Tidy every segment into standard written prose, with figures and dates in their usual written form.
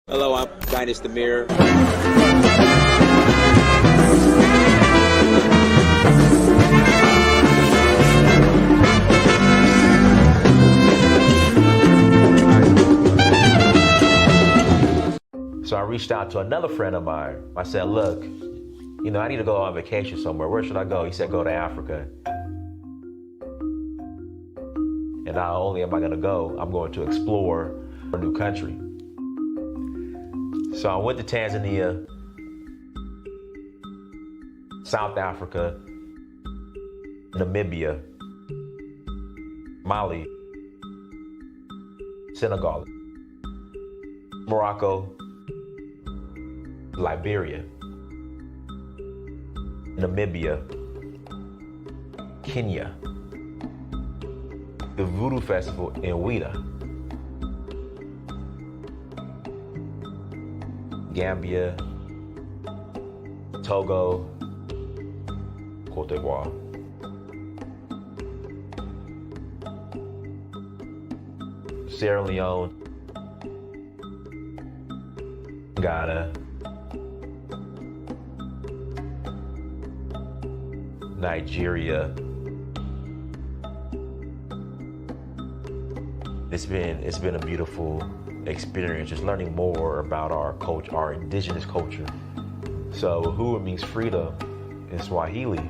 Hello, I'm Dynast Amir. So I reached out to another friend of mine. I said, look, I need to go on vacation somewhere. Where should I go? He said, go to Africa. And not only am I going to go, I'm going to explore a new country. So I went to Tanzania, South Africa, Namibia, Mali, Senegal, Morocco, Liberia, Namibia, Kenya, the Voodoo Festival in Ouida, Gambia, Togo, Cote d'Ivoire. Sierra Leone, Ghana, Nigeria. It's been a beautiful experience, just learning more about our culture, our indigenous culture. So Uhuru means freedom in Swahili.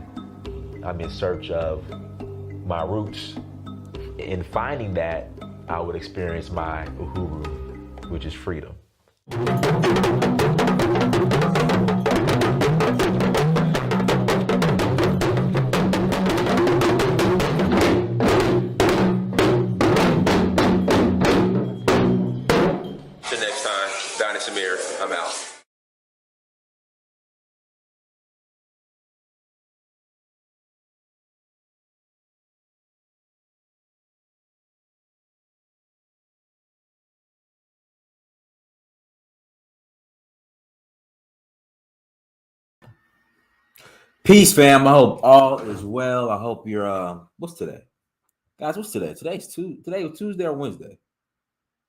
I'm in search of my roots. In finding that, I would experience my Uhuru, which is freedom. Till next time, Dynast Amir, I'm out. Peace, fam. I hope all is well. I hope you're what's today? Guys, what's today? Today was Tuesday or Wednesday?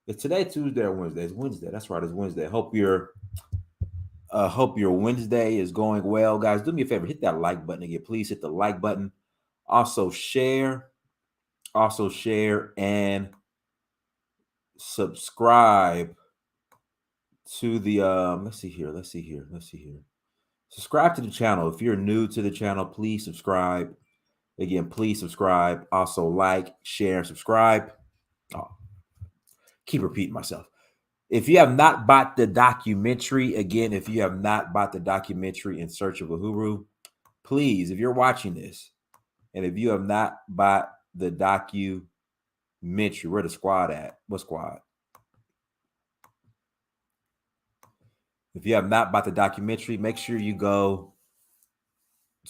It's today Tuesday or Wednesday? It's Wednesday. That's right, it's Wednesday. Hope your Wednesday is going well. Guys, do me a favor, hit that like button again. Please hit the like button. Also share and subscribe to the let's see here. Subscribe to the channel. If you're new to the channel, please subscribe. Again, please subscribe. Also like, share, subscribe. Oh, keep repeating myself. If you have not bought the documentary, again, if you have not bought the documentary In Search of Uhuru, please, if you're watching this, and if you have not bought the documentary, where the squad at? What squad? If you have not bought the documentary, make sure you go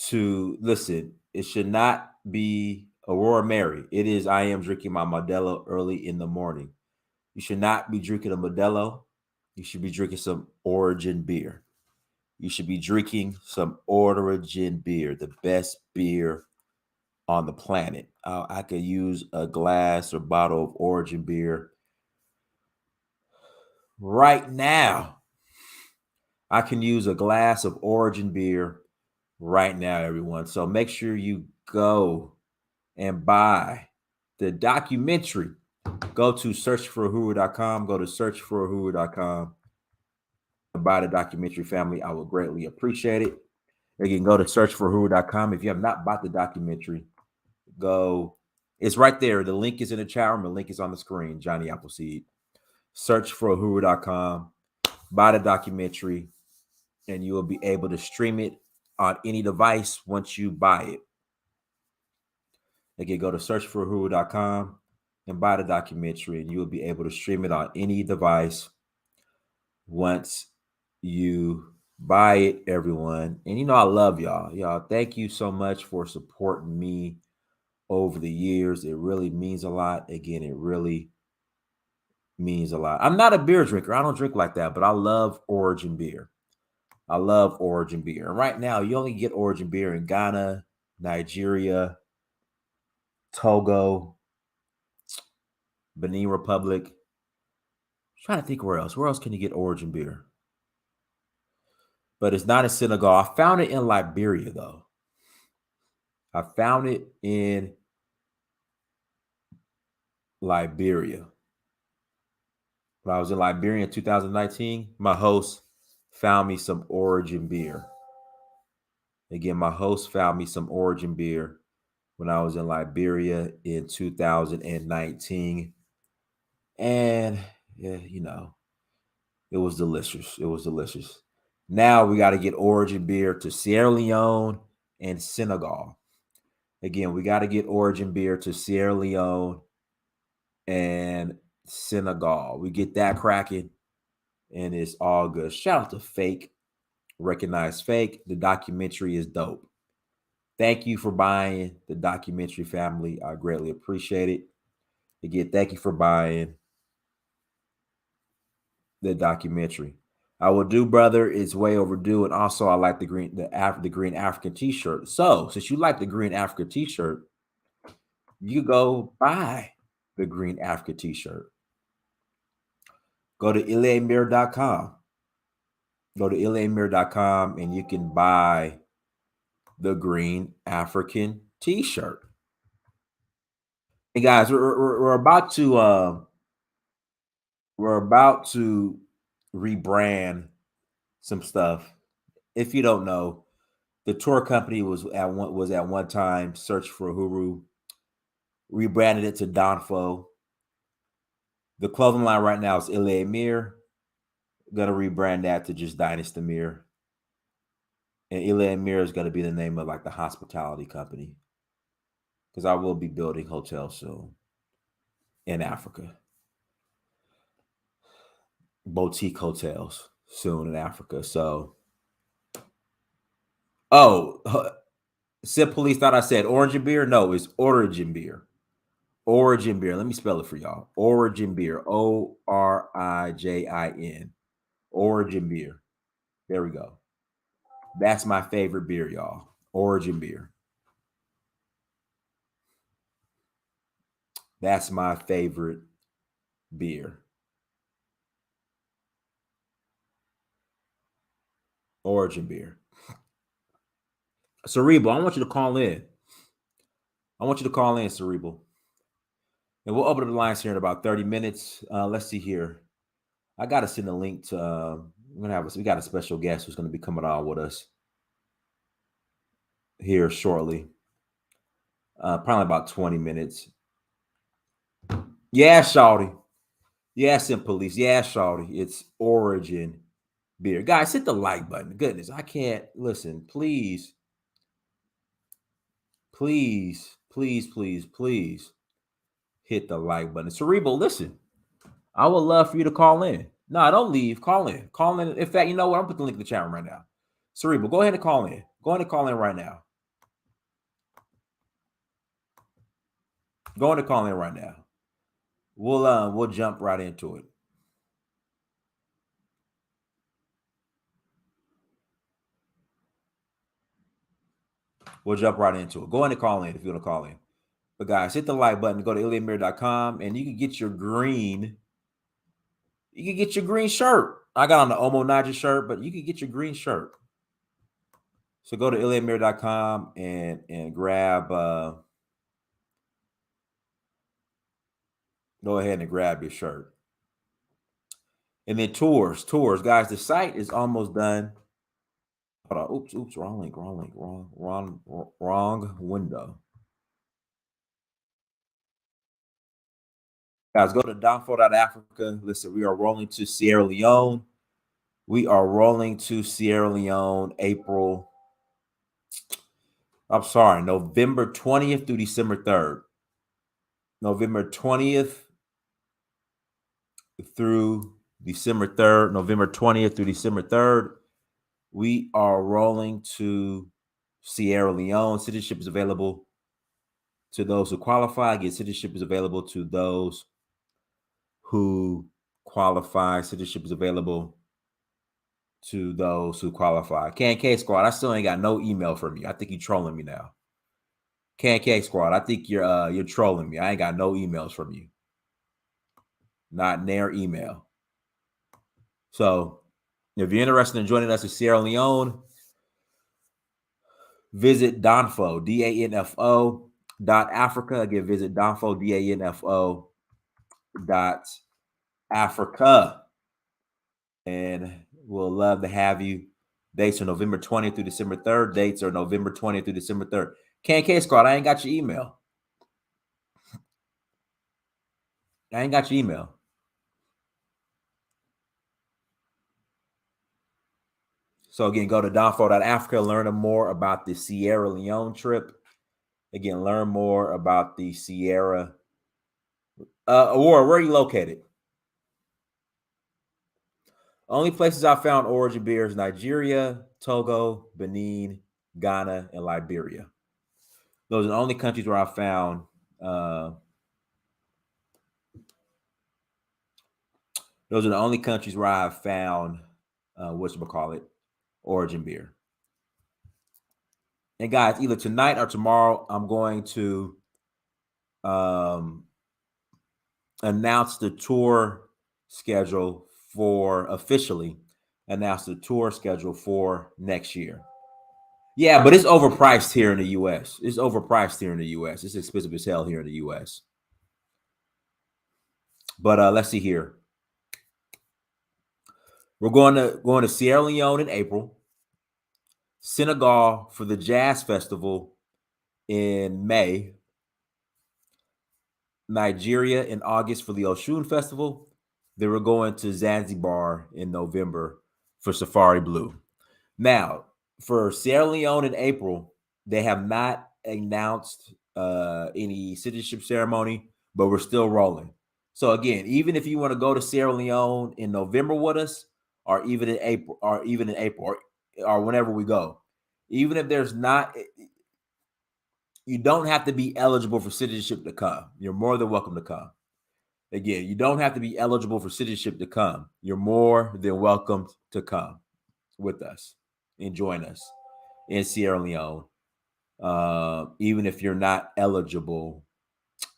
to listen. It should not be Aurora Mary. It is I am drinking my Modelo early in the morning. You should not be drinking a Modelo. You should be drinking some Origin beer. You should be drinking some Origin beer, the best beer on the planet. I could use a glass or bottle of Origin beer right now. I can use a glass of Origin beer right now, everyone. So make sure you go and buy the documentary. Go to searchforuhuru.com. Go to searchforuhuru.com. Buy the documentary, family. I would greatly appreciate it. Again, go to searchforuhuru.com. If you have not bought the documentary, go. It's right there. The link is in the chat room. The link is on the screen. Johnny Appleseed. Searchforuhuru.com. Buy the documentary, and you will be able to stream it on any device once you buy it. Again, go to searchforuhuru.com and buy the documentary, and you will be able to stream it on any device once you buy it, everyone. And I love y'all. Y'all, thank you so much for supporting me over the years. It really means a lot. Again, it really means a lot. I'm not a beer drinker. I don't drink like that, but I love Origin beer. I love Origin beer. And right now, you only get Origin beer in Ghana, Nigeria, Togo, Benin Republic, Trying to think where else. Where else can you get origin beer? But it's not in Senegal. I found it in Liberia, though. I found it in Liberia. When I was in Liberia in 2019, my host found me some origin beer. Again, my host found me some origin beer when I was in Liberia in 2019. And yeah, it was delicious. It was delicious. Now we got to get origin beer to Sierra Leone and Senegal. Again, we got to get origin beer to Sierra Leone and Senegal. We get that cracking, and it's all good. Shout out to Fake, Recognize Fake. The documentary is dope. Thank you for buying the documentary, family. I greatly appreciate it. Again, thank you for buying the documentary. I will do, brother. It's way overdue, and also I like the green African T-shirt. So, since you like the green African T-shirt, you go buy the green African T-shirt. Go to amirdynast.com. Go to amirdynast.com, and you can buy the green African T-shirt. Hey guys, we're about to rebrand some stuff. If you don't know, the tour company was at one time Search for Uhuru, rebranded it to Donfo. The clothing line right now is Ile Amir. Gonna rebrand that to just Dynasty Amir. And Ile Amir is gonna be the name of like the hospitality company. Because I will be building hotels soon in Africa. Boutique hotels soon in Africa. So, Sip Police thought I said origin beer. No, it's origin beer. Origin beer. Let me spell it for y'all. Origin beer. Orijin. Origin beer. There we go. That's my favorite beer, y'all. Origin beer. That's my favorite beer. Origin beer. Cerebral, I want you to call in. Cerebral. And we'll open up the lines here in about 30 minutes. Let's see here. I got to send a link to, we got a special guest who's going to be coming on with us here shortly. Probably about 20 minutes. Yeah, Shawty. Yeah, Sim Police. Yeah, Shawty. It's Origin beer. Guys, hit the like button. Goodness, I can't listen. Please hit the like button. Cerebral, listen. I would love for you to call in. No, don't leave. Call in. Call in. In fact, you know what? I'm putting the link in the chat room right now. Cerebral, go ahead and call in. Go ahead and call in right now. Go ahead and call in right now. We'll jump right into it. We'll jump right into it. Go ahead and call in if you want to call in. But guys, hit the like button. Go to iliamir.com and you can get your green. You can get your green shirt. I got on the Omo Naja shirt, but you can get your green shirt. So go to iliamir.com and grab. Go ahead and grab your shirt. And then tours, guys. The site is almost done. Hold on. Oops. Wrong link. Wrong window. Guys, go to Donfo.Africa. Listen, we are rolling to Sierra Leone. November 20th through December 3rd. November 20th through December 3rd. We are rolling to Sierra Leone. Citizenship is available to those who qualify. Again, citizenship is available to those who qualify. Citizenship is available to those who qualify. KNK Squad, I still ain't got no email from you. I think you're trolling me now. KNK Squad, I think you're trolling me. I ain't got no emails from you. Not near email. So if you're interested in joining us in Sierra Leone, visit Danfo, DANFO.Africa. Again, visit Danfo, DANFO.Africa. And we'll love to have you. Dates are November 20th through December 3rd. Dates are November 20th through December 3rd. KK Squad, I ain't got your email. So again, go to Danfo.Africa, learn more about the Sierra Leone trip. Again, learn more about the Sierra. Aurora, where are you located? Only places I found origin beers: Nigeria, Togo, Benin, Ghana, and Liberia. Those are the only countries where I found origin beer. And guys, either tonight or tomorrow, I'm going to announce the tour schedule for next year. Yeah, but it's overpriced here in the U.S. It's expensive as hell here in the U.S. But let's see here. We're going to Sierra Leone in April, Senegal for the Jazz Festival in May, Nigeria in August for the Oshun Festival. Then we're going to Zanzibar in November for Safari Blue. Now, for Sierra Leone in April, they have not announced any citizenship ceremony, but we're still rolling. So again, even if you want to go to Sierra Leone in November with us, or even in April, or whenever we go, even if there's not, you don't have to be eligible for citizenship to come. You're more than welcome to come. Again, you don't have to be eligible for citizenship to come. You're more than welcome to come with us and join us in Sierra Leone, even if you're not eligible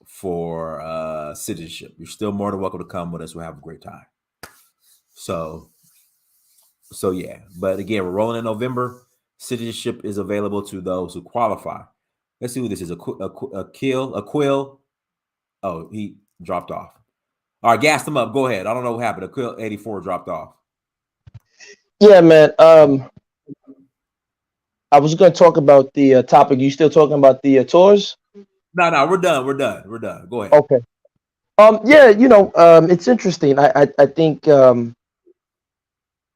for citizenship. You're still more than welcome to come with us. We'll have a great time. So yeah. But again, we're rolling in November. Citizenship is available to those who qualify. Let's see who this is. Aquil. Oh, he dropped off. All right, gassed him up. Go ahead. I don't know what happened. Aquil 84 dropped off. Yeah, man. I was going to talk about the topic. You still talking about the tours? No, we're done. We're done. Go ahead. Okay. Yeah, it's interesting. I think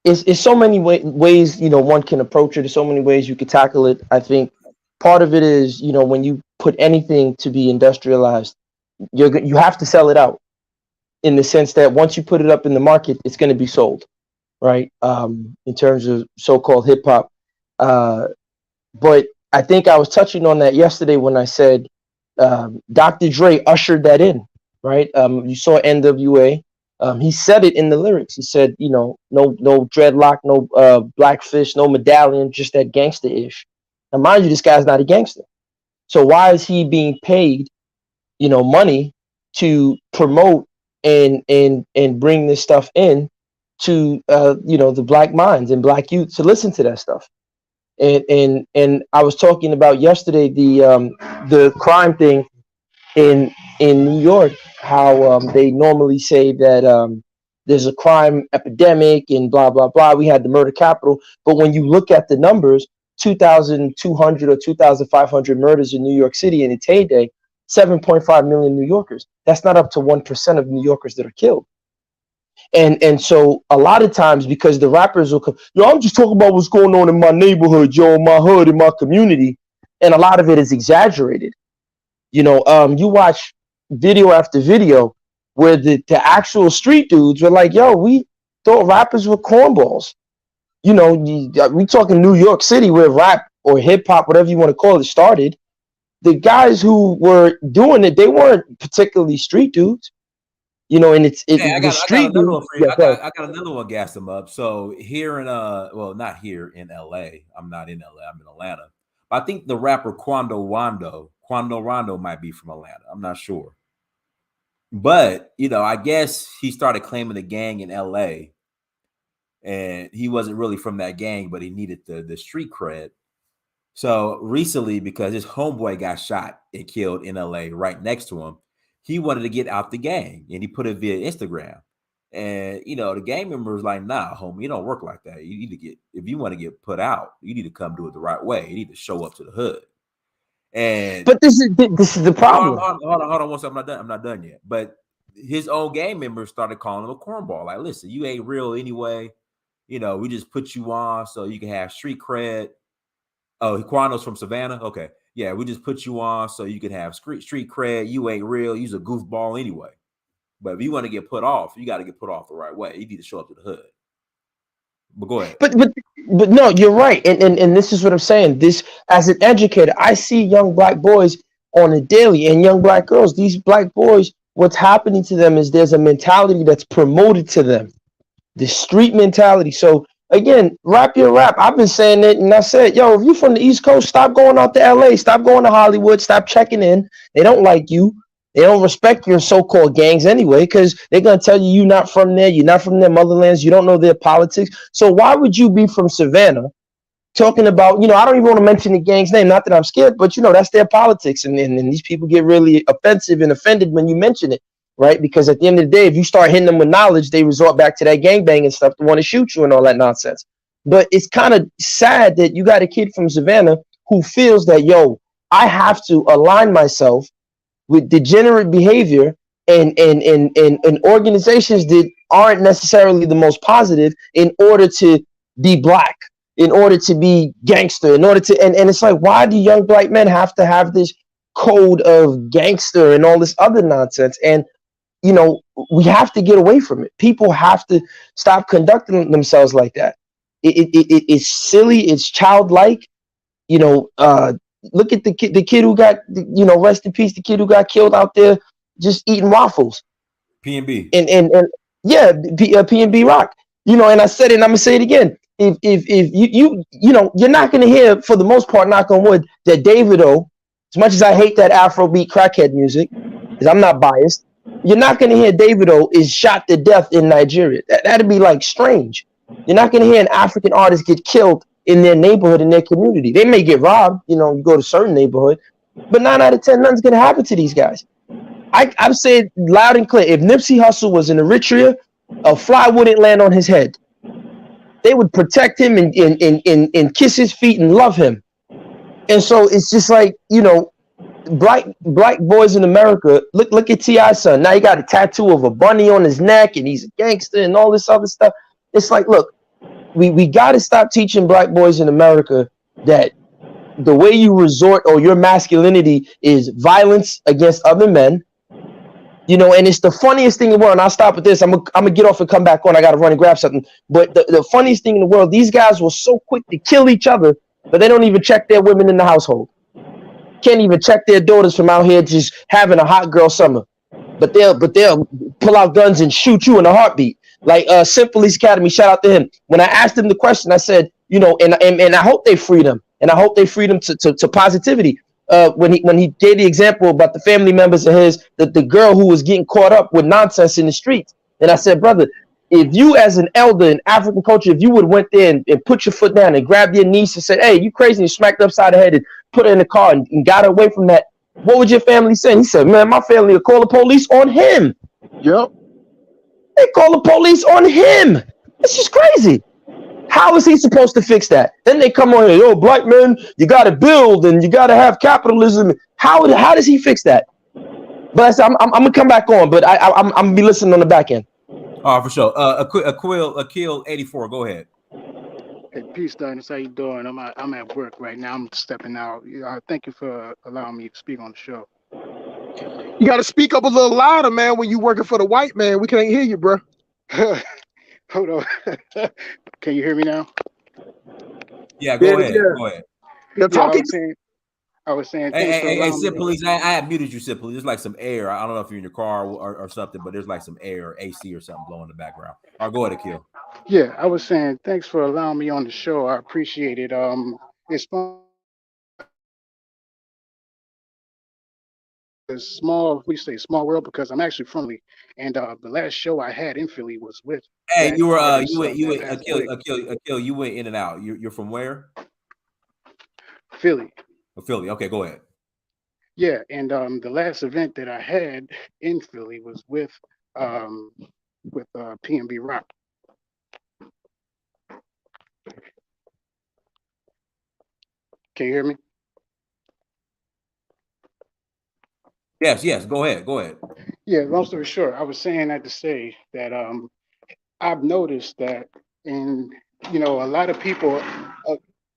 it's so many ways one can approach it. There's so many ways you could tackle it. I think part of it is when you put anything to be industrialized, you have to sell it out, in the sense that once you put it up in the market, it's going to be sold, right? In terms of so-called hip hop. But I think I was touching on that yesterday when I said Dr. Dre ushered that in, right? You saw NWA. He said it in the lyrics. He said, no dreadlock, no blackfish, no medallion, just that gangster-ish. Now, mind you, this guy's not a gangster. So why is he being paid, money to promote and bring this stuff in to the black minds and black youth to listen to that stuff? And I was talking about yesterday the crime thing in New York, how they normally say that there's a crime epidemic and blah blah blah. We had the murder capital, but when you look at the numbers, 2,200 or 2,500 murders in New York City in its heyday, 7.5 million New Yorkers. That's not up to 1% of New Yorkers that are killed. And so a lot of times, because the rappers will come, I'm just talking about what's going on in my neighborhood, in my hood, in my community, and a lot of it is exaggerated. You watch video after video where the actual street dudes were like, we thought rappers were cornballs. We talking New York City, where rap or hip hop, whatever you want to call it, started. The guys who were doing it, they weren't particularly street dudes. And I got another one for you. I got another one, gas them up. So here in not here in LA. I'm not in LA. I'm in Atlanta. I think the rapper Quando Rondo might be from Atlanta. I'm not sure. But I guess he started claiming the gang in LA. and he wasn't really from that gang, but he needed the street cred. So recently, because his homeboy got shot and killed in LA right next to him, he wanted to get out the gang, and he put it via Instagram. And the gang member was like, "Nah, homie, it don't work like that. You need to get if you want to get put out, you need to come do it the right way. You need to show up to the hood." And But this is the problem. hold on one second. I'm not done yet. But his own gang members started calling him a cornball. Like, listen, you ain't real anyway. We just put you on so you can have street cred. Oh, Quano's from Savannah. Okay, yeah, we just put you on so you can have street cred. You ain't real. You's a goofball anyway. But if you want to get put off, you got to get put off the right way. You need to show up to the hood. But go ahead. But no, you're right. And this is what I'm saying. This, as an educator, I see young black boys on a daily and young black girls. These black boys, what's happening to them is there's a mentality that's promoted to them, the street mentality. So again, rap your rap. I've been saying it, and I said, yo, if you're from the East Coast, stop going out to LA, stop going to Hollywood, stop checking in. They don't like you. They don't respect your so-called gangs anyway, because they're going to tell you you're not from there, you're not from their motherlands, you don't know their politics. So why would you be from Savannah talking about, I don't even want to mention the gang's name, not that I'm scared, but that's their politics. And these people get really offensive and offended when you mention it, right? Because at the end of the day, if you start hitting them with knowledge, they resort back to that gangbang and stuff to want to shoot you and all that nonsense. But it's kind of sad that you got a kid from Savannah who feels that, yo, I have to align myself with degenerate behavior and organizations that aren't necessarily the most positive in order to be black, in order to be gangster, in order to, and it's like, why do young black men have to have this code of gangster and all this other nonsense? And we have to get away from it. People have to stop conducting themselves like that. It's silly, it's childlike. Look at the kid who got, rest in peace, the kid who got killed out there just eating waffles. P&B. And yeah, P&B Rock. And I said it, and I'm gonna say it again. If you're not gonna hear, for the most part, knock on wood, that Davido, as much as I hate that Afrobeat crackhead music, because I'm not biased, you're not gonna hear Davido is shot to death in Nigeria. That'd be like strange. You're not gonna hear an African artist get killed in their neighborhood, in their community. They may get robbed, you go to a certain neighborhood, but 9 out of 10, nothing's gonna happen to these guys. I've said loud and clear, if Nipsey Hussle was in Eritrea, a fly wouldn't land on his head. They would protect him and kiss his feet and love him. And so it's just like, black boys in America, look at T.I.'s son. Now he got a tattoo of a bunny on his neck and he's a gangster and all this other stuff. It's like, look, we got to stop teaching black boys in America that the way you resort or your masculinity is violence against other men. And it's the funniest thing in the world. And I'll stop with this. I'm gonna get off and come back on. I got to run and grab something. But the funniest thing in the world, these guys were so quick to kill each other, but they don't even check their women in the household. Can't even check their daughters from out here just having a hot girl summer. But they'll pull out guns and shoot you in a heartbeat. Like Simple Police Academy, shout out to him. When I asked him the question, I said, and I hope they freed him, and I hope they freed him to positivity. When he gave the example about the family members of his, the girl who was getting caught up with nonsense in the streets. And I said, brother, if you as an elder in African culture, if you would went there and put your foot down and grabbed your niece and said, hey, you crazy, and smacked her upside the head and put her in the car and got her away from that, what would your family say? He said, man, my family will call the police on him. Yep. They call the police on him. It's just crazy. How is he supposed to fix that? Then they come on here, yo, black men, you got to build and you got to have capitalism. How does he fix that? But I said, I'm gonna come back on, but I'm gonna be listening on the back end. Oh, for sure. Akil 84. Go ahead. Hey, peace, Dynast. How you doing? I'm at work right now. I'm stepping out. Thank you for allowing me to speak on the show. You got to speak up a little louder, man, when you working for the white man. We can't hear you, bro. Hold on. Can you hear me now? Yeah, go ahead. Go ahead. You're talking. I was saying. Hey, Sip Police. I have muted you, Sip Police. There's like some air. I don't know if you're in your car or something, but there's like some air, AC or something blowing in the background. All right, go ahead, Akil. Yeah, I was saying thanks for allowing me on the show. I appreciate it. It's fun. small, we say small world, because I'm actually from Philly, and the last show I had in Philly was with Hey, that you were artist you that went passed away. Akil, you went in and out. You're from where? Philly. Oh, Philly. Okay, go ahead. Yeah, and the last event that I had in Philly was um with PNB Rock. Can you hear me? Yes, yes. Go ahead. Go ahead. Yeah, long story short, I was saying that to say that I've noticed that in, a lot of people,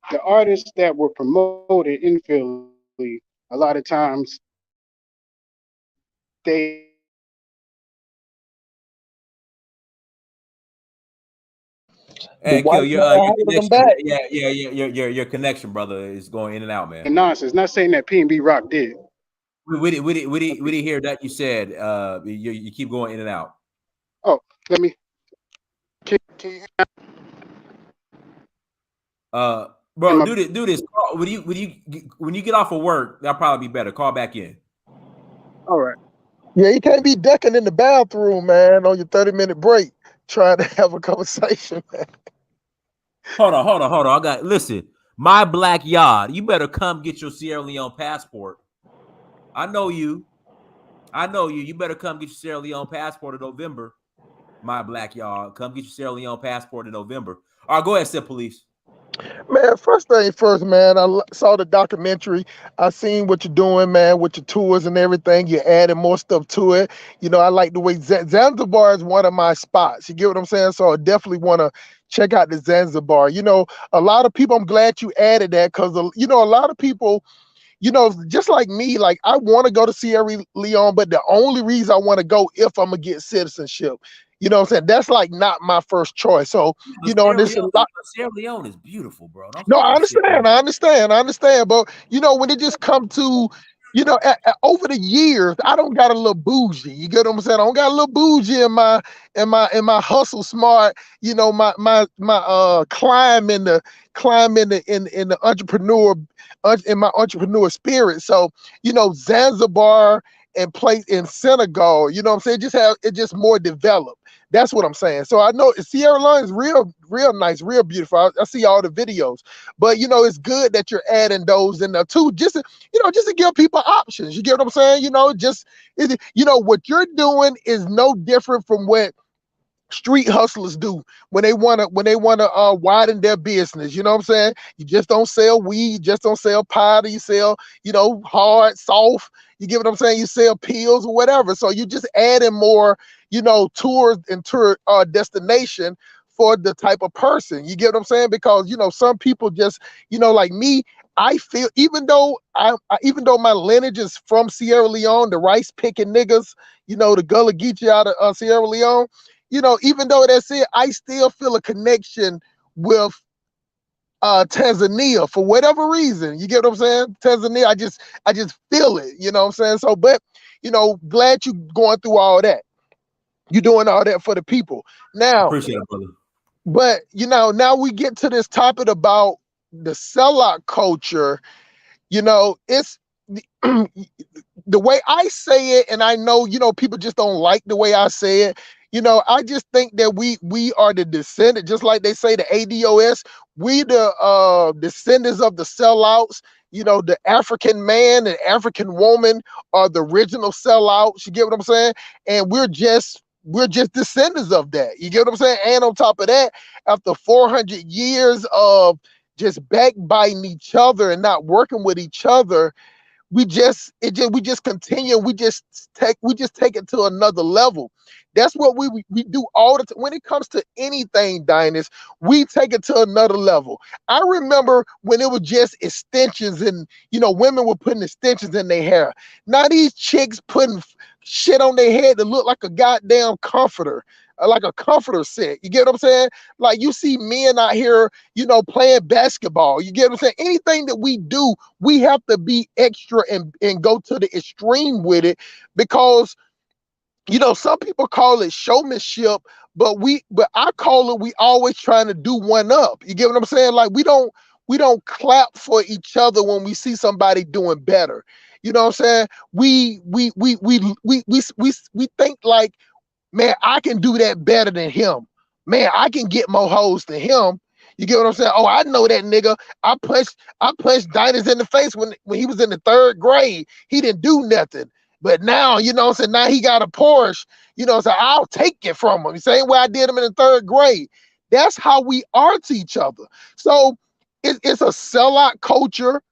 the artists that were promoted in Philly, a lot of times they The Hey, Akil, white man your holding them connection. back. Your connection, brother, is going in and out, man. and nonsense. Not saying that P&B Rock did. We didn't hear that you said. You keep going in and out. Oh, let me. Can you hear Bro, my? do this. When you get off of work, that'll probably be better. Call back in. All right. Yeah, you can't be ducking in the bathroom, man, on your 30-minute break, trying to have a conversation, man. Hold on. Listen, my black yard. You better come get your Sierra Leone passport. I know you. You better come get your Sierra Leone passport in November. My black yard. Come get your Sierra Leone passport in November. All right, go ahead, Sip Police. Man, first thing first, man, saw the documentary. I seen what you're doing, man, with your tours and everything. You're adding more stuff to it. I like the way Zanzibar is one of my spots. You get what I'm saying? So I definitely want to check out the Zanzibar. A lot of people, I'm glad you added that because, a lot of people, just like me, like I want to go to Sierra Leone, but the only reason I want to go if I'm gonna get citizenship. You know what I'm saying? That's like not my first choice. So, there's a lot. Sierra Leone is beautiful, bro. Don't No, sleep I that shit, bro. understand. But when it just come to, over the years, I don't got a little bougie. You get what I'm saying? I don't got a little bougie in my hustle smart. My climb in the entrepreneur, in my entrepreneur spirit. So Zanzibar and place in Senegal. You know what I'm saying? It just more developed. That's what I'm saying. So I know Sierra Leone is real nice, real beautiful. I see all the videos, but it's good that you're adding those in there too, just to give people options. You get what I'm saying? What you're doing is no different from what street hustlers do when they wanna widen their business. You know what I'm saying? You just don't sell weed, you just don't sell powder, you sell, hard, soft. You get what I'm saying? You sell pills or whatever. So you just adding more, tours and tour destination for the type of person. You get what I'm saying? Because some people just, like me, I feel even though my lineage is from Sierra Leone, the rice picking niggas, the Gullah Geechee out of Sierra Leone, even though that's it, I still feel a connection with Tanzania for whatever reason. You get what I'm saying? Tanzania, I just feel it, you know what I'm saying? So, but glad you going through all that. You doing all that for the people. Now, Appreciate it, brother. but now we get to this topic about the sellout culture. It's the way I say it, and I know, people just don't like the way I say it. I just think that we are the descendant, just like they say the ADOS, we the descendants of the sellouts. The African man and African woman are the original sellouts. You get what I'm saying? And we're just descendants of that. You get what I'm saying? And on top of that, after 400 years of just backbiting each other and not working with each other, we just continue. We just take it to another level. That's what we do all the time. When it comes to anything, Dynas, we take it to another level. I remember when it was just extensions and women were putting extensions in their hair. Now these chicks putting shit on their head that look like a goddamn comforter, like a comforter set. You get what I'm saying? Like you see men out here, playing basketball. You get what I'm saying? Anything that we do, we have to be extra and go to the extreme with it because some people call it showmanship, but I call it we always trying to do one up. You get what I'm saying? Like we don't clap for each other when we see somebody doing better. You know what I'm saying? We think like, man, I can do that better than him. Man, I can get more hoes than him. You get what I'm saying? Oh, I know that nigga. I punched Diners in the face when he was in the 3rd grade. He didn't do nothing. But now, you know what I'm saying? Now he got a Porsche. You know what I'm saying? I'll take it from him. The same way I did him in the 3rd grade. That's how we are to each other. So it's a sellout culture.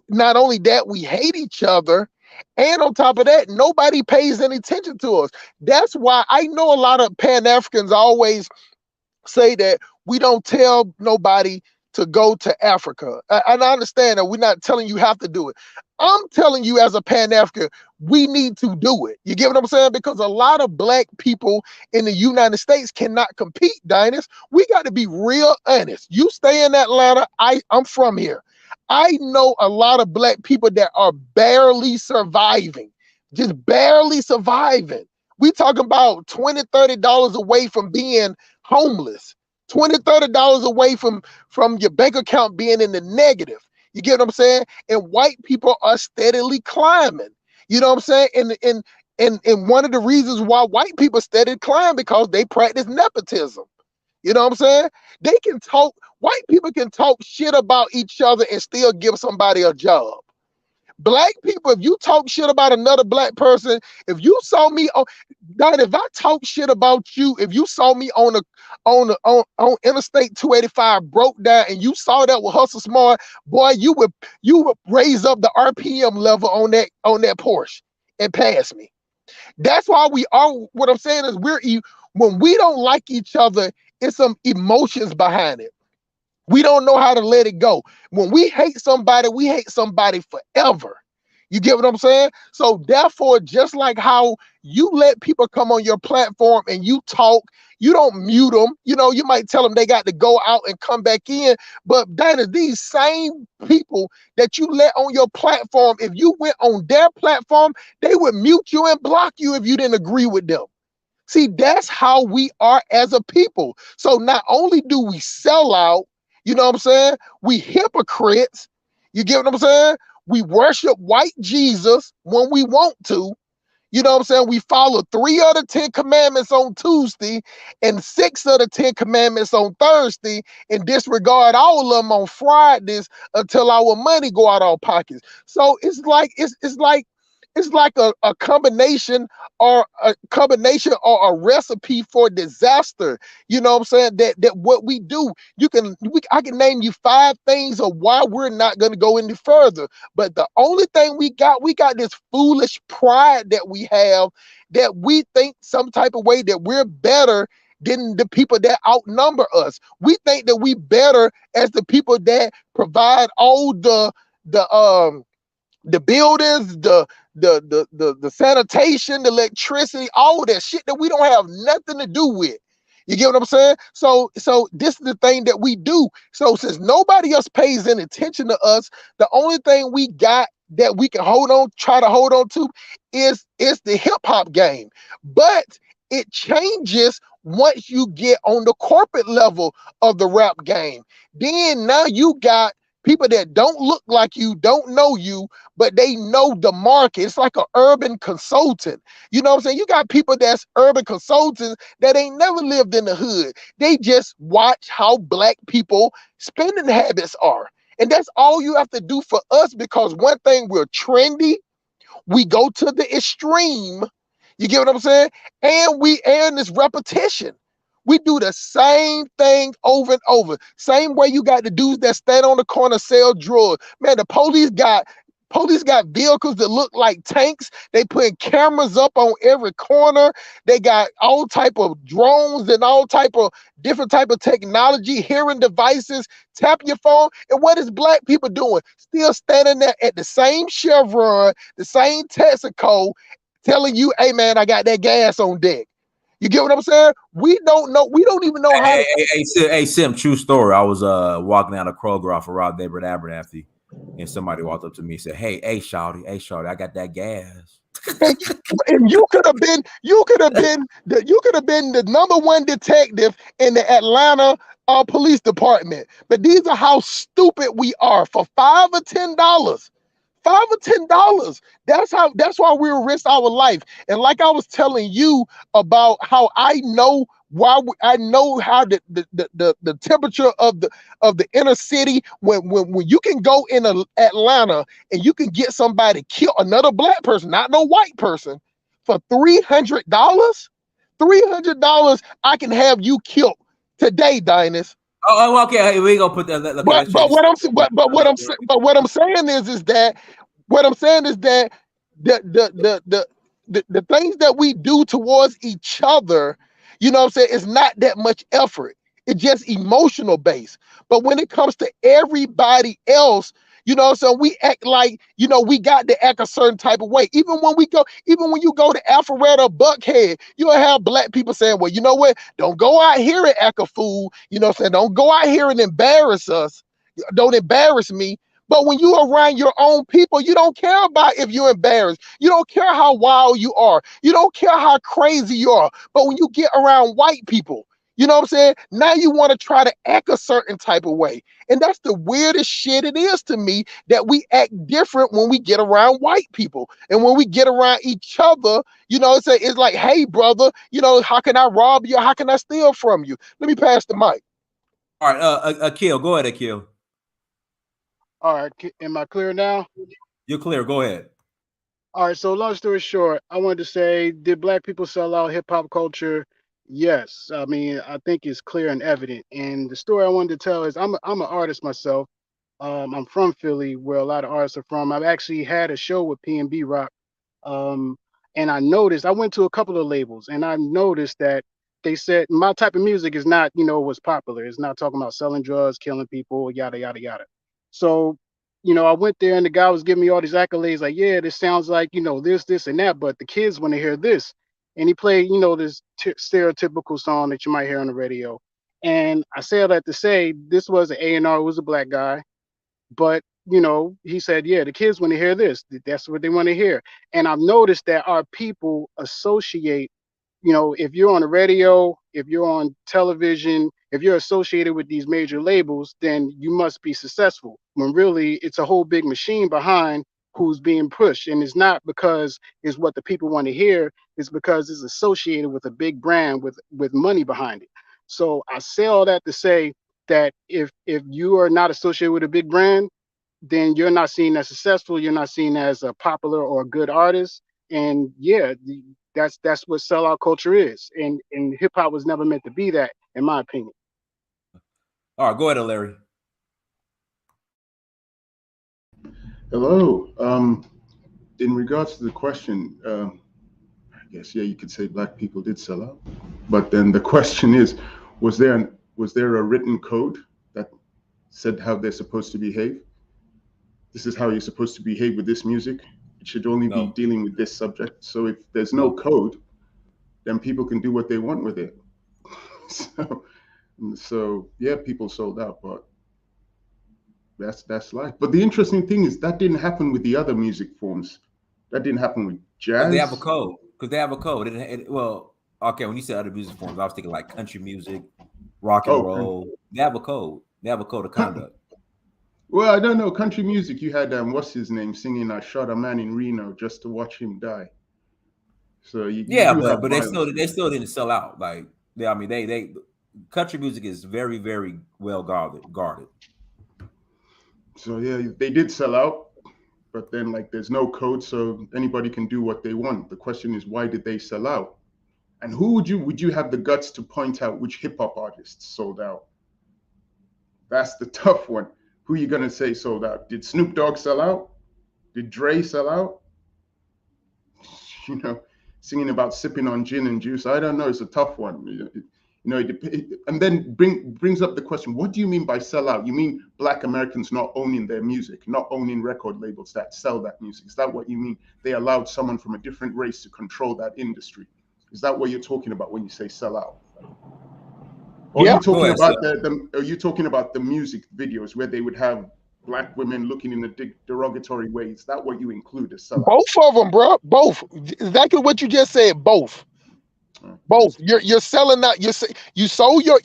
Not only that, we hate each other. And on top of that, nobody pays any attention to us. That's why I know a lot of Pan-Africans always say that we don't tell nobody to go to Africa. And I understand that we're not telling you have to do it. I'm telling you as a Pan-African, we need to do it. You get what I'm saying? Because a lot of black people in the United States cannot compete, Diners. We got to be real honest. You stay in Atlanta. I'm from here. I know a lot of black people that are barely surviving, just barely surviving. We talking about $20, $30 away from being homeless, $20, $30 away from your bank account being in the negative. You get what I'm saying? And white people are steadily climbing. You know what I'm saying? And one of the reasons why white people steadily climb because they practice nepotism. You know what I'm saying? They can talk, white people can talk shit about each other and still give somebody a job. Black people, if you talk shit about another black person, if you saw me on, God, if I talk shit about you, if you saw me on Interstate 285 broke down and you saw that with Hustle Smart, boy, you would raise up the RPM level on that Porsche and pass me. That's why we are. What I'm saying is when we don't like each other, it's some emotions behind it. We don't know how to let it go. When we hate somebody, we hate somebody forever. You get what I'm saying? So therefore, just like how you let people come on your platform and you talk, you don't mute them. You know, you might tell them they got to go out and come back in. But Dana, these same people that you let on your platform, if you went on their platform, they would mute you and block you if you didn't agree with them. See, that's how we are as a people. So not only do we sell out, you know what I'm saying? We hypocrites. You get what I'm saying? We worship white Jesus when we want to. You know what I'm saying? We follow 3 of the 10 commandments on Tuesday and 6 of the 10 commandments on Thursday and disregard all of them on Fridays until our money go out our pockets. So it's like a combination or a recipe for disaster. You know what I'm saying? That what we do, I can name you 5 things of why we're not going to go any further. But the only thing we got this foolish pride that we have, that we think some type of way that we're better than the people that outnumber us. We think that we better as the people that provide all the buildings, the sanitation, the electricity, all of that shit that we don't have nothing to do with. You get what I'm saying? So this is the thing that we do. So since nobody else pays any attention to us, the only thing we got that we can try to hold on to is the hip hop game. But it changes once you get on the corporate level of the rap game. Then now you got people that don't look like you, don't know you, but they know the market. It's like an urban consultant. You know what I'm saying? You got people that's urban consultants that ain't never lived in the hood. They just watch how black people spending habits are. And that's all you have to do for us, because one thing, we're trendy. We go to the extreme. You get what I'm saying? And this repetition. We do the same thing over and over. Same way you got the dudes that stand on the corner, sell drugs. Man, the police got vehicles that look like tanks. They putting cameras up on every corner. They got all type of drones and all type of different type of technology, hearing devices, tap your phone. And what is black people doing? Still standing there at the same Chevron, the same Texaco, telling you, hey man, I got that gas on deck. You get what I'm saying? We don't know. We don't even know how. Hey, Sim, true story. I was walking out of Kroger off of Rob David Abernathy, and somebody walked up to me and said, hey, shawty, I got that gas. And you could have been the number 1 detective in the Atlanta police department. But these are how stupid we are. For $5 or $10, $5 or $10. That's why we risk our life. And like I was telling you about how I know I know how the temperature of the inner city when you can go in Atlanta and you can get somebody kill another black person, not no white person, for $300. $300, I can have you killed today, Dynast. Oh, okay. We gonna put that. Okay, But what I'm saying is that what I'm saying is that the things that we do towards each other, you know what I'm saying, it's not that much effort. It's just emotional based. But when it comes to everybody else, you know, so we act like, you know, we got to act a certain type of way. Even when you go to Alpharetta or Buckhead, you'll have black people saying, well, you know what? Don't go out here and act a fool. You know what I'm saying? Don't go out here and embarrass us. Don't embarrass me. But when you around your own people, you don't care about if you're embarrassed. You don't care how wild you are. You don't care how crazy you are. But when you get around white people, you know what I'm saying? Now you want to try to act a certain type of way. And that's the weirdest shit it is to me, that we act different when we get around white people. And when we get around each other, you know, it's like, hey, brother, you know, how can I rob you? How can I steal from you? Let me pass the mic. All right, Akil, go ahead, Akil. All right, am I clear now? You're clear. Go ahead. All right, so long story short, I wanted to say, did black people sell out hip hop culture? Yes. I mean, I think it's clear and evident. And the story I wanted to tell is I'm an artist myself. I'm from Philly, where a lot of artists are from. I've actually had a show with P&B Rock. Um, and I noticed, I went to a couple of labels and I noticed that they said my type of music is not, what's popular. It's not talking about selling drugs, killing people, yada, yada, yada. So, I went there and the guy was giving me all these accolades like, yeah, this sounds like, this, and that, but the kids want to hear this. And he played, this stereotypical song that you might hear on the radio. And I say all that to say, this was an A&R, was a black guy, but he said, yeah, the kids want to hear this. That's what they want to hear. And I've noticed that our people associate, if you're on the radio, if you're on television, if you're associated with these major labels, then you must be successful, when really it's a whole big machine behind who's being pushed. And it's not because it's what the people want to hear, it's because it's associated with a big brand with money behind it. So I say all that to say that if you are not associated with a big brand, then you're not seen as successful, you're not seen as a popular or a good artist. And yeah, that's what sellout culture is. And hip hop was never meant to be that, in my opinion. All right, go ahead, Larry. Hello. In regards to the question, I guess, yeah, you could say black people did sell out. But then the question is, was there a written code that said how they're supposed to behave? This is how you're supposed to behave with this music. It should only be dealing with this subject. So if there's no code, then people can do what they want with it. So yeah, people sold out, but that's life. But the interesting thing is that didn't happen with the other music forms. That didn't happen with jazz. They have a code. Because they have a code. Well, okay, when you said other music forms, I was thinking like country music, rock and roll. They have a code. They have a code of conduct. Well, I don't know. Country music, you had what's his name singing "I shot a man in Reno just to watch him die." So you but they still didn't sell out. Like they country music is very, very well guarded. So yeah, they did sell out, but then like there's no code, so anybody can do what they want. The question is, why did they sell out? And who would you have the guts to point out which hip hop artists sold out? That's the tough one. Who are you gonna say sold out? Did Snoop Dogg sell out? Did Dre sell out? Singing about sipping on gin and juice. I don't know. It's a tough one. And then brings up the question: what do you mean by sell out? You mean Black Americans not owning their music, not owning record labels that sell that music? Is that what you mean? They allowed someone from a different race to control that industry? Is that what you're talking about when you say sell out? Or are you talking about the music videos where they would have Black women looking in a derogatory way? Is that what you include as sellout? Both of them, bro. Both. Exactly what you just said. Both. Both. You're selling out. You sold your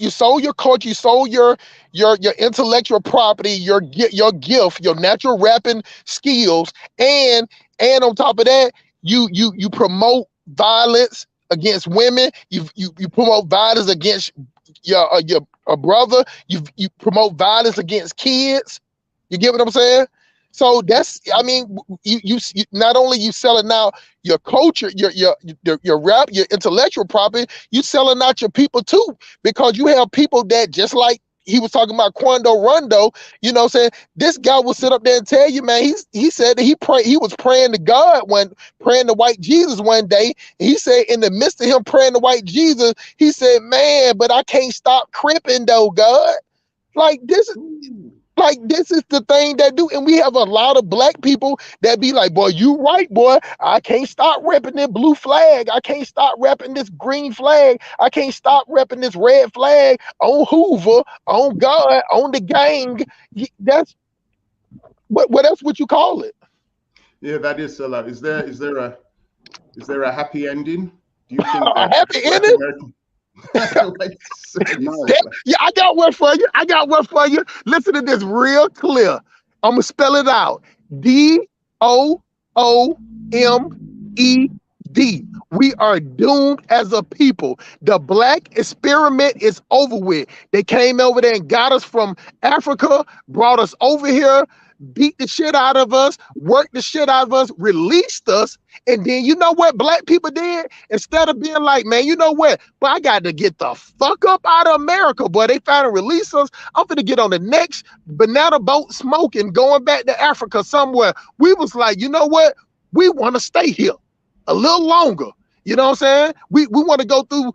culture. You sold your intellectual property, your gift, your natural rapping skills, and on top of that, you promote violence against women. You promote violence against your brother. You promote violence against kids. You get what I'm saying? So that's, I mean, you not only you selling out your culture, your rap, your intellectual property, you selling out your people too, because you have people that, just like he was talking about Quando Rondo, you know what I'm saying? This guy will sit up there and tell you, man, he said that he was praying to God, praying to white Jesus one day. He said in the midst of him praying to white Jesus, he said, man, but I can't stop cripping though, God. Like this is the thing that do, and we have a lot of black people that be like, boy, you right, boy. I can't stop repping this blue flag. I can't stop repping this green flag. I can't stop repping this red flag on Hoover, on God, on the gang. That's what else would you call it? Yeah, that is a lot. Is there a happy ending? Do you think A that happy Black ending? American Yeah, I got one for you. Listen to this real clear. I'm gonna spell it out. DOOMED. We are doomed as a people. The black experiment is over with. They came over there and got us from Africa, brought us over here, beat the shit out of us, worked the shit out of us, released us. And then you know what black people did? Instead of being like, man, you know what? But I got to get the fuck up out of America, boy. They finally release us. I'm gonna get on the next banana boat smoking, going back to Africa somewhere. We was like, you know what? We want to stay here a little longer. You know what I'm saying? We want to go through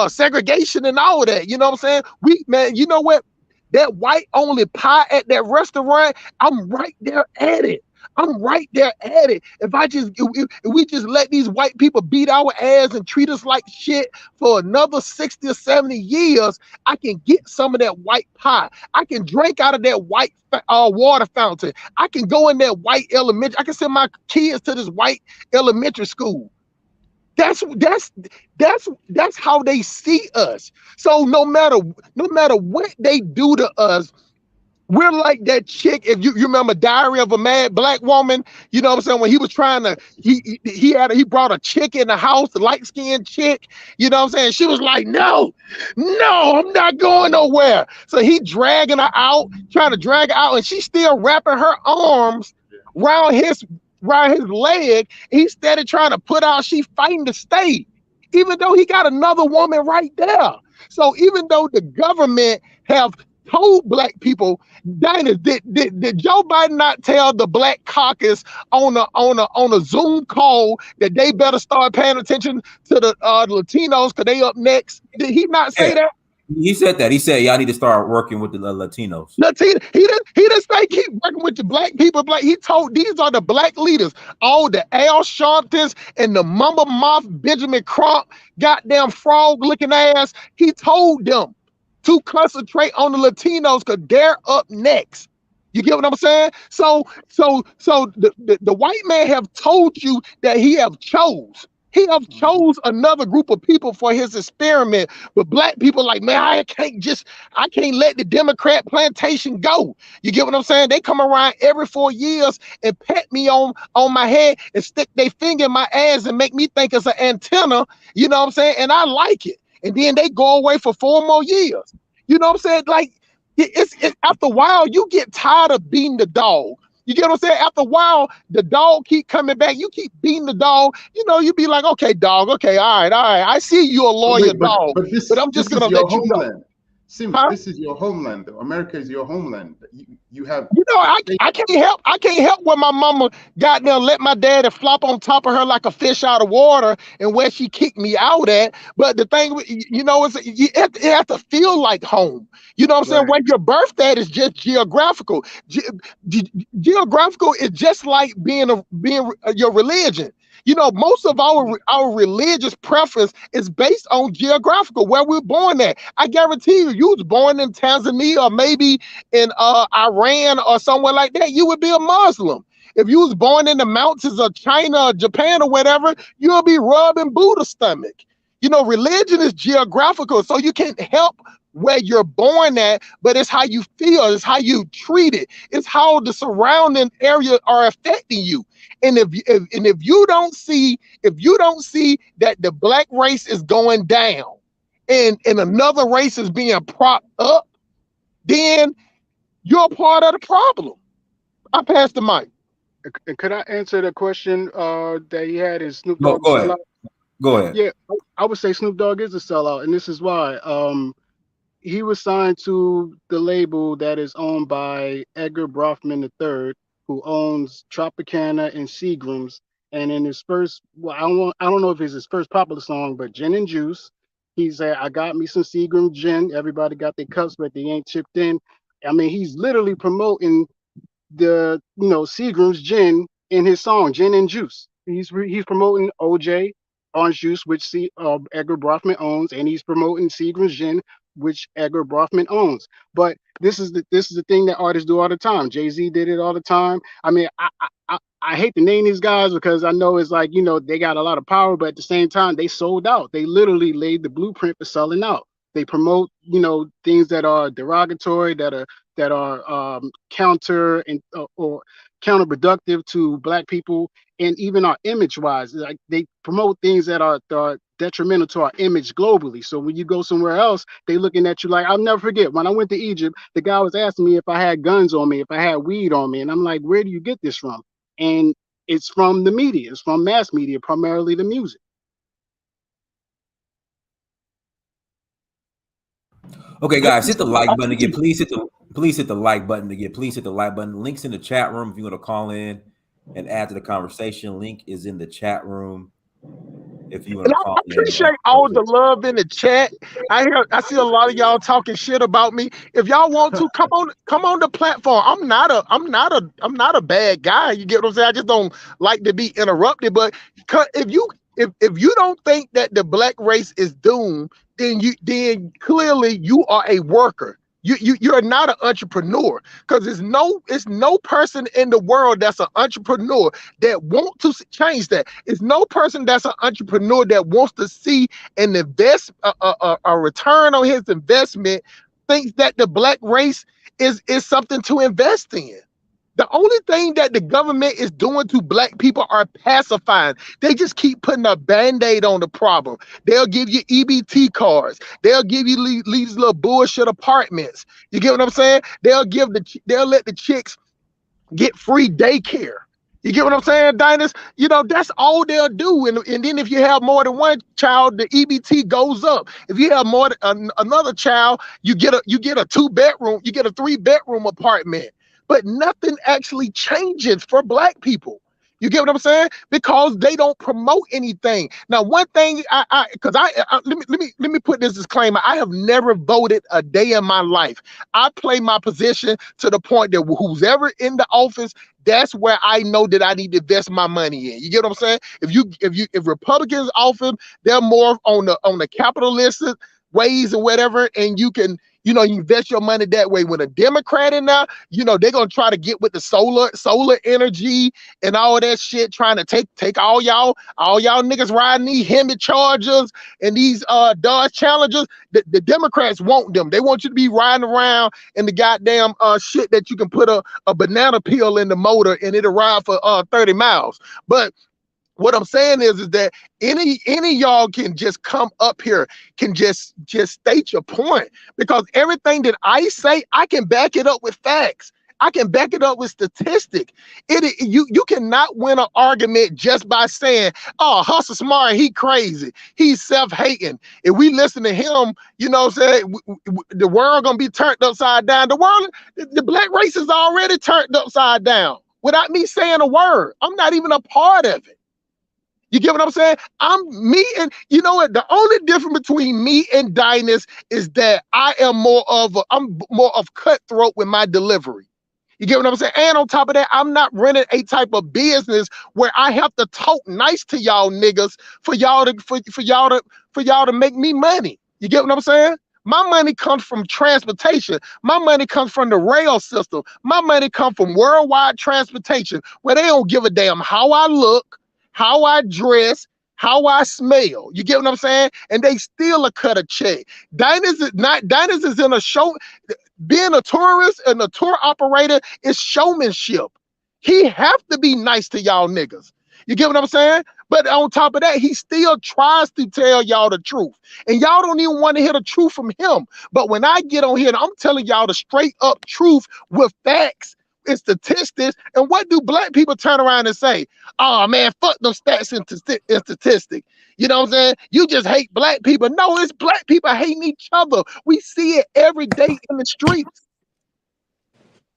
segregation and all of that. You know what I'm saying? Man, you know what? That white only pie at that restaurant, I'm right there at it. If we just let these white people beat our ass and treat us like shit for another 60 or 70 years, I can get some of that white pie. I can drink out of that white water fountain. I can go in that white elementary. I can send my kids to this white elementary school. That's how they see us. So no matter what they do to us, we're like that chick. If you remember Diary of a Mad Black Woman, you know what I'm saying? When he was trying to, he brought a chick in the house, a light-skinned chick, you know what I'm saying? She was like, no, I'm not going nowhere. So he dragging her out, trying to drag her out, and she's still wrapping her arms around his leg. He started trying to put out, she fighting to stay, even though he got another woman right there. So even though the government have told black people, did Joe Biden not tell the Black Caucus on a Zoom call that they better start paying attention to the Latinos because they up next? Did he not say that? He said that. He said y'all need to start working with the Latinos. He didn't say keep working with the black people. He told these are the black leaders, all the Al Sharptons and the mumble mouth Benjamin Crump, goddamn frog looking ass. He told them to concentrate on the Latinos because they're up next. You get what I'm saying? So the white man have told you that he have chose. He have chose another group of people for his experiment, but black people like, man, I can't let the Democrat plantation go. You get what I'm saying? They come around every 4 years and pat me on my head and stick their finger in my ass and make me think it's an antenna. You know what I'm saying? And I like it. And then they go away for 4 more years. You know what I'm saying? Like, it's after a while, you get tired of being the dog. You get what I'm saying? After a while, the dog keep coming back. You keep beating the dog. You know, you be like, okay, dog. Okay, all right. I see you a loyal dog, but I'm just gonna let you go. Sim, this is your homeland, though. America is your homeland. You have. You know, I can't help when my mama got there, let my daddy flop on top of her like a fish out of water, and where she kicked me out at. But the thing, you know, is it have to feel like home. You know what I'm saying? Where your birth date is just geographical. Geographical is just like being your religion. You know, most of our religious preference is based on geographical, where we're born at. I guarantee you was born in Tanzania or maybe in Iran or somewhere like that, you would be a Muslim. If you was born in the mountains of China or Japan or whatever, you'll be rubbing Buddha's stomach. You know, religion is geographical, so you can't help where you're born at, but it's how you feel, it's how you treat it, it's how the surrounding area are affecting you. And if you don't see that the black race is going down and another race is being propped up, then you're a part of the problem. I pass the mic. And could I answer the question that he had? Is Snoop Go, Dogg a go ahead. sellout? Go ahead. Yeah, I would say Snoop Dogg is a sellout, and this is why. He was signed to the label that is owned by Edgar Brofman III, who owns Tropicana and Seagram's. And in his first, well, I don't know if it's his first popular song, but Gin and Juice, he said, "I got me some Seagram gin. Everybody got their cups, but they ain't chipped in." I mean, he's literally promoting the Seagram's gin in his song Gin and Juice. He's promoting OJ Orange Juice, which Edgar Brofman owns, and he's promoting Seagram's gin, which Edgar Brofman owns. But this is the thing that artists do all the time. Jay-Z did it all the time. I mean, I hate to name these guys because I know it's like, they got a lot of power, but at the same time, they sold out. They literally laid the blueprint for selling out. They promote, things that are derogatory, that are counter and or counterproductive to Black people, and even our image wise. Like, they promote things that are detrimental to our image globally. So when you go somewhere else, they looking at you like, I'll never forget when I went to Egypt, the guy was asking me if I had guns on me, if I had weed on me, and I'm like, where do you get this from? And it's from the media. It's from mass media, primarily the music. Okay, guys, hit the like button again. Please hit the like button again. Please hit the like button. Links in the chat room if you want to call in and add to the conversation. Link is in the chat room if you want And to I call in. appreciate all the love in the chat. I see a lot of y'all talking shit about me. If y'all want to come on the platform. I'm not a bad guy. You get what I'm saying? I just don't like to be interrupted. But if you don't think that the black race is doomed, then clearly you are a worker. You're not an entrepreneur, because it's no person in the world that's an entrepreneur that want to change that. It's no person that's an entrepreneur that wants to see an a return on his investment, thinks that the black race is something to invest in. The only thing that the government is doing to black people are pacifying. They just keep putting a band-aid on the problem. They'll give you EBT cards. They'll give you these little bullshit apartments. You get what I'm saying? They'll let the chicks get free daycare. You get what I'm saying, Dinus? That's all they'll do. And then if you have more than one child, the EBT goes up. If you have more than another child, you get a 2-bedroom, you get a 3-bedroom apartment. But nothing actually changes for black people. You get what I'm saying? Because they don't promote anything. Now, one thing let me put this disclaimer. I have never voted a day in my life. I play my position to the point that who's ever in the office, that's where I know that I need to invest my money in. You get what I'm saying? If Republicans offer, they're more on the capitalistic ways and whatever, and you can you invest your money that way. When a Democrat in there, they're gonna try to get with the solar energy and all that shit, trying to take all y'all niggas riding these Hemi Chargers and these Dodge Challengers. The Democrats want them. They want you to be riding around in the goddamn shit that you can put a banana peel in the motor and it'll ride for 30 miles. But what I'm saying is that any y'all can just come up here, can just state your point, because everything that I say, I can back it up with facts. I can back it up with statistics. You cannot win an argument just by saying, "Oh, Hustle Smart, he crazy, he's self-hating. If we listen to him, the world gonna be turned upside down." The black race is already turned upside down without me saying a word. I'm not even a part of it. You get what I'm saying? And you know what? The only difference between me and Dynast is that I'm more of cutthroat with my delivery. You get what I'm saying? And on top of that, I'm not running a type of business where I have to talk nice to y'all niggas for y'all to make me money. You get what I'm saying? My money comes from transportation. My money comes from the rail system. My money comes from worldwide transportation, where they don't give a damn how I look, how I dress, how I smell. You get what I'm saying? And they still a cut a check. Diners is in a show. Being a tourist and a tour operator is showmanship. He have to be nice to y'all niggas. You get what I'm saying? But on top of that, he still tries to tell y'all the truth. And y'all don't even want to hear the truth from him. But when I get on here and I'm telling y'all the straight up truth with facts and statistics, and what do black people turn around and say? Oh man, fuck them stats and statistics. You know what I'm saying? You just hate black people. No, it's black people hating each other. We see it every day in the streets.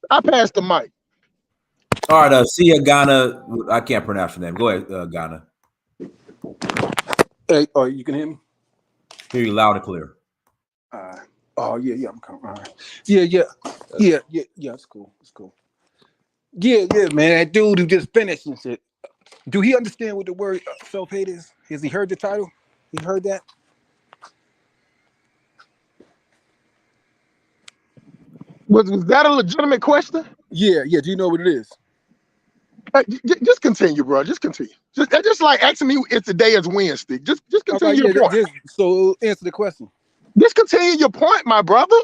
I pass the mic. All right, see ya, Ghana. I can't pronounce your name. Go ahead, Ghana. Hey, oh, you can hear me? Hear you loud and clear. Oh yeah, I'm coming. All right. Yeah. It's cool. Yeah, man. That dude who just finished and shit. Do he understand what the word self-hate is? Has he heard the title? He heard that? Was that a legitimate question? Yeah. Do you know what it is? Just continue, bro. Just continue. Just like asking me if today is Wednesday. Just continue your point. So answer the question. Just continue your point, my brother.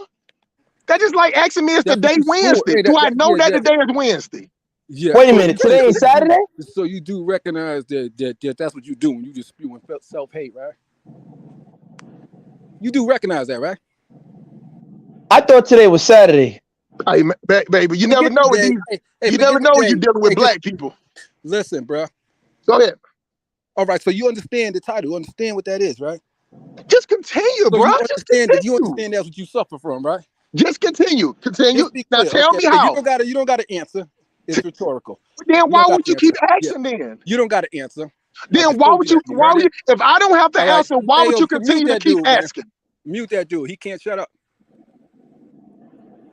That's just like asking me if today Wednesday. Hey, Do I know that today is Wednesday? Yeah. Wait a minute. Today is Saturday? So you do recognize that that's what you do when you just spewing self-hate, right? You do recognize that, right? I thought today was Saturday. Hey, baby, you never know what you never know when you're dealing with black people. Listen, bro. Go ahead. All right, so you understand the title, understand what that is, right? Just continue, So bro. you understand that's what you suffer from, right? Just continue. Now tell me okay. how. You don't gotta answer. It's rhetorical. Then why would you keep asking then? You don't gotta answer. Then why would you if I don't have to answer, why would you continue to keep asking? Mute that dude. He can't shut up.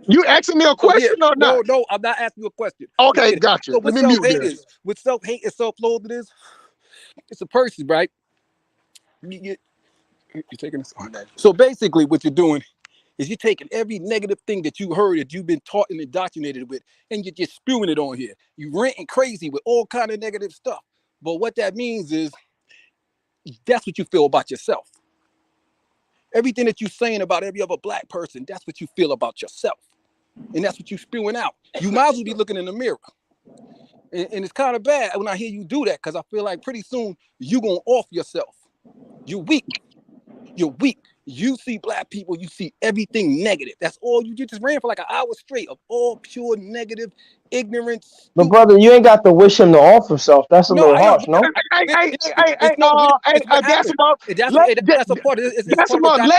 You asking me a question or not? No, I'm not asking you a question. Okay, gotcha. So what self-hate is self-loathing is, it's a person, right? You're taking this on. So basically what you're doing is you're taking every negative thing that you heard that you've been taught and indoctrinated with, and you're just spewing it on here. You ranting crazy with all kind of negative stuff. But what that means is that's what you feel about yourself. Everything that you're saying about every other black person, that's what you feel about yourself. And that's what you're spewing out. You might as well be looking in the mirror. And it's kind of bad when I hear you do that, because I feel like pretty soon you're going to off yourself. You're weak. You see black people, you see everything negative. That's all you just ran for like an hour straight of all pure negative ignorance. But brother, you ain't got to wish him to off himself. That's a little harsh, no? Let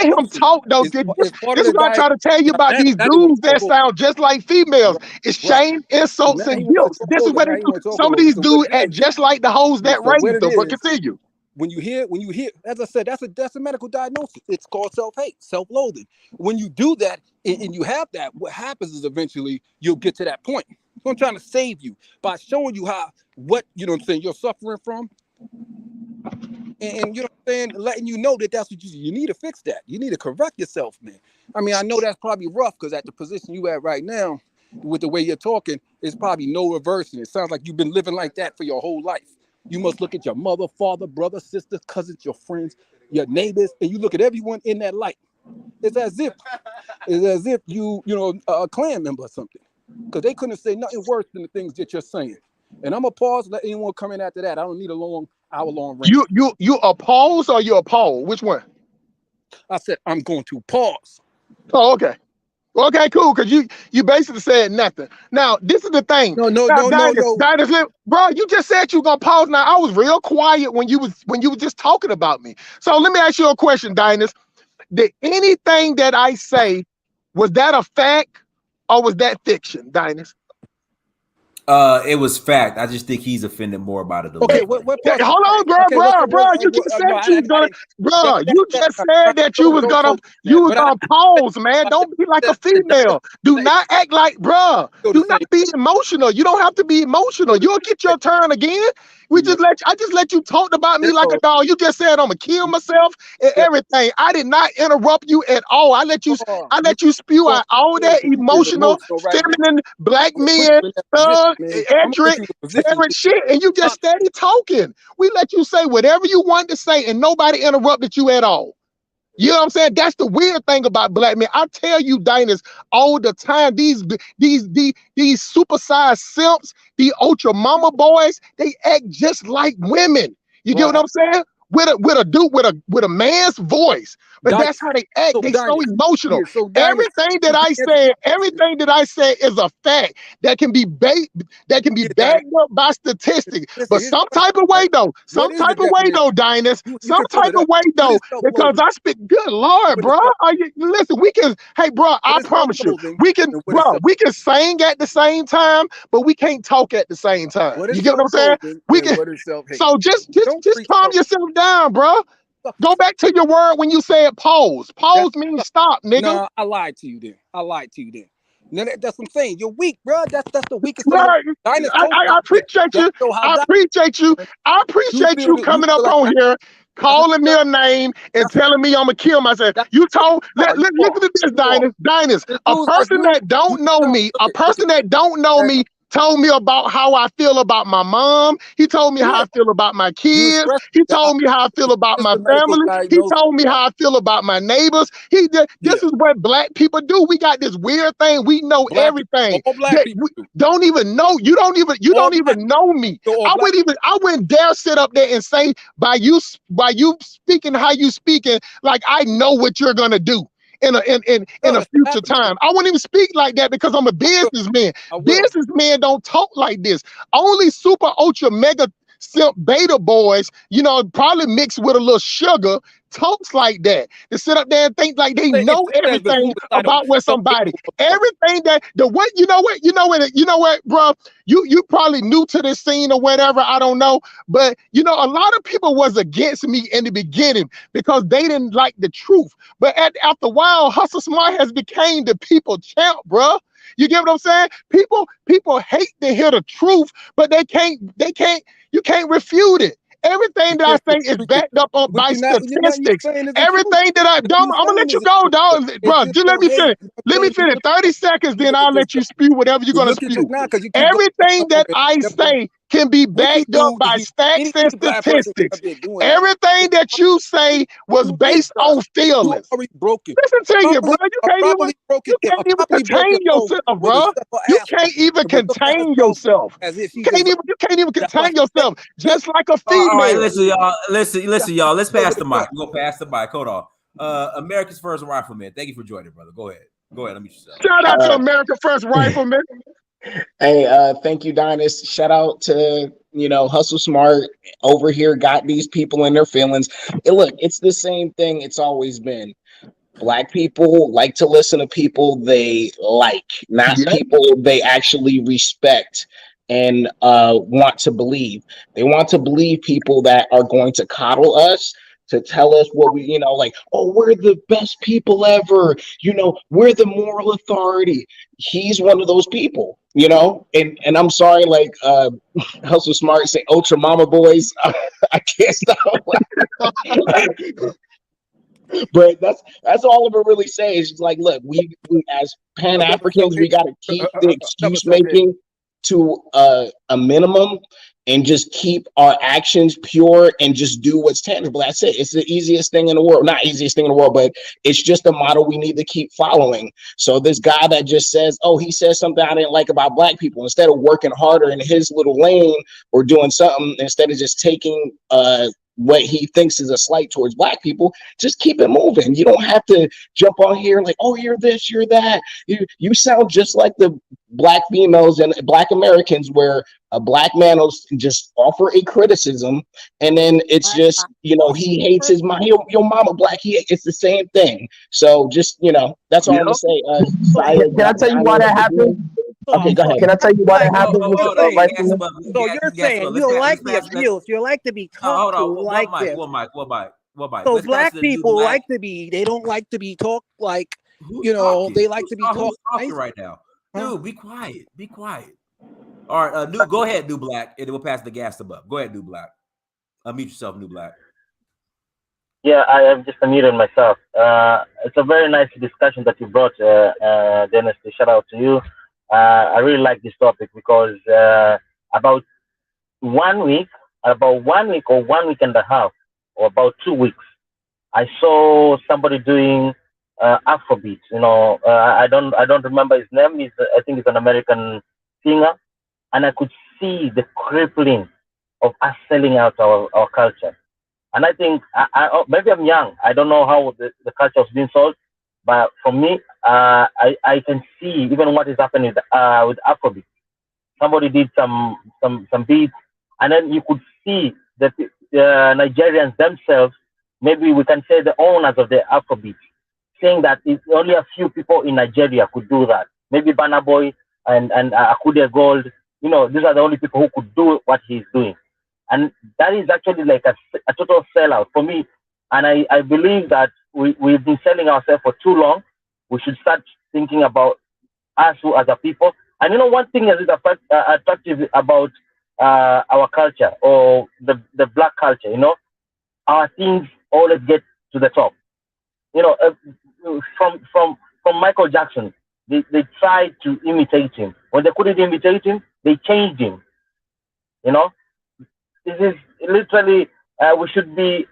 him talk though. This is what I try to tell you about these dudes that sound just like females. It's shame, insults, and guilt. This is what some of these dudes act just like the hoes that raised them. But continue. When you hear, as I said, that's a medical diagnosis. It's called self-hate, self-loathing. When you do that and you have that, what happens is eventually you'll get to that point. So I'm trying to save you by showing you what you're suffering from. And you know what I'm saying, letting you know that that's what you need to fix that. You need to correct yourself, man. I mean, I know that's probably rough because at the position you at right now, with the way you're talking, it's probably no reversing. It sounds like you've been living like that for your whole life. You must look at your mother, father, brother, sisters, cousins, your friends, your neighbors, and you look at everyone in that light. It's as if you a Klan member or something, because they couldn't say nothing worse than the things that you're saying. And I'm gonna pause. Let anyone come in after that. I don't need a long hour-long rant. You oppose or you appall? Which one? I said I'm going to pause. Oh, okay. Okay, cool. Because you basically said nothing. Now this is the thing. No. Bro, you just said you gonna pause. Now I was real quiet when you was just talking about me. So let me ask you a question, Dynast. Did anything that I say, was that a fact or was that fiction, Dynast? It was fact. I just think he's offended more about it. Okay, what part? Hold on, bro. You just said you was gonna, bro. You just said that you was gonna pause, man. Don't be like a female. Do not act like, bro. Do not be emotional. You don't have to be emotional. You'll get your turn again. I just let you talk about me like a dog. You just said I'm gonna kill myself and everything. I did not interrupt you at all. I let you spew out all that emotional, feminine, black men, thug, man. I'm gonna put Edric, you in a position. Terrence shit, and you just steady talking. We let you say whatever you want to say, and nobody interrupted you at all. You know what I'm saying? That's the weird thing about black men. I tell you, Diners, all the time, these supersized simps, the ultra mama boys, they act just like women. You get what Right. I'm saying? With a man's voice. But Dinah, that's how they act. so They Dinah, so emotional. yeah, so Dinah, Everything that to I answer said, your question, is a fact that can be yeah, Dinah, backed up by statistics. listen, But here's the some question, type of right? way though, What some is the type of way definition? though, Diners, You some can put type it of up. way What though, is because self-loathing? I speak. Good Lord, What is bro. self? Listen, we can. Hey, bro, What I is promise you, self-loathing? we can, And what is bro. self? We can sing at the same time, but we can't talk at the same time. What is You get what I'm saying? self-loathing? We And can. what is self-hate? So Don't just treat calm self. yourself down, bro. Go back to your word when you said pause. That's Pause means stop, nigga. nah. I lied to you then. I lied to you then. No, that's what I'm saying. You're weak, bro. That's the weakest thing. Right. Dinah's I coaching appreciate don't you. know how I Dinah. appreciate you. I appreciate you You coming up feel like on here, that's what calling me you a name and that's telling me I'm gonna kill myself. that's You told you are. You listen are. to this, You are. Dinus. A As person soon that don't know no, me, look at as, me told me about how I feel about my mom. He told me how yeah. I feel about my You kids. express He that told me how I feel about just my the medical family. He diagnosis. told me how I feel about my neighbors. Yeah. This is what black people do. We got this weird thing. We know Black people, everything. all black That people we do. don't even know. You All don't black even know me. so all black I wouldn't dare sit up there and say by you speaking how you speaking, like I know what you're gonna do in no, a that's what future happened to me. time. I wouldn't even speak like that because I'm a businessman. I will. Businessmen don't talk like this. Only super ultra mega simp beta boys, probably mixed with a little sugar, talks like that. To sit up there and think like they It know says the everything suicidal about what don't get somebody, no motherfucker. everything that bro. You probably new to this scene or whatever. I don't know. But a lot of people was against me in the beginning because they didn't like the truth. But after a while, Hustle Smart has became the people champ, bro. You get what I'm saying? People hate to hear the truth, but you can't refute it. You Everything that can't I say is refute it. backed up What by you're statistics. saying isn't true. Everything that What I'm you're gonna saying let you isn't go, true. dog. It's Bro, just just let me self-hate. finish. You know what Let I'm me saying? finish 30 seconds, then Look I'll at this let you spew whatever you're gonna look at this spew. now because you keep going Everything on that I say can be what you backed up do is by you stats and any black person is statistics. up there doing that. Everything that you say was You did, based sir. on You feelings. already broke it. Listen to you, bro. I You can't even probably broke contain your phone yourself, with a bro. step her You ass can't even and was looking at contain herself yourself. as if she deserved. You can't even That's why contain she said, yourself, "Bitch, just like a All right, female. listen, y'all. Listen, y'all. Let's go pass with the the mic. point." We're gonna pass the mic. Hold on. America's First Rifleman. Thank you for joining, brother. Go ahead. Unmute yourself. Shout out to Uh, America First Rifleman. hey, thank you, Dynast. Shout out to Hustle Smart over here. Got these people in their feelings. Look, it's the same thing. It's always been. Black people like to listen to people they like, not Yep. people they actually respect and want to believe. They want to believe people that are going to coddle us, to tell us what like, oh, we're the best people ever. We're the moral authority. He's one of those people, and I'm sorry, like Hustle Smart say ultra mama boys. I can't stop. But that's all of it really says. It's like, look, we as Pan Another Africans, we self-hate. got to keep the Another excuse self-hate. making to a minimum and just keep our actions pure and just do what's tangible. That's it. It's the easiest thing in the world. Not easiest thing in the world, but it's just a model we need to keep following. So this guy that just says, oh, he says something I didn't like about black people, instead of working harder in his little lane or doing something, instead of just taking what he thinks is a slight towards black people, just keep it moving. You don't have to jump on here like, oh, you're this, you're that. You sound just like the black females and black Americans, where a black man will just offer a criticism, and then it's just he hates his mom. Your mama black. It's the same thing. So just that's all I'm gonna say. Saya Can I got tell you down why there at that the happened? beginning. Okay, go ahead. Can I tell you why that Hold happened on, with hold on. Let me gas Rifleman? him up. So you're Gas him saying up. you don't like Let's the pass it. abuse, you like to be Hold talked to on. like this. What mic? So Let's pass black it to New people Black. they don't like to be talked like, Who's talking? they like to be Who's talked talking nice. right now? Huh? Dude, be quiet. Be quiet. All right, New. Go ahead, New Black, and then we'll pass the gas him up. Go ahead, New Black. Unmute yourself, New Black. Yeah, I have just unmuted myself. It's a very nice discussion that you brought, Dennis. Shout out to you. I really like this topic because about 1 week, about 1 week or 1 week and a half, or about 2 weeks, I saw somebody doing Afrobeat. I don't remember his name. I think he's an American singer, and I could see the crippling of us selling out our culture. And I think maybe I'm young. I don't know how the culture is being sold, but for me, I can see even what is happening with Afrobeat. Somebody did some beats, and then you could see that the Nigerians themselves, maybe we can say the owners of the Afrobeat, saying that it's only a few people in Nigeria could do that. Maybe Burna Boy and Akude Gold. These are the only people who could do what he's doing, and that is actually like a total sellout for me. And I believe that we've been selling ourselves for too long. We should start thinking about us who as a people. And one thing that is attractive about our culture or the black culture, our things always get to the top. From Michael Jackson, they tried to imitate him. When they couldn't imitate him, they changed him. You know, this is literally we should be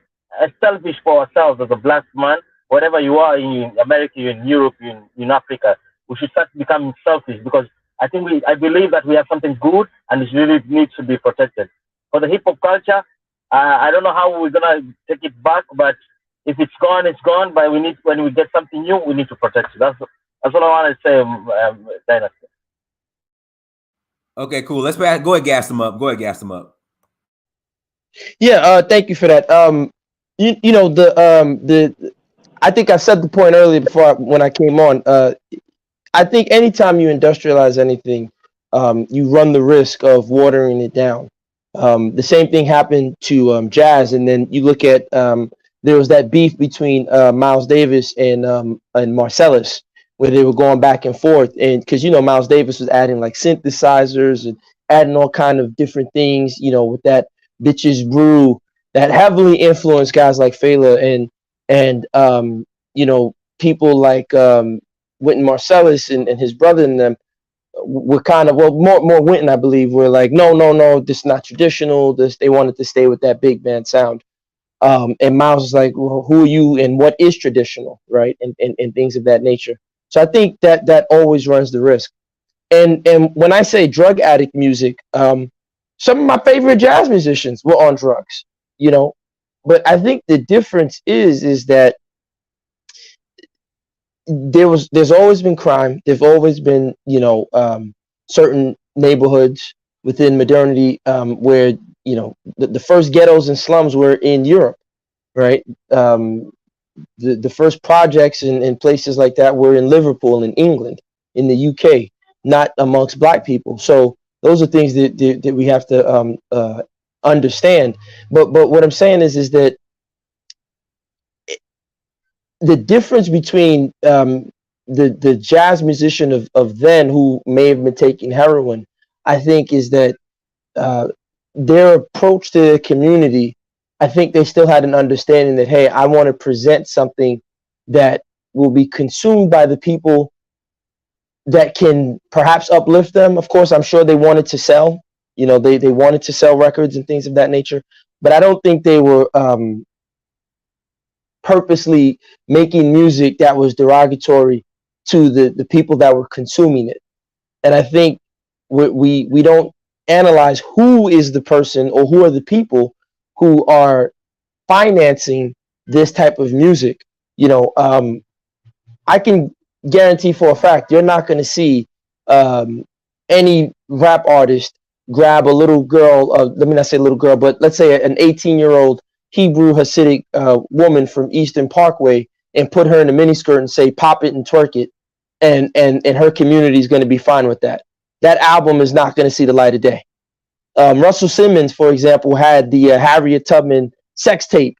selfish for ourselves as a black man. Whatever you are in America, you're in Europe, you're in Africa, we should start becoming selfish because I believe that we have something good and it really needs to be protected. For the hip hop culture, I don't know how we're gonna take it back, but if it's gone, it's gone. But when we get something new, we need to protect it. That's what I want to say, Dynasty. Okay, cool. Let's go ahead, gas them up. Go ahead, gas them up. Yeah, thank you for that. I think I said the point earlier when I came on. I think anytime you industrialize anything, you run the risk of watering it down. The same thing happened to jazz, and then you look at there was that beef between Miles Davis and Marcellus, where they were going back and forth, and because Miles Davis was adding like synthesizers and adding all kind of different things, with that bitches brew that heavily influenced guys like Fela and people like Wynton Marcellus and his brother and them were kind of more Wynton, I believe, were like no, this is not traditional. They wanted to stay with that big band sound. And Miles was like, well, who are you and what is traditional, right? And things of that nature. So I think that always runs the risk. And when I say drug addict music, some of my favorite jazz musicians were on drugs, but I think the difference is that there's always been crime. There've always been, certain neighborhoods within modernity where, the first ghettos and slums were in Europe, right? The first projects in places like that were in Liverpool, in England, in the UK, not amongst black people. So those are things that we have to understand. But what I'm saying is that the difference between the jazz musician of then who may have been taking heroin, I think, is that their approach to the community, I think they still had an understanding that, hey, I want to present something that will be consumed by the people that can perhaps uplift them. Of course, I'm sure they wanted to sell, they wanted to sell records and things of that nature, but I don't think they were purposely making music that was derogatory to the people that were consuming it. And I think we don't analyze who is the person or who are the people who are financing this type of music. I can guarantee for a fact you're not going to see any rap artist grab a little girl, let me not say little girl, but let's say an 18-year-old Hebrew Hasidic woman from Eastern Parkway and put her in a miniskirt and say, pop it and twerk it. And her community is going to be fine with that. That album is not going to see the light of day. Russell Simmons, for example, had the Harriet Tubman sex tape.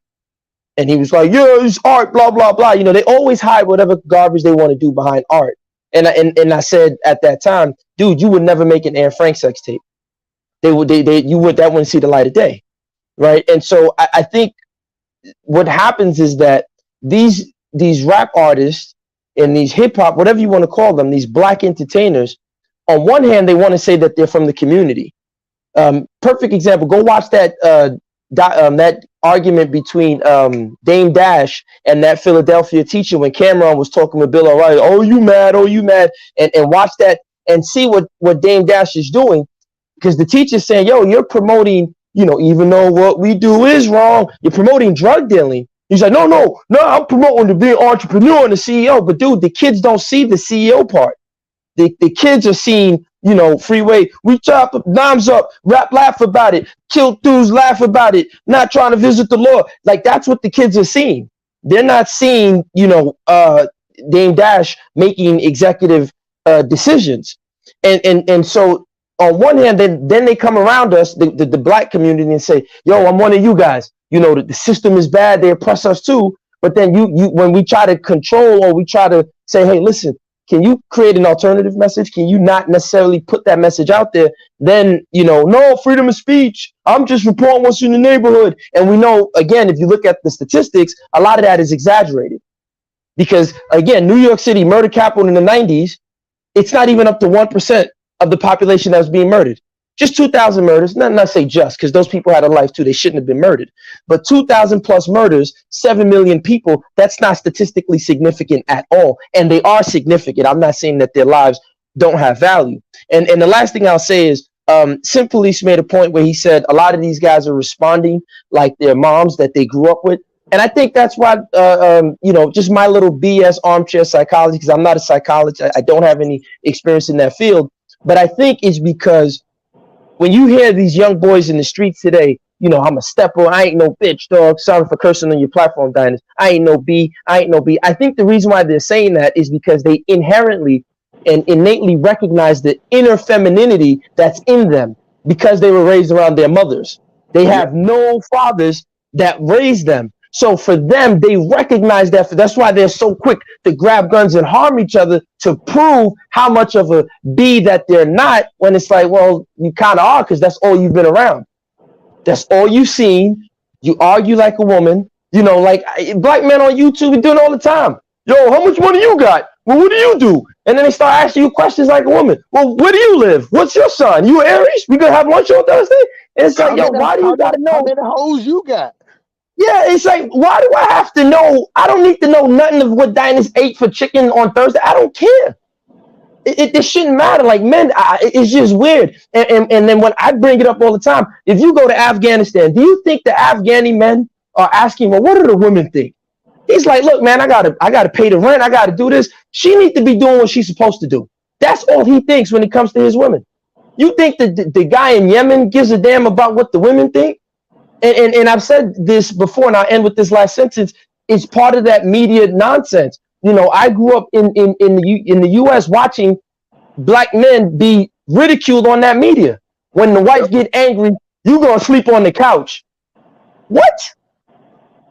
And he was like, yeah, it's art, blah, blah, blah. They always hide whatever garbage they want to do behind art. And I said at that time, dude, you would never make an Anne Frank sex tape. That wouldn't see the light of day. Right. And so I think what happens is that these rap artists and these hip hop, whatever you want to call them, these black entertainers on one hand, they want to say that they're from the community. Perfect example. Go watch that that argument between Dame Dash and that Philadelphia teacher when Cameron was talking with Bill O'Reilly. Oh, you mad? Oh, you mad? And watch that and see what Dame Dash is doing, because the teacher's saying, yo, you're promoting, even though what we do is wrong, you're promoting drug dealing. He's like, no, I'm promoting to be an entrepreneur and a CEO. But dude, the kids don't see the CEO part. The kids are seeing, freeway, we chop up, dimes up, rap, laugh about it, kill dudes, laugh about it, not trying to visit the Lord. Like, that's what the kids are seeing. They're not seeing, Dame Dash making executive decisions. And so on one hand, then they come around us, the black community, and say, yo, I'm one of you guys. The system is bad. They oppress us too. But then when we try to control, or we try to say, hey, listen, can you create an alternative message? Can you not necessarily put that message out there? Then, no, freedom of speech. I'm just reporting what's in the neighborhood. And we know, again, if you look at the statistics, a lot of that is exaggerated. Because, again, New York City murder capital in the 90s, it's not even up to 1% of the population that was being murdered. Just 2,000 murders, not say just, because those people had a life too. They shouldn't have been murdered. But 2,000 plus murders, 7 million people, that's not statistically significant at all. And they are significant. I'm not saying that their lives don't have value. And the last thing I'll say is, Sim Police made a point where he said a lot of these guys are responding like their moms that they grew up with. And I think that's why, just my little BS armchair psychology, because I'm not a psychologist. I don't have any experience in that field. But I think it's because when you hear these young boys in the streets today, I'm a stepper, I ain't no bitch, dog. Sorry for cursing on your platform, Dynast. I ain't no B. I think the reason why they're saying that is because they inherently and innately recognize the inner femininity that's in them because they were raised around their mothers. They have no fathers that raised them. So for them, they recognize that. That's why they're so quick to grab guns and harm each other to prove how much of a B that they're not, when it's like, well, you kind of are, because that's all you've been around. That's all you've seen. You argue like a woman. Like black men on YouTube are doing all the time. Yo, how much money you got? Well, what do you do? And then they start asking you questions like a woman. Well, where do you live? What's your sign? You Aries? We gonna have lunch on Thursday? And it's like, yo, why do you gotta know? How many hoes you got? Yeah, it's like, why do I have to know? I don't need to know nothing of what Dynast ate for chicken on Thursday. I don't care. It shouldn't matter. Like, men, it's just weird. And then when I bring it up all the time, if you go to Afghanistan, do you think the Afghani men are asking, well, what do the women think? He's like, look, man, I gotta pay the rent. I gotta do this. She needs to be doing what she's supposed to do. That's all he thinks when it comes to his women. You think that the guy in Yemen gives a damn about what the women think? And I've said this before, and I'll end with this last sentence. It's part of that media nonsense. I grew up in the U.S. watching black men be ridiculed on that media. When the whites get angry, you gonna sleep on the couch. What?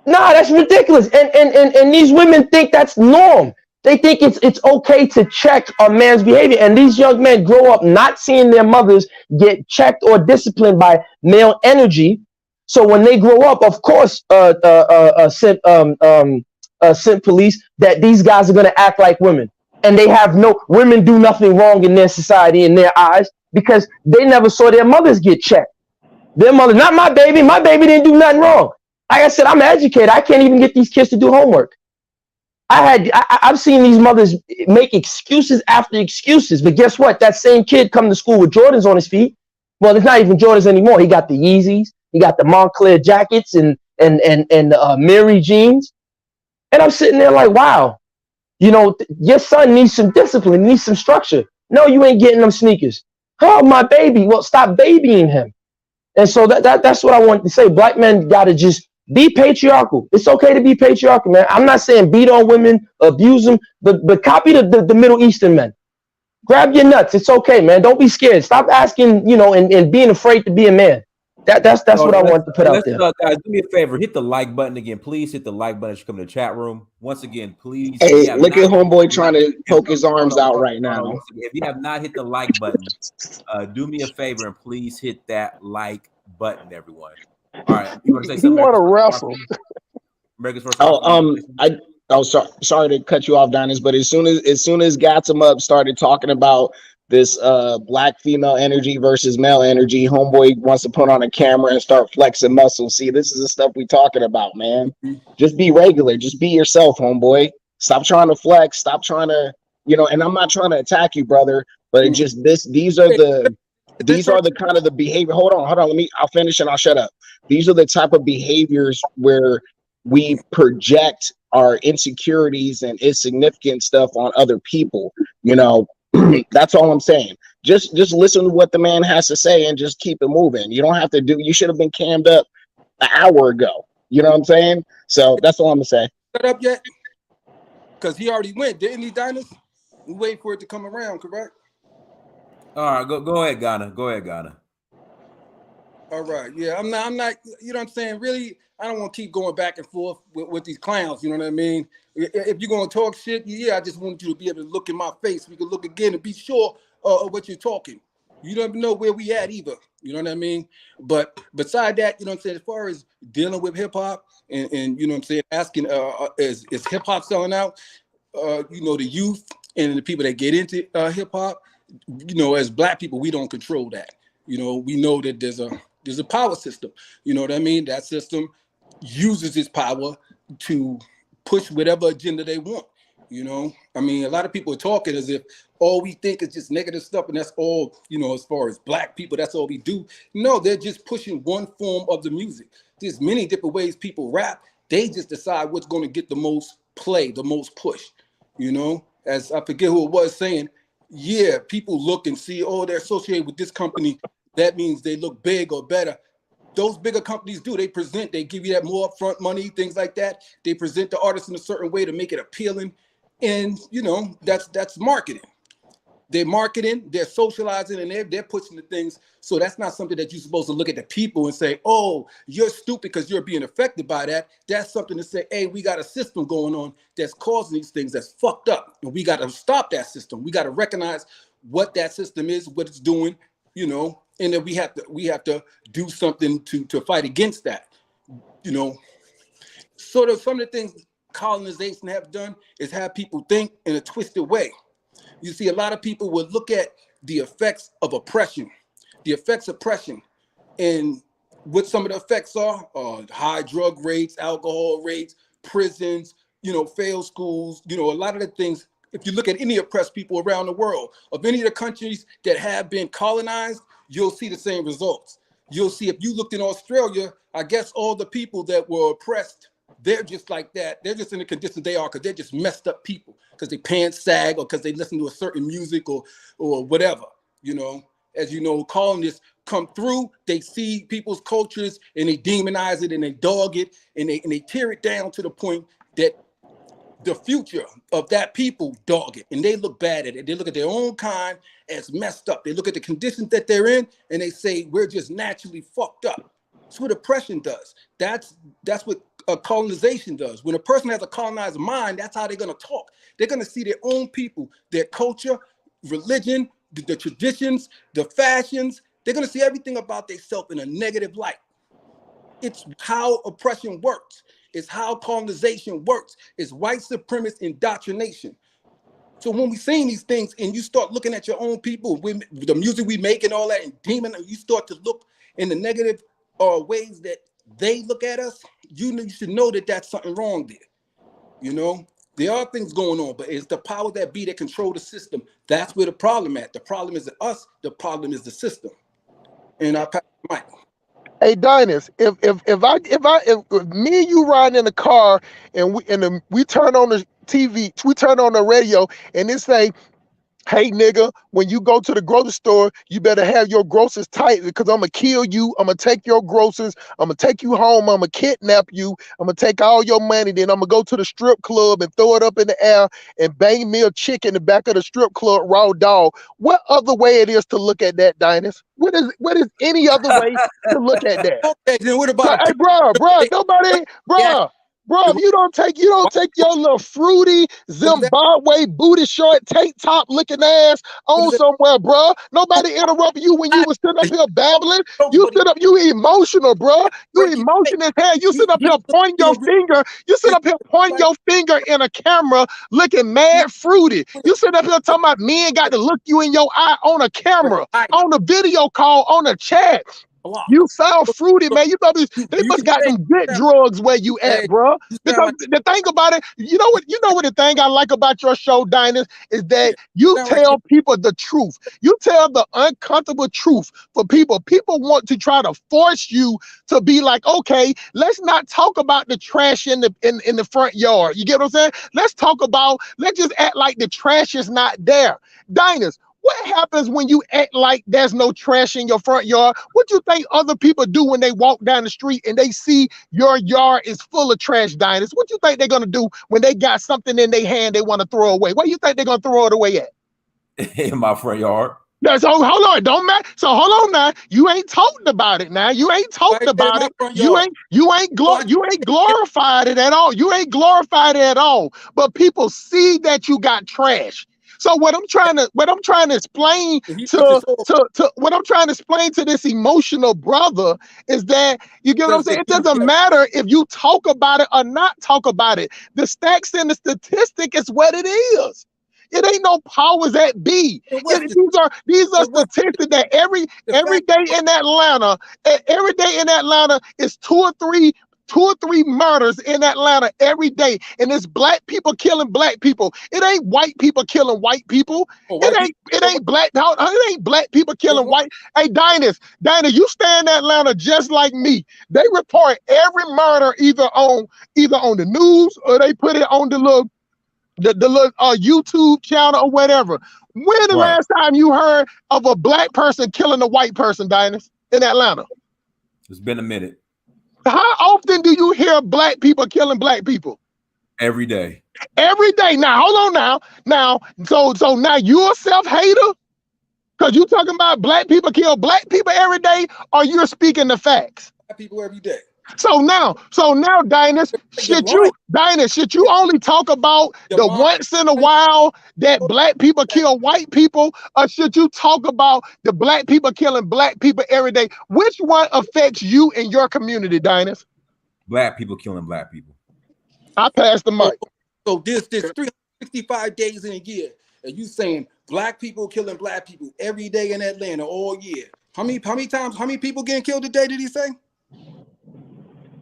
Nah, that's ridiculous. And these women think that's norm. They think it's okay to check a man's behavior. And these young men grow up not seeing their mothers get checked or disciplined by male energy. So when they grow up, of course, sent police that these guys are going to act like women, and women do nothing wrong in their society, in their eyes, because they never saw their mothers get checked. Their mother, not my baby didn't do nothing wrong. Like I said, I'm educated. I can't even get these kids to do homework. I've seen these mothers make excuses after excuses, but guess what? That same kid come to school with Jordans on his feet. Well, it's not even Jordans anymore. He got the Yeezys. He got the Montclair jackets and Mary jeans. And I'm sitting there like, wow, your son needs some discipline, needs some structure. No, you ain't getting them sneakers. Oh, my baby. Well, stop babying him. And so that's what I wanted to say. Black men got to just be patriarchal. It's okay to be patriarchal, man. I'm not saying beat on women, abuse them, but copy the Middle Eastern men. Grab your nuts. It's okay, man. Don't be scared. Stop asking, and being afraid to be a man. That's what I want to put out there. Guys, do me a favor. Hit the like button again. Please hit the like button as you come to the chat room. Once again, please. Hey, look at homeboy trying to poke his arms out right now. If you have not hit the like button, do me a favor and please hit that like button, everyone. All right. You want to say something? You want to wrestle? America's first. Sorry to cut you off, Dynast, but as soon as Gatsamub started talking about this black female energy versus male energy. Homeboy wants to put on a camera and start flexing muscles. See, this is the stuff we talking about, man. Just be regular. Just be yourself, homeboy. Stop trying to flex. Stop trying to, and I'm not trying to attack you, brother, but it just these are the kind of the behavior. Hold on. I'll finish and I'll shut up. These are the type of behaviors where we project our insecurities and insignificant stuff on other people. That's all I'm saying. Just listen to what the man has to say and just keep it moving. You don't have to you should have been cammed up an hour ago. You know what I'm saying? So that's all I'm gonna say. Set up yet? Because he already went, didn't he, Dinus? We wait for it to come around, correct? All right, go ahead, Ghana. Go ahead, Ghana. All right. Yeah, I'm not, you know what I'm saying? Really, I don't want to keep going back and forth with these clowns, you know what I mean? If you're going to talk shit, I just want you to be able to look in my face. We can look again and be sure of what you're talking. You don't even know where we at either, you know what I mean? But beside that, you know what I'm saying, as far as dealing with hip hop and you know what I'm saying, asking, is hip hop selling out? The youth and the people that get into hip hop, as black people, we don't control that. We know that there's a power system. You know what I mean? That system uses its power to push whatever agenda they want. I mean, a lot of people are talking as if all we think is just negative stuff, and that's all, as far as black people, that's all we do. No, they're just pushing one form of the music. There's many different ways people rap. They just decide what's going to get the most play, the most push. As I forget who it was saying, yeah, people look and see, they're associated with this company. That means they look big or better. Those bigger companies do. They give you that more upfront money, things like that. They present the artist in a certain way to make it appealing. And, that's marketing. They're marketing, they're socializing, and they're pushing the things. So that's not something that you're supposed to look at the people and say, oh, you're stupid because you're being affected by that. That's something to say, hey, we got a system going on that's causing these things that's fucked up. And we got to stop that system. We got to recognize what that system is, what it's doing, and then we have to do something to fight against that. Sort of some of the things colonization have done is have people think in a twisted way. You see, a lot of people will look at the effects of oppression, and what some of the effects are high drug rates, alcohol rates, prisons, failed schools, a lot of the things. If you look at any oppressed people around the world, of any of the countries that have been colonized, you'll see the same results. You'll see, if you looked in Australia, I guess all the people that were oppressed, they're just like that. They're just in the condition they are because they're just messed up people, because they pants sag or because they listen to a certain music or whatever. As you know, colonists come through, they see people's cultures and they demonize it and they dog it and they tear it down to the point that the future of that people dog it and they look bad at it. They look at their own kind as messed up. They look at the conditions that they're in and they say, we're just naturally fucked up. That's what oppression does. That's what colonization does. When a person has a colonized mind, that's how they're going to talk. They're going to see their own people, their culture, religion, the traditions, the fashions. They're going to see everything about themselves in a negative light. It's how oppression works. It's how colonization works. It's white supremacist indoctrination. So when we sing these things and you start looking at your own people, the music we make and all that, and you start to look in the negative ways that they look at us, you should know that that's something wrong there. There are things going on, but it's the power that be that control the system. That's where the problem at. The problem isn't us. The problem is the system. And I pass the mic. Hey, Dinus, if me and you riding in the car and we turn on the TV, we turn on the radio, and it say, hey, nigga, when you go to the grocery store, you better have your groceries tight because I'm going to kill you. I'm going to take your groceries. I'm going to take you home. I'm going to kidnap you. I'm going to take all your money. Then I'm going to go to the strip club and throw it up in the air and bang me a chick in the back of the strip club, raw dog. What other way it is to look at that, Dinus? What is any other way to look at that? Okay, then what about Hey, bro, nobody, bro. Bro, if you don't take your little fruity Zimbabwe booty short tank top looking ass on somewhere, bro. Nobody interrupted you when you was sitting up here babbling. You sit up, you emotional, bro. You emotional as hell. You sit up here pointing your finger. You sit up here pointing your finger in a camera looking mad fruity. You sit up here talking about men got to look you in your eye on a camera, on a video call, on a chat. You sound fruity, man. You probably they must got them good drugs where you at, bro. Because the thing about it, you know what the thing I like about your show, Dinus, is that you tell people the truth. You tell the uncomfortable truth for people. People want to try to force you to be like, okay, let's not talk about the trash in the front yard. You get what I'm saying? Let's just act like the trash is not there. Dinus, what happens when you act like there's no trash in your front yard? What you think other people do when they walk down the street and they see your yard is full of trash, Dinus? What you think they're gonna do when they got something in their hand they want to throw away? Where do you think they're gonna throw it away at? In my front yard. So hold on, don't matter. So hold on now. You ain't talking about it now. You ain't talking about it. You ain't glorified it at all. You ain't glorified it at all. But people see that you got trash. So what I'm trying to explain to this emotional brother is that you get what I'm saying? It doesn't matter if you talk about it or not talk about it. The stacks and the statistic is what it is. It ain't no powers that be. These are statistics that every day in Atlanta is two or three murders in Atlanta every day, and it's black people killing black people. It ain't white people killing white people. It ain't black people killing white. Hey, Dinus, you stay in Atlanta just like me. They report every murder either on the news or they put it on the little YouTube channel or whatever. When the last time you heard of a black person killing a white person, Dinus, in Atlanta? It's been a minute. How often do you hear black people killing black people? Every day. Every day. Now, hold on now. So now you're a self-hater? Because you talking about black people kill black people every day, or you're speaking the facts? Black people every day. So now, Dinus, should you only talk about the once in a while that black people kill white people, or should you talk about the black people killing black people every day? Which one affects you and your community, Dinus? Black people killing black people. I passed the mic. So this 365 days in a year, and you saying black people killing black people every day in Atlanta all year. How many people getting killed a day did he say?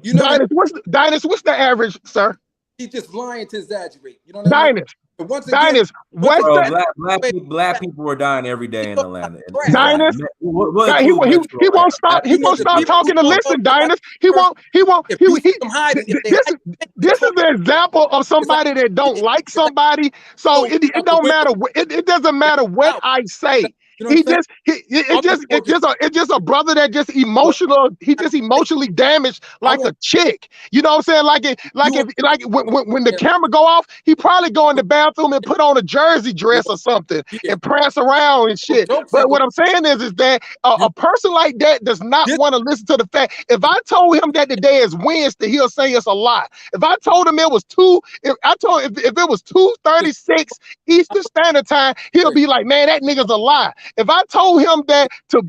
You know, Dinus, what's the average, sir? He's just lying to exaggerate. You know what I mean? Dinus, black people were dying every day in Atlanta. Dinus, he won't stop. He won't stop talking to listen, Dinus. He won't. This is an example of somebody that don't like somebody. So it don't matter. It doesn't matter what I say. It's just a brother that just emotional. He just emotionally damaged like a chick. You know what I'm saying? When the camera go off, he probably go in the bathroom and put on a jersey dress or something and prance around and shit. But what I'm saying is that a person like that does not want to listen to the fact. If I told him that the day is Wednesday, he'll say it's a lie. If I told him it was if it was 2:36 Eastern Standard Time, he'll be like, man, that nigga's a lie. If I told him that to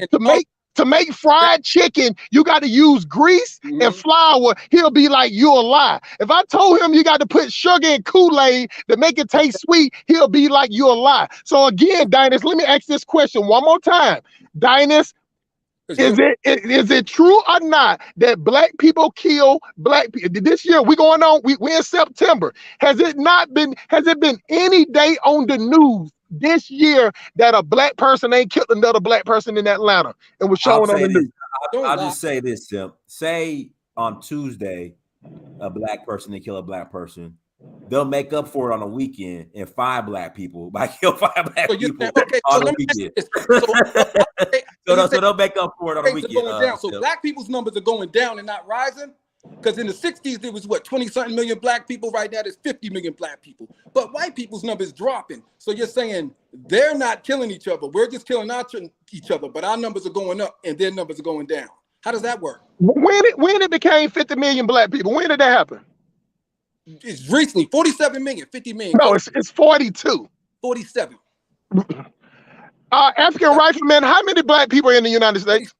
make fried chicken, you got to use grease and flour, he'll be like, you a lie. If I told him you got to put sugar and Kool-Aid to make it taste sweet, he'll be like, you a lie. So again, Dinus, let me ask this question one more time. Dinus, is it true or not that black people kill black people? This year we're in September. Has it been any day on the news this year that a black person ain't killed another black person in Atlanta and was showing on the news? I'll just say this, Tim. Say on Tuesday, a black person they kill a black person. They'll make up for it on a weekend, and 5 black people might kill 5 black people on the weekend. So they'll make up for it on a weekend. So black people's numbers are going down and not rising. Because in the 60s, there was 20-something million black people. Right now, there's 50 million black people. But white people's numbers dropping. So you're saying they're not killing each other. We're just killing each other. But our numbers are going up and their numbers are going down. How does that work? When it became 50 million black people, when did that happen? It's recently 47 million, 50 million. No, it's 42. 47. African riflemen, how many black people are in the United States?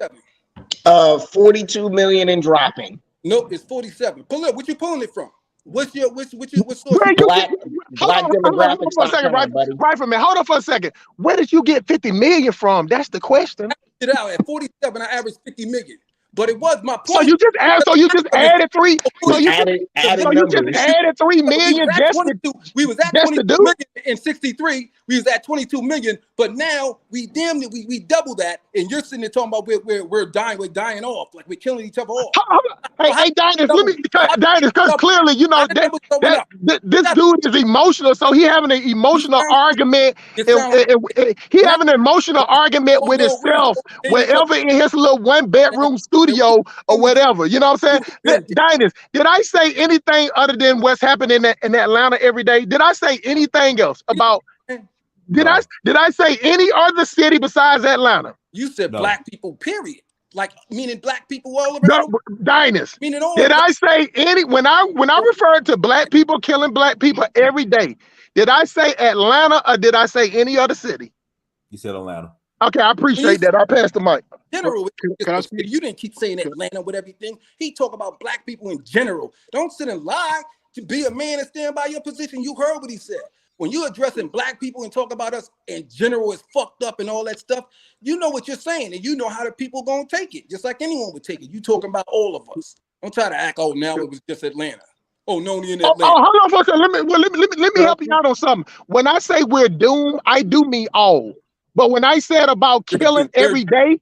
47. 42 million and dropping. Nope, it's 47. Pull up. What you pulling it from? What's source? Black demographics. For a second, Rifleman. Hold on for a second. Where did you get 50 million from? That's the question. It out at 47. I averaged 50 million. But it was my point. So you just added 3. So you just added 3 million. We was at 22 million in 63. We was at 22 million, but now we double that, and you're sitting there talking about we're dying off, like we're killing each other off. Hey, Dinus, because clearly you know that this dude is emotional, so he having an emotional argument. He having an emotional argument with himself, wherever in his little 1-bedroom studio or whatever. You know what I'm saying? Dinus, did I say anything other than what's happening in Atlanta every day? Did I say anything else about? Did I say any other city besides Atlanta? You said black people, period. Like meaning black people all around. No, Dinus. Meaning all. Did I say any when I referred to black people killing black people every day? Did I say Atlanta or did I say any other city? You said Atlanta. Okay, I appreciate that. I'll pass the mic. General, you didn't keep saying Atlanta with everything. He talk about black people in general. Don't sit and lie. To be a man and stand by your position. You heard what he said. When you're addressing black people and talk about us in general is fucked up and all that stuff, you know what you're saying, and you know how the people gonna take it, just like anyone would take it. You talking about all of us. Don't try to act, oh, now it was just Atlanta. Oh, no, in Atlanta. Hold on for a second. Let me help you out on something. When I say we're doomed, I do mean all. But when I said about killing every day,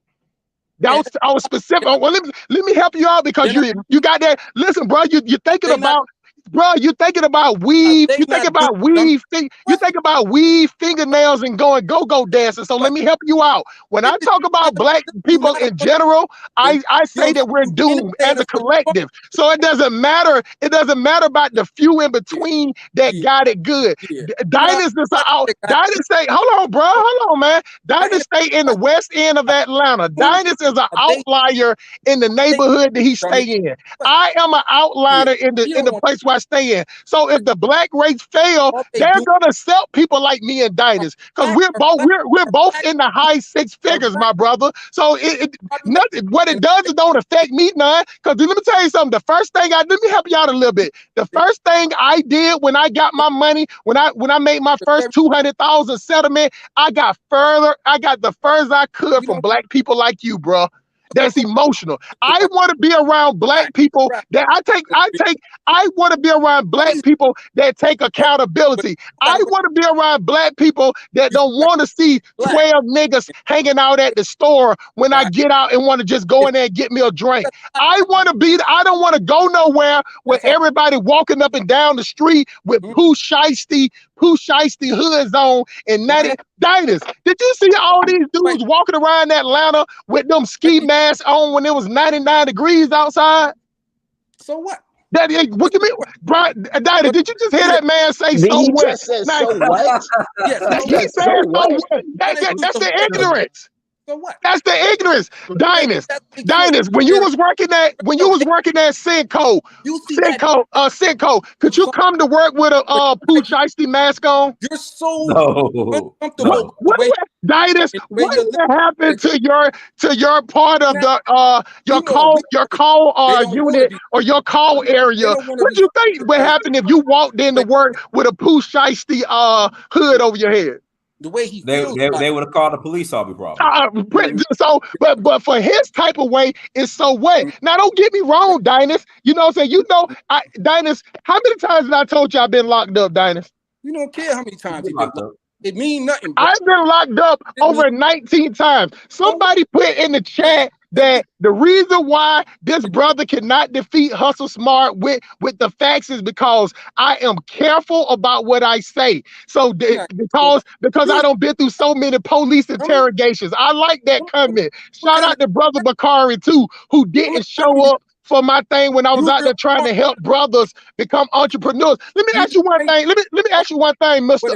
I was specific. Well, let me help you out because you got that. Listen, bro, you're thinking about. Bro, you thinking about weave. You think about weave. You think about weave fingernails and going go-go dancing. So let me help you out. When I talk about black people in general, I say that we're doomed as a collective. So it doesn't matter. It doesn't matter about the few in between that got it good. Dinus is out. Dinus say, hold on, bro. Hold on, man. Dinus stay in the west end of Atlanta. Dinus is an outlier in the neighborhood that he stay in. I am an outliner in the place where I stay in. So if the black race fail, they're gonna accept people like me and Dinus because we're both in the high 6 figures, my brother. So nothing. What it does, it don't affect me none. Because let me tell you something. The first thing let me help you out a little bit. The first thing I did when I got my money, when I made my first 200,000 settlement, I got the furthest I could from black people like you, bro. That's emotional. I want to be around black people that I want to be around black people that take accountability. I want to be around black people that don't want to see 12 niggas hanging out at the store when I get out and want to just go in there and get me a drink. I don't want to go nowhere where everybody walking up and down the street with Pooh Shiesty hoods on and Dinus. Did you see all these dudes walking around Atlanta with them ski masks on when it was 99 degrees outside? So what? What you mean? Dinus, did you just hear that man say so what? So what? Yes. He said so what? That's the ignorance. So what? That's the ignorance. Dinus, when you was working at Cinco, could you come to work with a Pooh Shiesty mask on? You're so uncomfortable. Dinus, what happened to your part of the your call unit or your call area? What do you think would happen if you walked in to work with a Pooh Shiesty hood over your head? The way he they would have called the police on me, probably. So, but for his type of way, it's so what? Now, don't get me wrong, Dinus. You know what I'm saying? Dinus, how many times have I told you I've been locked up, Dinus? You don't care how many times you've been locked up. It means nothing. I've been locked up over 19 times. Somebody put in the chat that the reason why this brother cannot defeat Hustle Smart with the facts is because I am careful about what I say. So because I don't been through so many police interrogations. I like that comment. Shout out to Brother Bakari too, who didn't show up for my thing when I was out there trying to help brothers become entrepreneurs. Let me ask you one thing. Let me ask you one thing, Mr.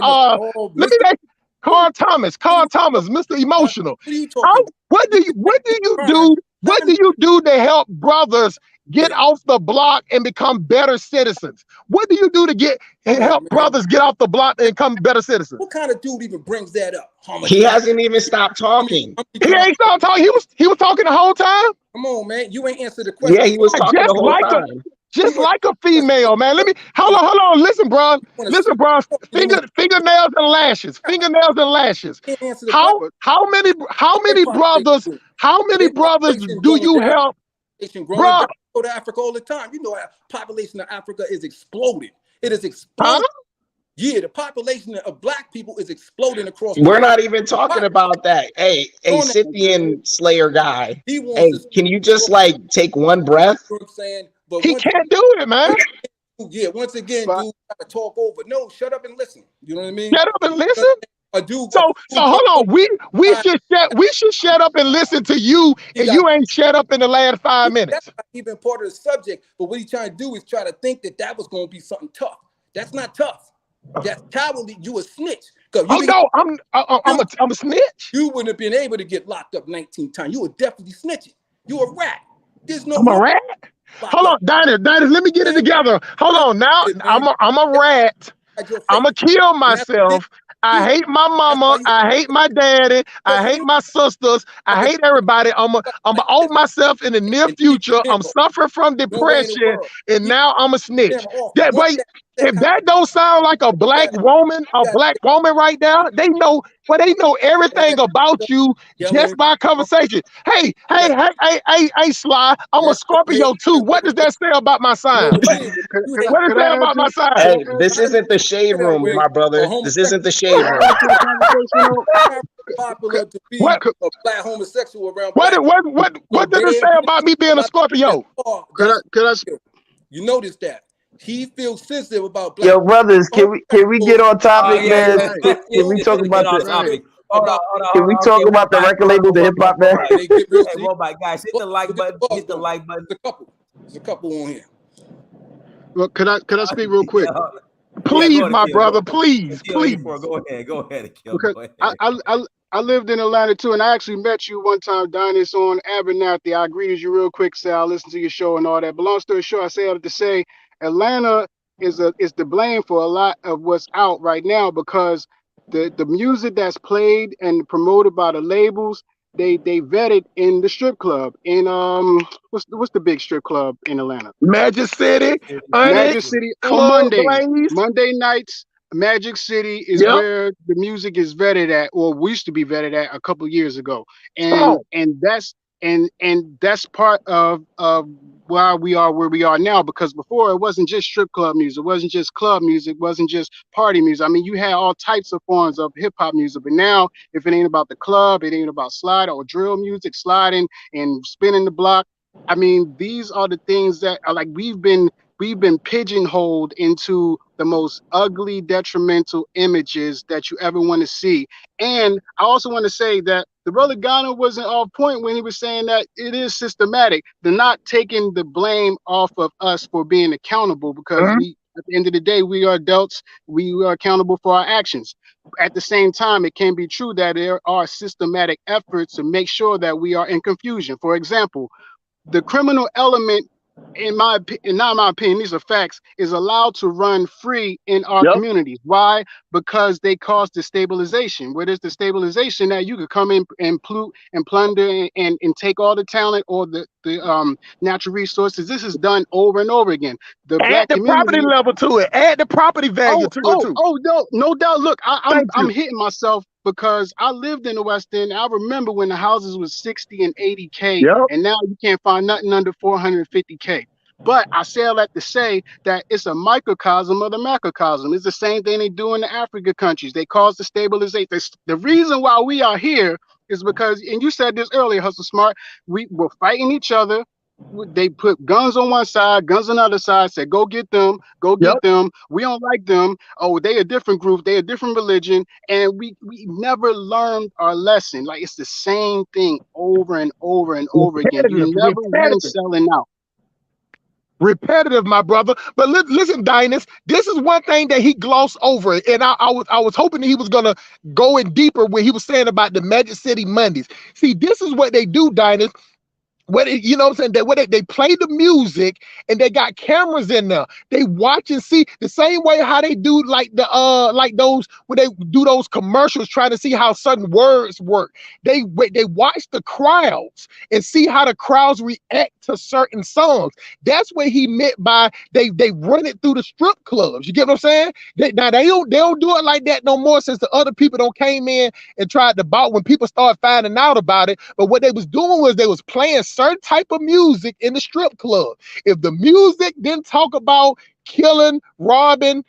Let me ask Carl Thomas, Mr. Emotional. What are you talking about? What do you do to help brothers get off the block and become better citizens? What do you do to help brothers get off the block and become better citizens? What kind of dude even brings that up? He hasn't even stopped talking. He ain't stopped talking. He was talking the whole time. Come on, man. You ain't answered the question. Yeah, he was talking the whole time. Just like a female, man. Let me hold on. Listen, bro. Fingernails and lashes. How many brothers do you help? Bro, go to Africa all the time. You know, population of Africa is exploding. It is exploding. Huh? Yeah, the population of black people is exploding across the world. We're not even talking about that. Hey, Scythian Slayer guy. Hey, can you just like take one breath? You know what I'm saying? But he can't do it, man. Yeah, once again, dude, gotta talk over. No, shut up and listen. You know what I mean? Shut up and listen. So hold on. We should shut up and listen to you, and you ain't shut up in the last 5 minutes. That's not even part of the subject. But what he's trying to do is try to think that was going to be something tough. That's not tough. That's cowardly. You a snitch. I'm a snitch. You wouldn't have been able to get locked up 19 times. You were definitely snitching. You a rat. There's no. I'm a rat. Hold on, Dinah, let me get it together. Hold on, now I'm a rat. I'ma kill myself. I hate my mama. I hate my daddy. I hate my sisters. I hate everybody. I'ma owe myself in the near future. I'm suffering from depression, and now I'm a snitch. If that don't sound like a black woman right now, they know everything about you just by conversation. Hey, Sly, I'm a Scorpio too. What does that say about my sign? What does that say about my sign? Hey, this isn't the shade room, my brother. This isn't the shade room. Popular to be a black homosexual around. What does it say about me being a Scorpio? Could I? You notice that. He feels sensitive about black. Yo, brothers, can we get on topic, man? Can we talk about the topic? Can we talk about the record label, the hip hop, man? Hey, my guys, hit the like button. Hit the like button. There's a couple on here. Well, could I speak real quick? Please, my brother, please. Go ahead. Because I lived in Atlanta too, and I actually met you one time, Dynas, on Abernathy. I greeted you real quick, say I listened to your show and all that. But long story short, I say all to say Atlanta is to blame for a lot of what's out right now, because the music that's played and promoted by the labels, they vetted in the strip club in what's the big strip club in Atlanta? Magic City on Monday nights. Magic City is where the music is vetted at, or we used to be vetted at a couple of years ago, and that's part of why we are where we are now. Because before, it wasn't just strip club music, it wasn't just club music, it wasn't just party music. I mean, you had all types of forms of hip hop music, but now if it ain't about the club, it ain't about slide or drill music, sliding and spinning the block. I mean, these are the things that are like we've been pigeonholed into the most ugly, detrimental images that you ever want to see. And I also want to say that the brother Ghana wasn't off point when he was saying that it is systematic. They're not taking the blame off of us for being accountable, because we, at the end of the day, we are adults. We are accountable for our actions. At the same time, it can be true that there are systematic efforts to make sure that we are in confusion. For example, the criminal element, not in my opinion, these are facts, is allowed to run free in our communities. Why? Because they cause destabilization. Where there's destabilization, that you could come in and plunder and take all the talent or the natural resources. This is done over and over again. Add the property level to it. Add the property value to it too. No doubt. Look, I'm hitting myself because I lived in the West End. I remember when the houses was 60 and 80K, and now you can't find nothing under 450K. But I say all that to say that it's a microcosm of the macrocosm. It's the same thing they do in the African countries. They cause the stabilization. The reason why we are here is because, and you said this earlier, Hustle Smart, we were fighting each other. They put guns on one side, guns on the other side, said, go get them, them. We don't like them. Oh, they a different group, they a different religion. And we never learned our lesson. Like, it's the same thing over and over and over again. You never win selling out. Repetitive, my brother. But listen, Dynas, this is one thing that he glossed over, and I was hoping that he was gonna go in deeper when he was saying about the Magic City Mondays. See, this is what they do, Dynas. You know what I'm saying? They play the music and they got cameras in there. They watch and see the same way how they do like those when they do those commercials trying to see how certain words work. They watch the crowds and see how the crowds react to certain songs. That's what he meant by they run it through the strip clubs. You get what I'm saying? Now they don't do it like that no more since the other people don't came in and tried to bought when people started finding out about it. But what they was doing was they was playing certain type of music in the strip club. If the music didn't talk about killing, robbing,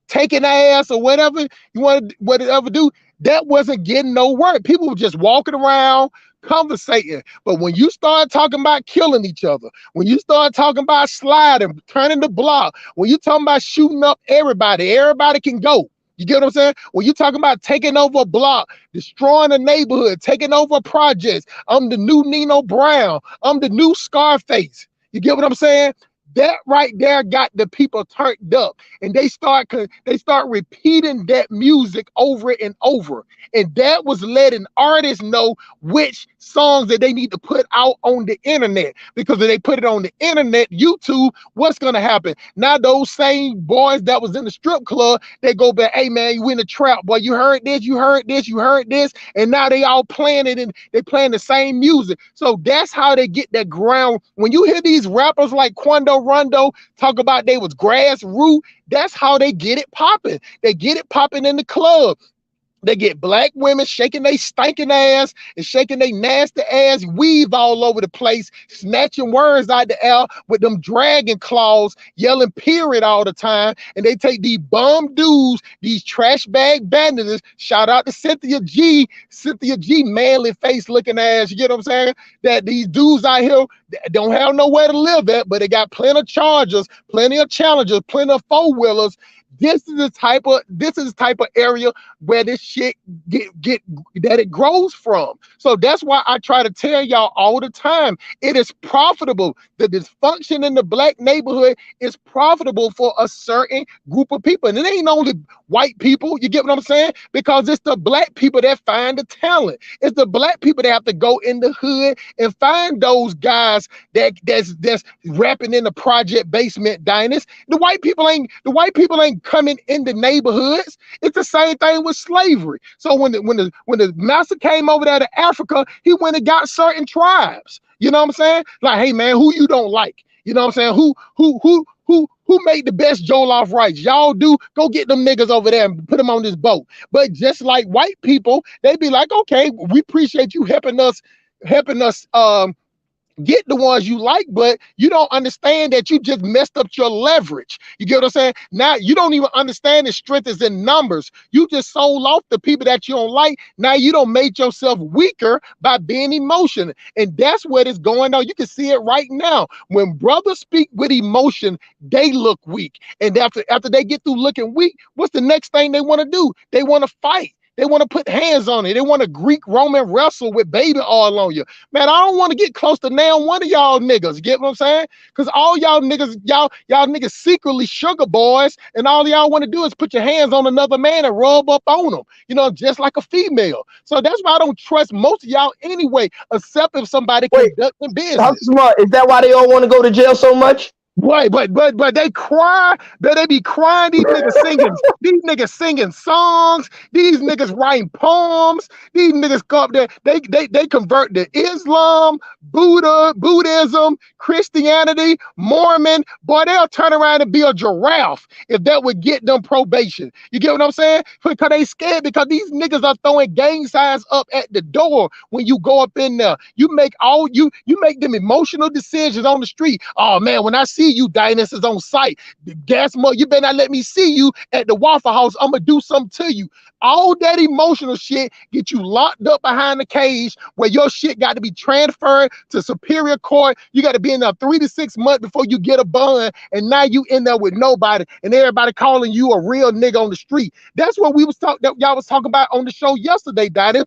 taking ass or whatever you want to whatever do, that wasn't getting no work. People were just walking around conversating. But when you start talking about killing each other, when you start talking about sliding, turning the block, when you talking about shooting up everybody can go. You get what I'm saying? When you talking about taking over a block, destroying a neighborhood, taking over projects, I'm the new Nino Brown. I'm the new Scarface. You get what I'm saying? That right there got the people turned up, and they start repeating that music over and over, and that was letting artists know which songs that they need to put out on the internet, because if they put it on the internet, YouTube, what's gonna happen? Now those same boys that was in the strip club, they go back, hey man, you in the trap, boy, you heard this, and now they all playing it and they playing the same music. So that's how they get that ground. When you hear these rappers like Quando Rondo talk about they was grassroots, that's how they get it popping. They get it popping in the club. They get black women shaking their stinking ass and shaking their nasty ass, weave all over the place, snatching words out the air with them dragon claws, yelling period all the time. And they take these bum dudes, these trash bag bandits. Shout out to Cynthia G, manly face looking ass. You get what I'm saying? That these dudes out here don't have nowhere to live at, but they got plenty of Chargers, plenty of Challengers, plenty of four-wheelers. This is the type of area where this shit get that it grows from. So that's why I try to tell y'all all the time, it is profitable. The dysfunction in the black neighborhood is profitable for a certain group of people. And it ain't only white people, you get what I'm saying? Because it's the black people that find the talent. It's the black people that have to go in the hood and find those guys that's rapping in the project basement diners. The white people ain't coming in the neighborhoods. It's the same thing with slavery. So when the master came over there to Africa, he went and got certain tribes. You know what I'm saying? Like, hey man, who you don't like? You know what I'm saying? Who made the best jollof rice? Y'all do. Go get them niggas over there and put them on this boat. But just like white people, they be like, okay, we appreciate you helping us get the ones you like, but you don't understand that you just messed up your leverage. You get what I'm saying? Now you don't even understand the strength is in numbers. You just sold off the people that you don't like. Now you don't make yourself weaker by being emotional. And that's what is going on. You can see it right now. When brothers speak with emotion, they look weak. And after they get through looking weak, what's the next thing they want to do? They want to fight. They want to put hands on it. They want to Greek Roman wrestle with baby oil on you. Man, I don't want to get close to now one of y'all niggas. Get what I'm saying? Because all y'all niggas secretly sugar boys, and all y'all want to do is put your hands on another man and rub up on them, you know, just like a female. So that's why I don't trust most of y'all anyway, except if somebody conducting business. How smart? Is that why they all want to go to jail so much? Right, but they cry, they be crying. These niggas singing songs. These niggas writing poems. These niggas go up there. They convert to Islam, Buddhism, Christianity, Mormon. Boy, they'll turn around and be a giraffe if that would get them probation. You get what I'm saying? Because they scared, because these niggas are throwing gang signs up at the door when you go up in there. You make them emotional decisions on the street. Oh man, when I see you, Dynast is on site. The gas mug, you better not let me see you at the Waffle House. I'm gonna do something to you. All that emotional shit get you locked up behind the cage, where your shit got to be transferred to Superior Court. You got to be in there 3 to 6 months before you get a bond, and now you in there with nobody, and everybody calling you a real nigga on the street. That's what y'all was talking about on the show yesterday, Dynast.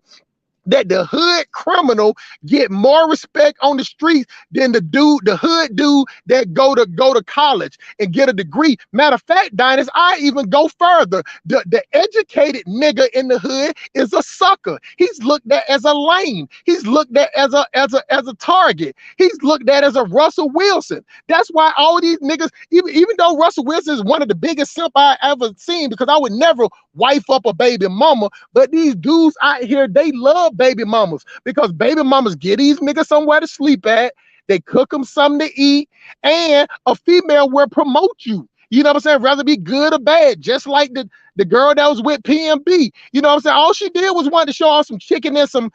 that the hood criminal get more respect on the streets than the hood dude that go to college and get a degree. Matter of fact, Dynast, I even go further. The educated nigga in the hood is a sucker. He's looked at as a lame. He's looked at as a target. He's looked at as a Russell Wilson. That's why all these niggas, even though Russell Wilson is one of the biggest simp I ever seen, because I would never wife up a baby mama, but these dudes out here, they love baby mamas because baby mamas get these niggas somewhere to sleep at. They cook them something to eat, and a female will promote you. You know what I'm saying? Rather be good or bad, just like the girl that was with PMB. You know what I'm saying? All she did was want to show off some chicken and some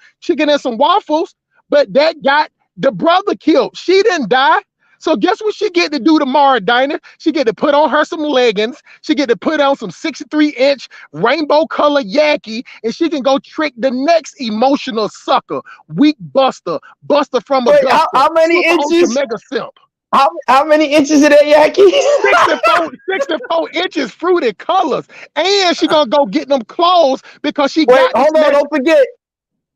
waffles, but that got the brother killed. She didn't die. So guess what she get to do tomorrow, Dinah? She get to put on her some leggings. She get to put on some 63-inch rainbow color yaki, and she can go trick the next emotional sucker, weak buster from Wait, Augusta. how many inches? Mega simp. How many inches of that yaki? 64 inches, fruited colors, and she gonna go get them clothes because she Wait, hold on, don't forget.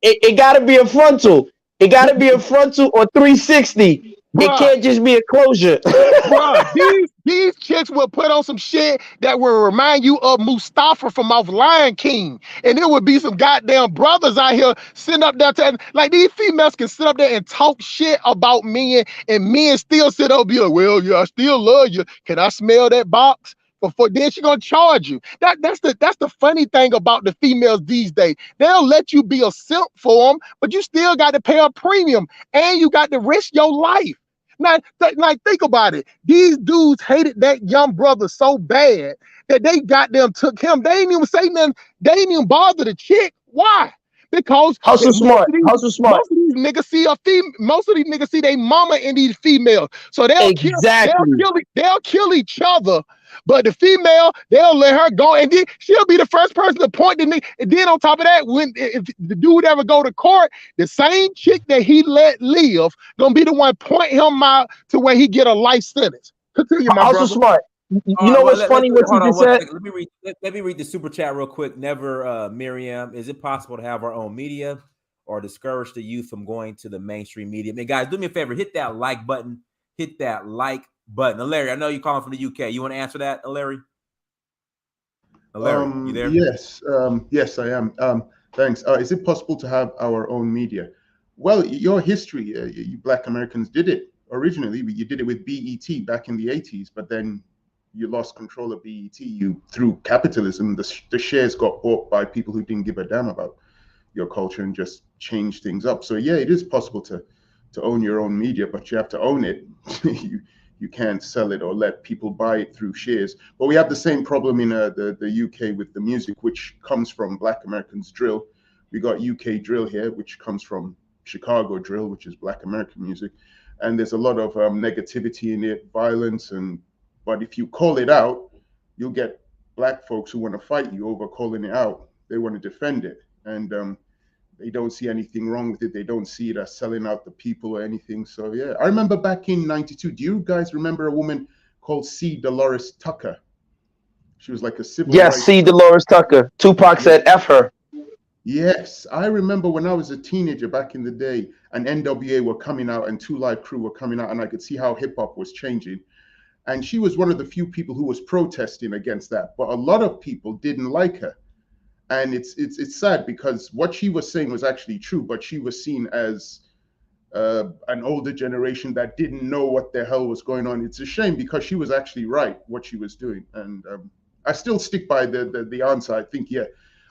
It gotta be a frontal. It gotta be a frontal or 360. Bruh. It can't just be a closure. Bruh, these chicks will put on some shit that will remind you of Mustafa from off Lion King. And it would be some goddamn brothers out here sitting up there like these females can sit up there and talk shit about men, and men still sit up and be like, well, yeah, I still love you. Can I smell that box? Before then she gonna charge you. That's the funny thing about the females these days. They'll let you be a simp for them, but you still got to pay a premium and you got to risk your life. Now, think about it. These dudes hated that young brother so bad that they goddamn took him. They ain't even say nothing. They ain't even bother the chick. Why? Because Hustle smart. Most of these niggas see most of these niggas see their mama in these females. So they'll kill each other. But the female, they'll let her go, and then she'll be the first person to point the nigga. And then on top of that, if the dude ever go to court, the same chick that he let live gonna be the one point him out to where he get a life sentence. Continue, my brother. Smart. You know what's funny? What you just said. Let me read the super chat real quick. Never, Miriam. Is it possible to have our own media or discourage the youth from going to the mainstream media? Man, guys, do me a favor. Hit that like button. Hit that like button. Larry, I know you're calling from the UK. You want to answer that, Larry? Larry, you there? Yes, yes, I am. Thanks. Is it possible to have our own media? Well, your history, you Black Americans did it originally. You did it with BET back in the 80s, but then you lost control of BET. Through capitalism, the shares got bought by people who didn't give a damn about your culture and just changed things up. So yeah, it is possible to own your own media, but you have to own it. You can't sell it or let people buy it through shares. But we have the same problem in the UK with the music, which comes from Black Americans drill. We got UK drill here, which comes from Chicago drill, which is Black American music. And there's a lot of negativity in it, violence. But if you call it out, you'll get Black folks who want to fight you over calling it out. They want to defend it. And they don't see anything wrong with it. They don't see it as selling out the people or anything. So yeah, I remember back in '92. Do you guys remember a woman called C. Dolores Tucker? She was like a civil rights. Yes, C. Dolores Tucker. Tupac said F her. Yes, I remember when I was a teenager back in the day, and NWA were coming out and Two Live Crew were coming out, and I could see how hip hop was changing. And she was one of the few people who was protesting against that. But a lot of people didn't like her. And it's sad because what she was saying was actually true, but she was seen as an older generation that didn't know what the hell was going on. It's a shame because she was actually right what she was doing. And I still stick by the answer. I think, yeah,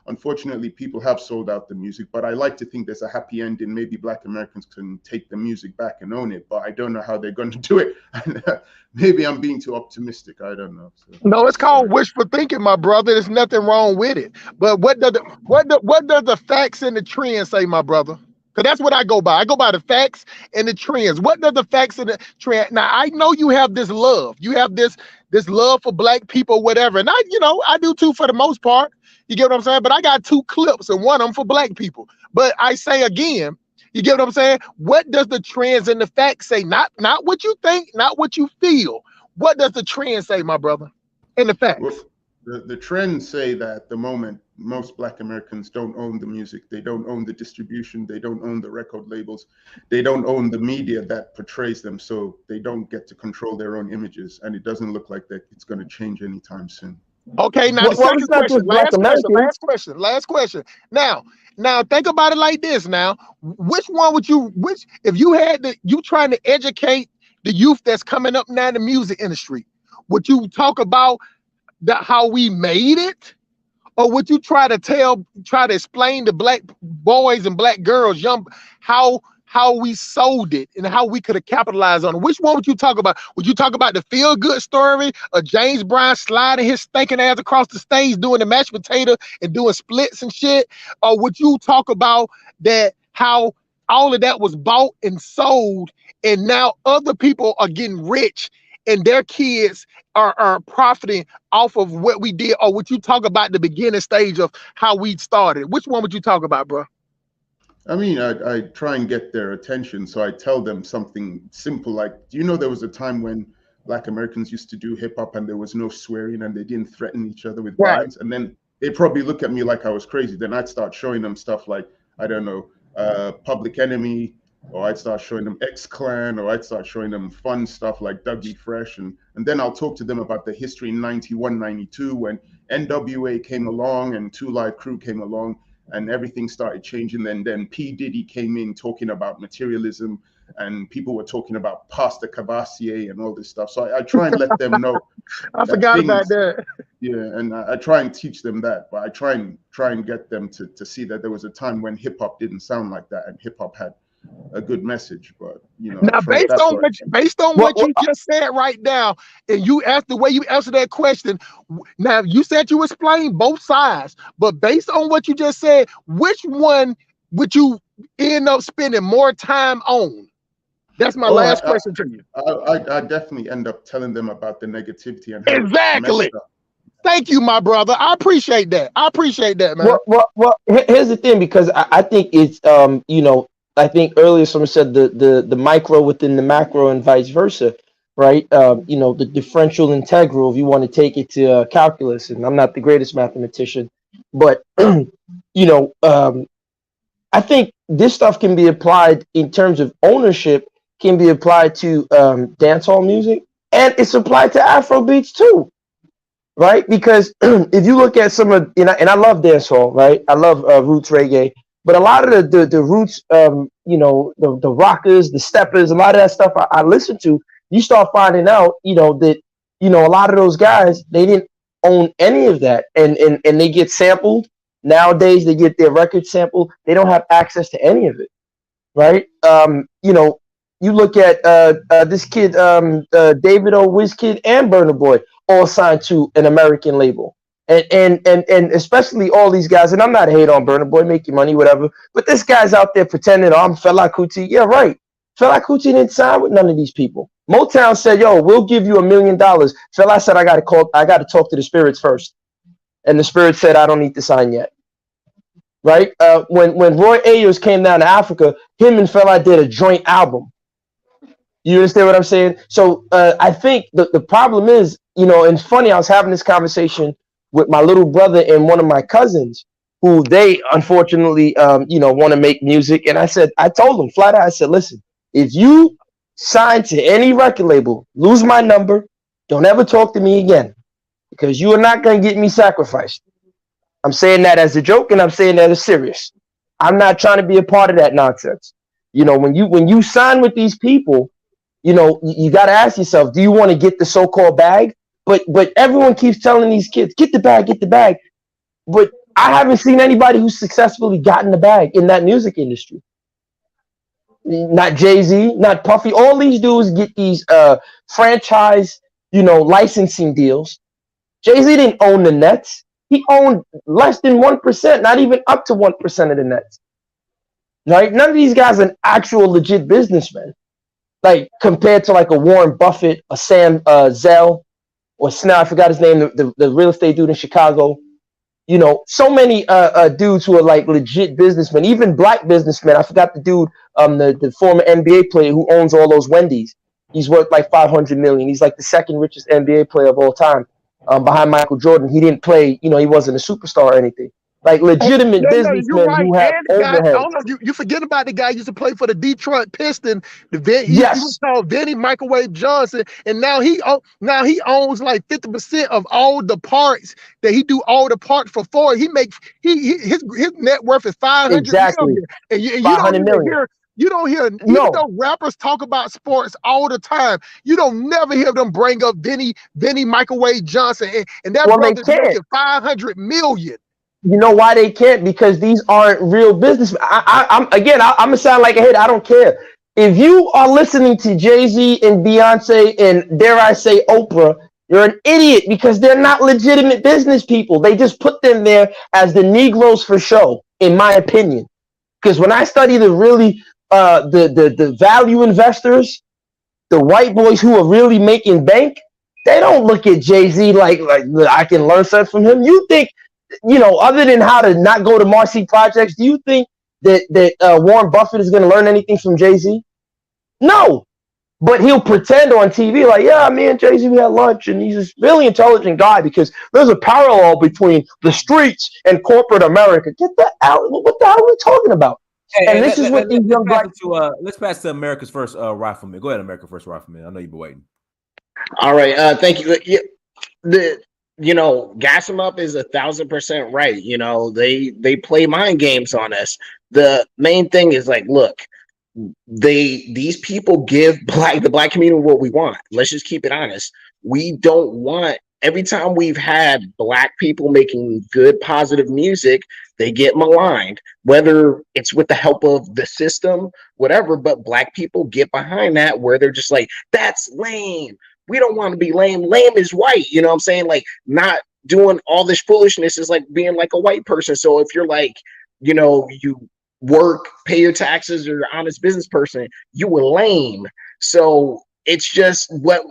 unfortunately, people have sold out the music, but I like to think there's a happy ending. Maybe Black Americans can take the music back and own it, but I don't know how they're going to do it. And, maybe I'm being too optimistic. I don't know. So, no, it's called wishful thinking, my brother. There's nothing wrong with it. But what does the facts and the trends say, my brother? Because that's what I go by. I go by the facts and the trends. What does the facts and the trend? Now I know you have this love. You have this love for Black people, whatever. And I do too for the most part. You get what I'm saying? But I got two clips and one of them for Black people. But I say again, you get what I'm saying? What does the trends and the facts say? Not what you think, not what you feel. What does the trend say, my brother? And the facts. Well, the trends say that at the moment, most Black Americans don't own the music. They don't own the distribution. They don't own the record labels. They don't own the media that portrays them. So they don't get to control their own images. And it doesn't look like that it's going to change anytime soon. Okay, now the Well, second it's not question, just Black Americans. last question. Now think about it like this. Now, which one would you, if you had to, you trying to educate the youth that's coming up now in the music industry, would you talk about how we made it? Or would you try to explain to Black boys and Black girls, how we sold it and how we could have capitalized on it? Which one would you talk about? Would you talk about the feel good story of James Brown sliding his stinking ass across the stage doing the mashed potato and doing splits and shit? Or would you talk about that, how all of that was bought and sold and now other people are getting rich and their kids are profiting off of what we did? Or would you talk about the beginning stage of how we started? Which one would you talk about, bro? I mean, I try and get their attention. So I tell them something simple like, do you know there was a time when Black Americans used to do hip hop and there was no swearing and they didn't threaten each other with violence? And then they probably look at me like I was crazy. Then I'd start showing them stuff like, I don't know, Public Enemy, or I'd start showing them X-Clan, or I'd start showing them fun stuff like Dougie Fresh. And then I'll talk to them about the history in 91, 92 when NWA came along and Two Live Crew came along and everything started changing. Then P. Diddy came in talking about materialism and people were talking about Pastor Cavassier and all this stuff. So I try and let them know. I forgot about that. Yeah, and I try and teach them that, but I try and get them to see that there was a time when hip hop didn't sound like that and hip hop had a good message. But you know, now based on what you just said right now, and you asked the way you answered that question, now you said you explained both sides, but based on what you just said, which one would you end up spending more time on? That's my last question to you. I definitely end up telling them about the negativity and how exactly. Thank you, my brother. I appreciate that. Man. Well, here's the thing, because I think it's you know, I think earlier someone said the micro within the macro and vice versa, right? You know, the differential integral, if you want to take it to calculus, and I'm not the greatest mathematician, but you know, I think this stuff can be applied in terms of ownership, can be applied to dancehall music, and it's applied to Afro beats too, right? Because if you look at some of, and I love dancehall, right? I love roots reggae. But a lot of the roots, you know, the rockers, the steppers, a lot of that stuff I listen to, you start finding out, you know, that, you know, a lot of those guys, they didn't own any of that. And they get sampled. Nowadays, they get their record sampled. They don't have access to any of it, right? You know, you look at this kid, David O, Wizkid, and Burna Boy, all signed to an American label. And especially all these guys, and I'm not a hate on Burna Boy, make your money, whatever. But this guy's out there pretending, oh, I'm Fela Kuti. Yeah, right. Fela Kuti didn't sign with none of these people. Motown said, yo, we'll give you $1 million. Fela said, I got to talk to the spirits first. And the spirit said, I don't need to sign yet. Right? When Roy Ayers came down to Africa, him and Fela did a joint album. You understand what I'm saying? So I think the problem is, you know, and it's funny, I was having this conversation with my little brother and one of my cousins, who they unfortunately, you know, want to make music. And I told them flat out, I said, listen, if you sign to any record label, lose my number, don't ever talk to me again, because you are not going to get me sacrificed. I'm saying that as a joke, and I'm saying that as serious. I'm not trying to be a part of that nonsense. You know, when you sign with these people, you know, you got to ask yourself, do you want to get the so-called bag? But everyone keeps telling these kids, get the bag, get the bag. But I haven't seen anybody who's successfully gotten the bag in that music industry. Not Jay-Z, not Puffy. All these dudes get these franchise, you know, licensing deals. Jay-Z didn't own the Nets. He owned less than 1%, not even up to 1% of the Nets. Right? None of these guys are actual legit businessmen. Like compared to like a Warren Buffett, a Sam Zell, or now I forgot his name, the real estate dude in Chicago. You know, so many dudes who are like legit businessmen, even black businessmen. I forgot the dude, the former NBA player who owns all those Wendy's. He's worth like $500 million. He's like the second richest NBA player of all time, behind Michael Jordan. He didn't play, you know, he wasn't a superstar or anything. like legitimate No, you're businessmen right. who have And the guy, I overheads. don't know, you forget about the guy who used to play for the Detroit Pistons. He was Yes, called Vinny Microwave Johnson, and now he owns like 50% of all the parts that he do all the parts for Ford. His net worth is 500 exactly. million, and you don't 500 even million. hear. You don't hear, even No, though rappers talk about sports all the time, you don't never hear them bring up Vinny Microwave Johnson, and that well, they brother's can't. making 500 million. You know why they can't? Because these aren't real business. I'm gonna sound like a hater. I don't care. If you are listening to Jay-Z and Beyonce and dare I say Oprah, you're an idiot because they're not legitimate business people. They just put them there as the Negroes for show, in my opinion. Because when I study the really the value investors, the white boys who are really making bank, they don't look at Jay-Z like I can learn something from him. You think, other than how to not go to Marcy projects, do you think that Warren Buffett is going to learn anything from Jay-Z? No, but he'll pretend on TV like, yeah, me and Jay-Z, we had lunch, and he's this really intelligent guy because there's a parallel between the streets and corporate America. Get that out. What the hell are we talking about? And this is what these young black. Let's pass to America's First Rifleman. Go ahead, America's First Rifleman. I know you've been waiting. All right, thank you. Gas 'em up is 1,000% right. They play mind games on us. The main thing is like, look, these people give the black community what we want. Let's just keep it honest. We don't want, every time we've had black people making good, positive music, they get maligned, whether it's with the help of the system, whatever, but black people get behind that where they're just like, that's lame. We don't want to be lame. Lame is white. You know what I'm saying? Like, not doing all this foolishness is like being like a white person. So if you're like, you work, pay your taxes, or you're an honest business person, you were lame. So it's just what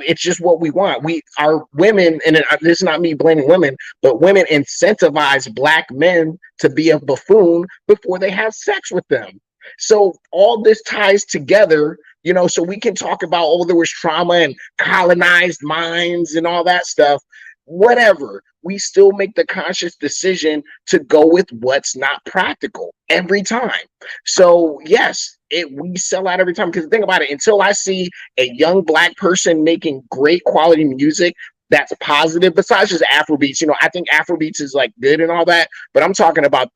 we want. Our women, and this is not me blaming women, but women incentivize black men to be a buffoon before they have sex with them. So all this ties together, so we can talk about, there was trauma and colonized minds and all that stuff. Whatever, we still make the conscious decision to go with what's not practical every time. So yes, we sell out every time, because think about it, until I see a young black person making great quality music that's positive, besides just Afrobeats, I think Afrobeats is like good and all that, but I'm talking about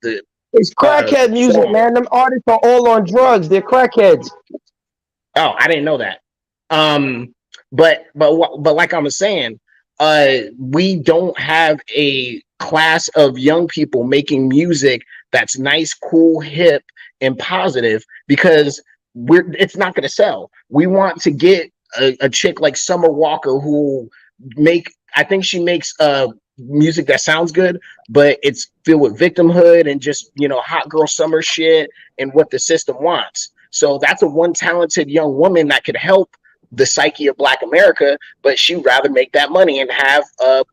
It's crackhead music, man. Them artists are all on drugs. They're crackheads. Oh, I didn't know that. But like I was saying, we don't have a class of young people making music that's nice, cool, hip, and positive, because it's not going to sell. We want to get a chick like Summer Walker who I think she makes music that sounds good, but it's filled with victimhood and just hot girl summer shit and what the system wants. So that's one talented young woman that could help the psyche of Black America, but she'd rather make that money and have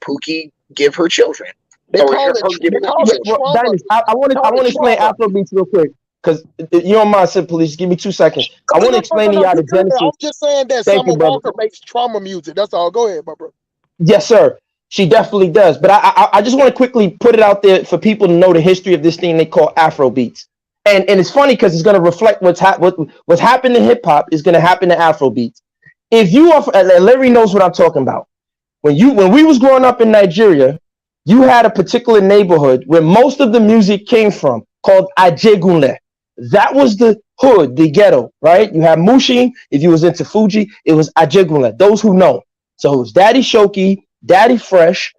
Pookie give her children. They call it trauma. I want to explain Afrobeats real quick, because you don't mind, please give me 2 seconds. I want to explain to y'all the genesis. I'm just saying that Summer Walker makes trauma music. That's all. Go ahead, my bro. Yes, sir. She definitely does. But I just want to quickly put it out there for people to know the history of this thing they call Afrobeats. And it's funny because it's going to reflect what's happened in hip hop is going to happen to Afrobeats. If you are, Larry knows what I'm talking about. When we was growing up in Nigeria, you had a particular neighborhood where most of the music came from, called Ajegunle. That was the hood, the ghetto, right? You had Mushin. If you was into Fuji, it was Ajegunle. Those who know. So it was Daddy Shoki, Daddy Fresh,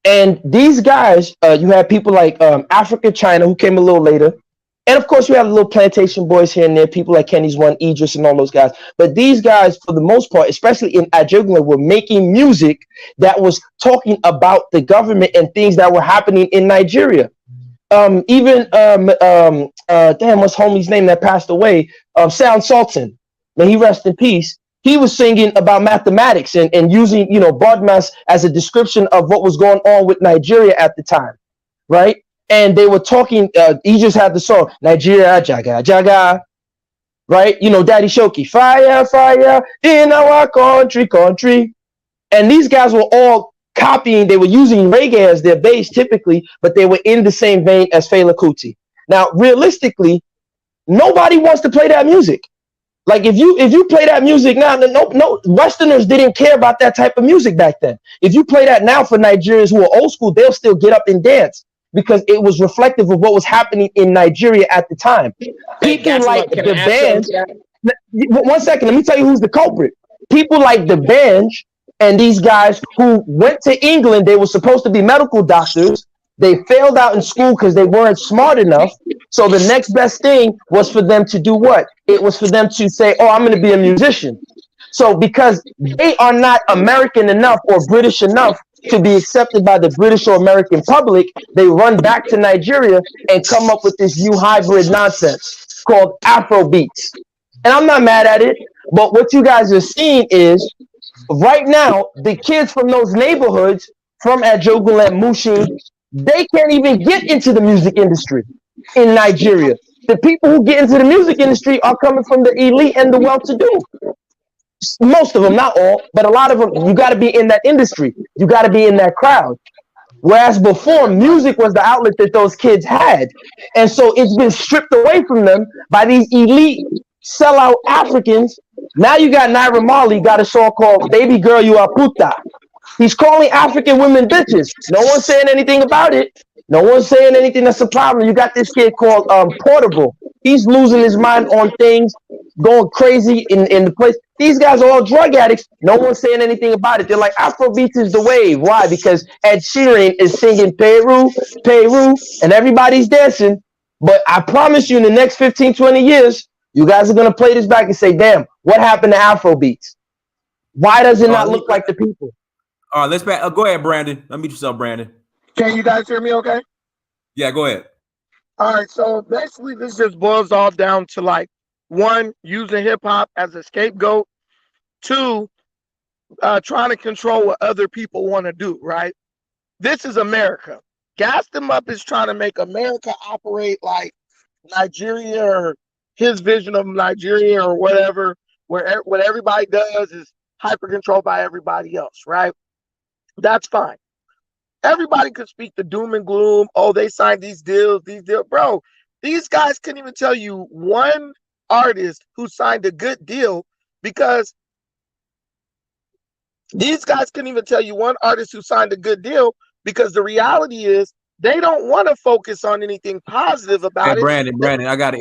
and these guys. You had people like Africa China, who came a little later. And of course, you have little plantation boys here and there, people like Kenny's One, Idris, and all those guys. But these guys, for the most part, especially in Ajegunle, were making music that was talking about the government and things that were happening in Nigeria. Damn, what's homie's name that passed away? Sound Sultan. May he rest in peace. He was singing about mathematics and using, Bodmas as a description of what was going on with Nigeria at the time, right? And they were talking, he just had the song, Nigeria, Jaga, Jaga, right? Daddy Shoki, fire, fire in our country. And these guys were all copying, they were using reggae as their base typically, but they were in the same vein as Fela Kuti. Now, realistically, nobody wants to play that music. Like if you play that music now, no Westerners didn't care about that type of music back then. If you play that now for Nigerians who are old school, they'll still get up and dance because it was reflective of what was happening in Nigeria at the time. People like the band. One second, let me tell you who's the culprit. People like the band and these guys who went to England, they were supposed to be medical doctors. They failed out in school because they weren't smart enough. So the next best thing was for them to do what? It was for them to say, oh, I'm going to be a musician. So because they are not American enough or British enough to be accepted by the British or American public, they run back to Nigeria and come up with this new hybrid nonsense called Afro beats. And I'm not mad at it, but what you guys are seeing is right now, the kids from those neighborhoods, from Ajogun and Mushin, they can't even get into the music industry in Nigeria. The people who get into the music industry are coming from the elite and the well-to-do. Most of them, not all, but a lot of them, you got to be in that industry. You got to be in that crowd. Whereas before, music was the outlet that those kids had. And so it's been stripped away from them by these elite sellout Africans. Now you got Naira Marley got a song called Baby Girl You Are Puta. He's calling African women bitches. No one's saying anything about it. No one's saying anything that's a problem. You got this kid called Portable. He's losing his mind on things, going crazy in the place. These guys are all drug addicts. No one's saying anything about it. They're like, Afrobeats is the wave. Why? Because Ed Sheeran is singing Peru, Peru, and everybody's dancing. But I promise you, in the next 15, 20 years, you guys are going to play this back and say, damn, what happened to Afrobeats? Why does it not look like the people? All right, let's back. Go ahead, Brandon. Let me meet yourself, Brandon. Can you guys hear me okay? Yeah, go ahead. All right, so basically this just boils all down to like, one, using hip hop as a scapegoat. Two, trying to control what other people want to do, right? This is America. Gas Them Up is trying to make America operate like Nigeria or his vision of Nigeria or whatever, where what everybody does is hyper controlled by everybody else, right? That's fine. Everybody could speak the doom and gloom. Oh, they signed these deals. Bro, these guys couldn't even tell you one artist who signed a good deal because these guys couldn't even tell you one artist who signed a good deal because the reality is they don't want to focus on anything positive about it. Brandon, I got to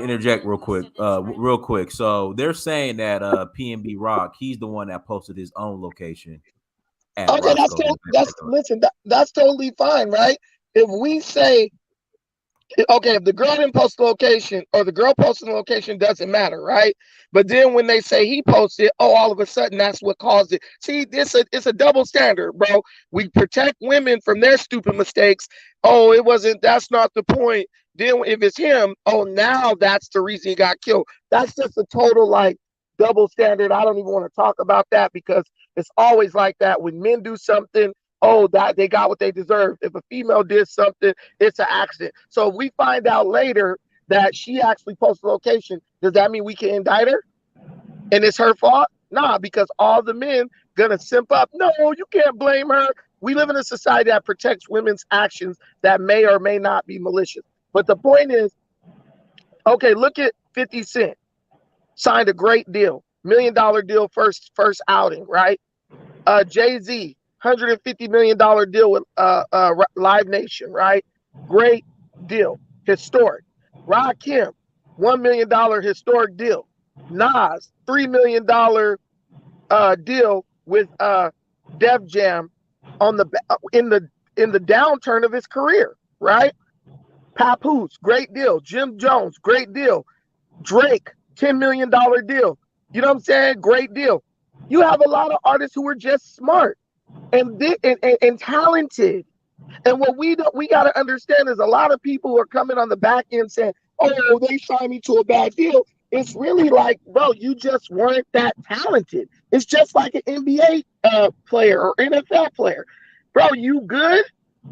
interject real quick. So they're saying that PNB Rock, he's the one that posted his own location. Okay, that's totally fine, right? If we say, okay, if the girl didn't post the location or the girl posted the location, doesn't matter, right? But then when they say he posted, oh, all of a sudden that's what caused it. See, it's a double standard, bro. We protect women from their stupid mistakes. Oh, that's not the point. Then if it's him, oh, now that's the reason he got killed. That's just a total like double standard. I don't even want to talk about that because it's always like that. When men do something, oh, that they got what they deserved. If a female did something, it's an accident. So if we find out later that she actually posted the location, does that mean we can indict her? And it's her fault? Nah, because all the men gonna simp up. No, you can't blame her. We live in a society that protects women's actions that may or may not be malicious. But the point is, okay, look at 50 Cent. Signed a great deal. $1 million deal first outing, right? Jay-Z, $150 million deal with Live Nation, right? Great deal. Historic. Rakim, $1 million historic deal. Nas, $3 million deal with Def Jam on in the downturn of his career, right? Papoose, great deal. Jim Jones, great deal. Drake, $10 million deal. You know what I'm saying? Great deal. You have a lot of artists who are just smart and talented. And what we got to understand is a lot of people are coming on the back end saying, oh, they signed me to a bad deal. It's really like, bro, you just weren't that talented. It's just like an NBA player or NFL player. Bro, you good?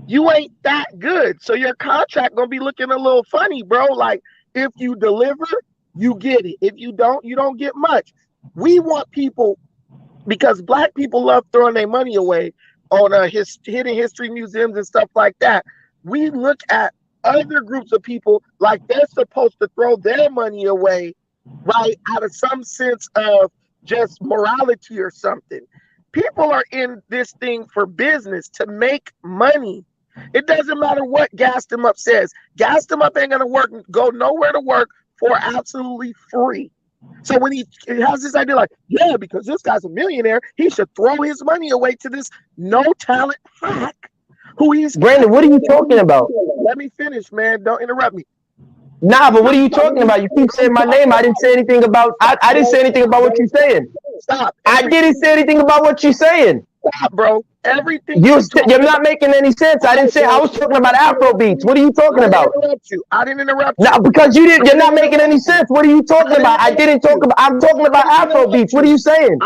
You ain't that good. So your contract going to be looking a little funny, bro. Like, if you deliver, you get it. If you don't, you don't get much. We want people, because black people love throwing their money away. on his hidden history museums and stuff like that. We look at other groups of people like they're supposed to throw their money away, right, out of some sense of just morality or something. People are in this thing for business to make money. It doesn't matter what Gas Them Up says. Gas Them Up ain't gonna go nowhere to work for absolutely free. So when he has this idea like, yeah, because this guy's a millionaire, he should throw his money away to this no talent hack who he's Brandon, what are you talking about? Let me finish, man. Don't interrupt me. Nah, but what are you talking about? You keep saying my name. I didn't say anything about. I didn't say anything about what you're saying. Stop. I didn't say anything about what you're saying. Stop, bro. Everything You're not making any sense. I didn't say. I was talking about Afro beats. What are you talking about? I didn't interrupt you. No, because you didn't. You're not making any sense. What are you talking about? I didn't talk about. I'm talking about Afro beats. What are you saying?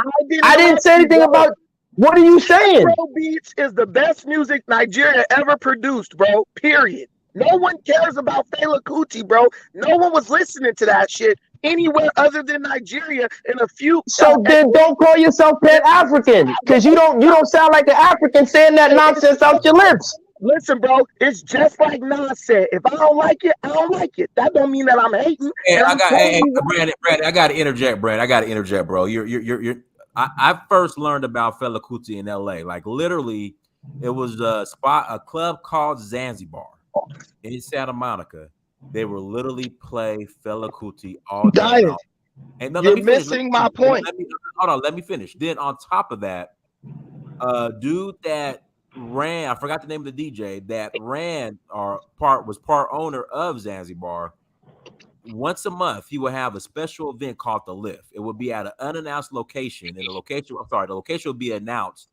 I didn't say anything about. What are you saying? Afro beats is the best music Nigeria ever produced, bro. Period. No one cares about Fela Kuti, bro. No one was listening to that shit anywhere other than Nigeria and a few. So then don't call yourself Pan-African, because you don't sound like an African saying that nonsense out your lips. Listen, bro, it's just like Nas said. If I don't like it, I don't like it. That don't mean that I'm hating. And Brandon, I got to interject, Brandon. I got to interject, bro. I first learned about Fela Kuti in L.A. Like literally, it was a club called Zanzibar in Santa Monica. They were literally play Fela Kuti all day. And no, you're missing my point. Hold on, let me finish. Then on top of that, dude that ran, I forgot the name of the DJ that was part owner of Zanzibar. Once a month, he would have a special event called the Lift. It would be at an unannounced location, and the location would be announced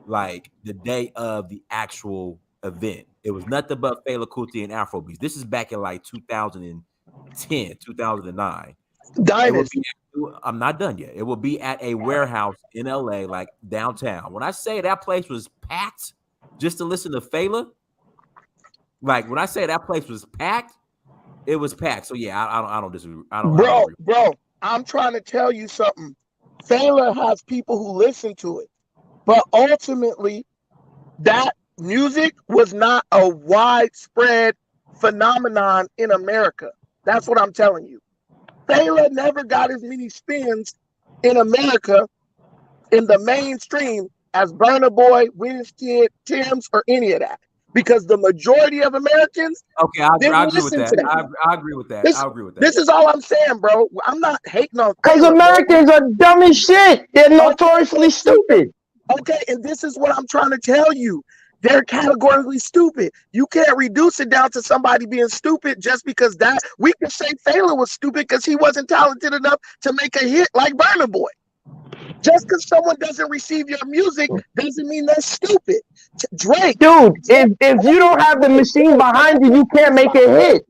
like the day of the actual event. It was nothing but Fela Kuti and Afrobeats. This is back in like 2010, 2009. I'm not done yet. It will be at a warehouse in LA, like downtown. When I say that place was packed just to listen to Fela, like when I say that place was packed, it was packed. So yeah, I don't disagree. Bro, I'm trying to tell you something. Fela has people who listen to it, but ultimately, that music was not a widespread phenomenon in America. That's what I'm telling you. Fela never got as many spins in America in the mainstream as Burna Boy, Wizkid, Tim's, or any of that. Because the majority of Americans I agree with that. I agree with that. I agree with that. This is all I'm saying, bro. I'm not hating on because Americans are dumb as shit. They're notoriously stupid. Okay, and this is what I'm trying to tell you. They're categorically stupid. You can't reduce it down to somebody being stupid just because that we can say Fela was stupid because he wasn't talented enough to make a hit like Burna Boy. Just because someone doesn't receive your music doesn't mean they're stupid. Drake, dude, if you don't have the machine behind you, you can't make a hit.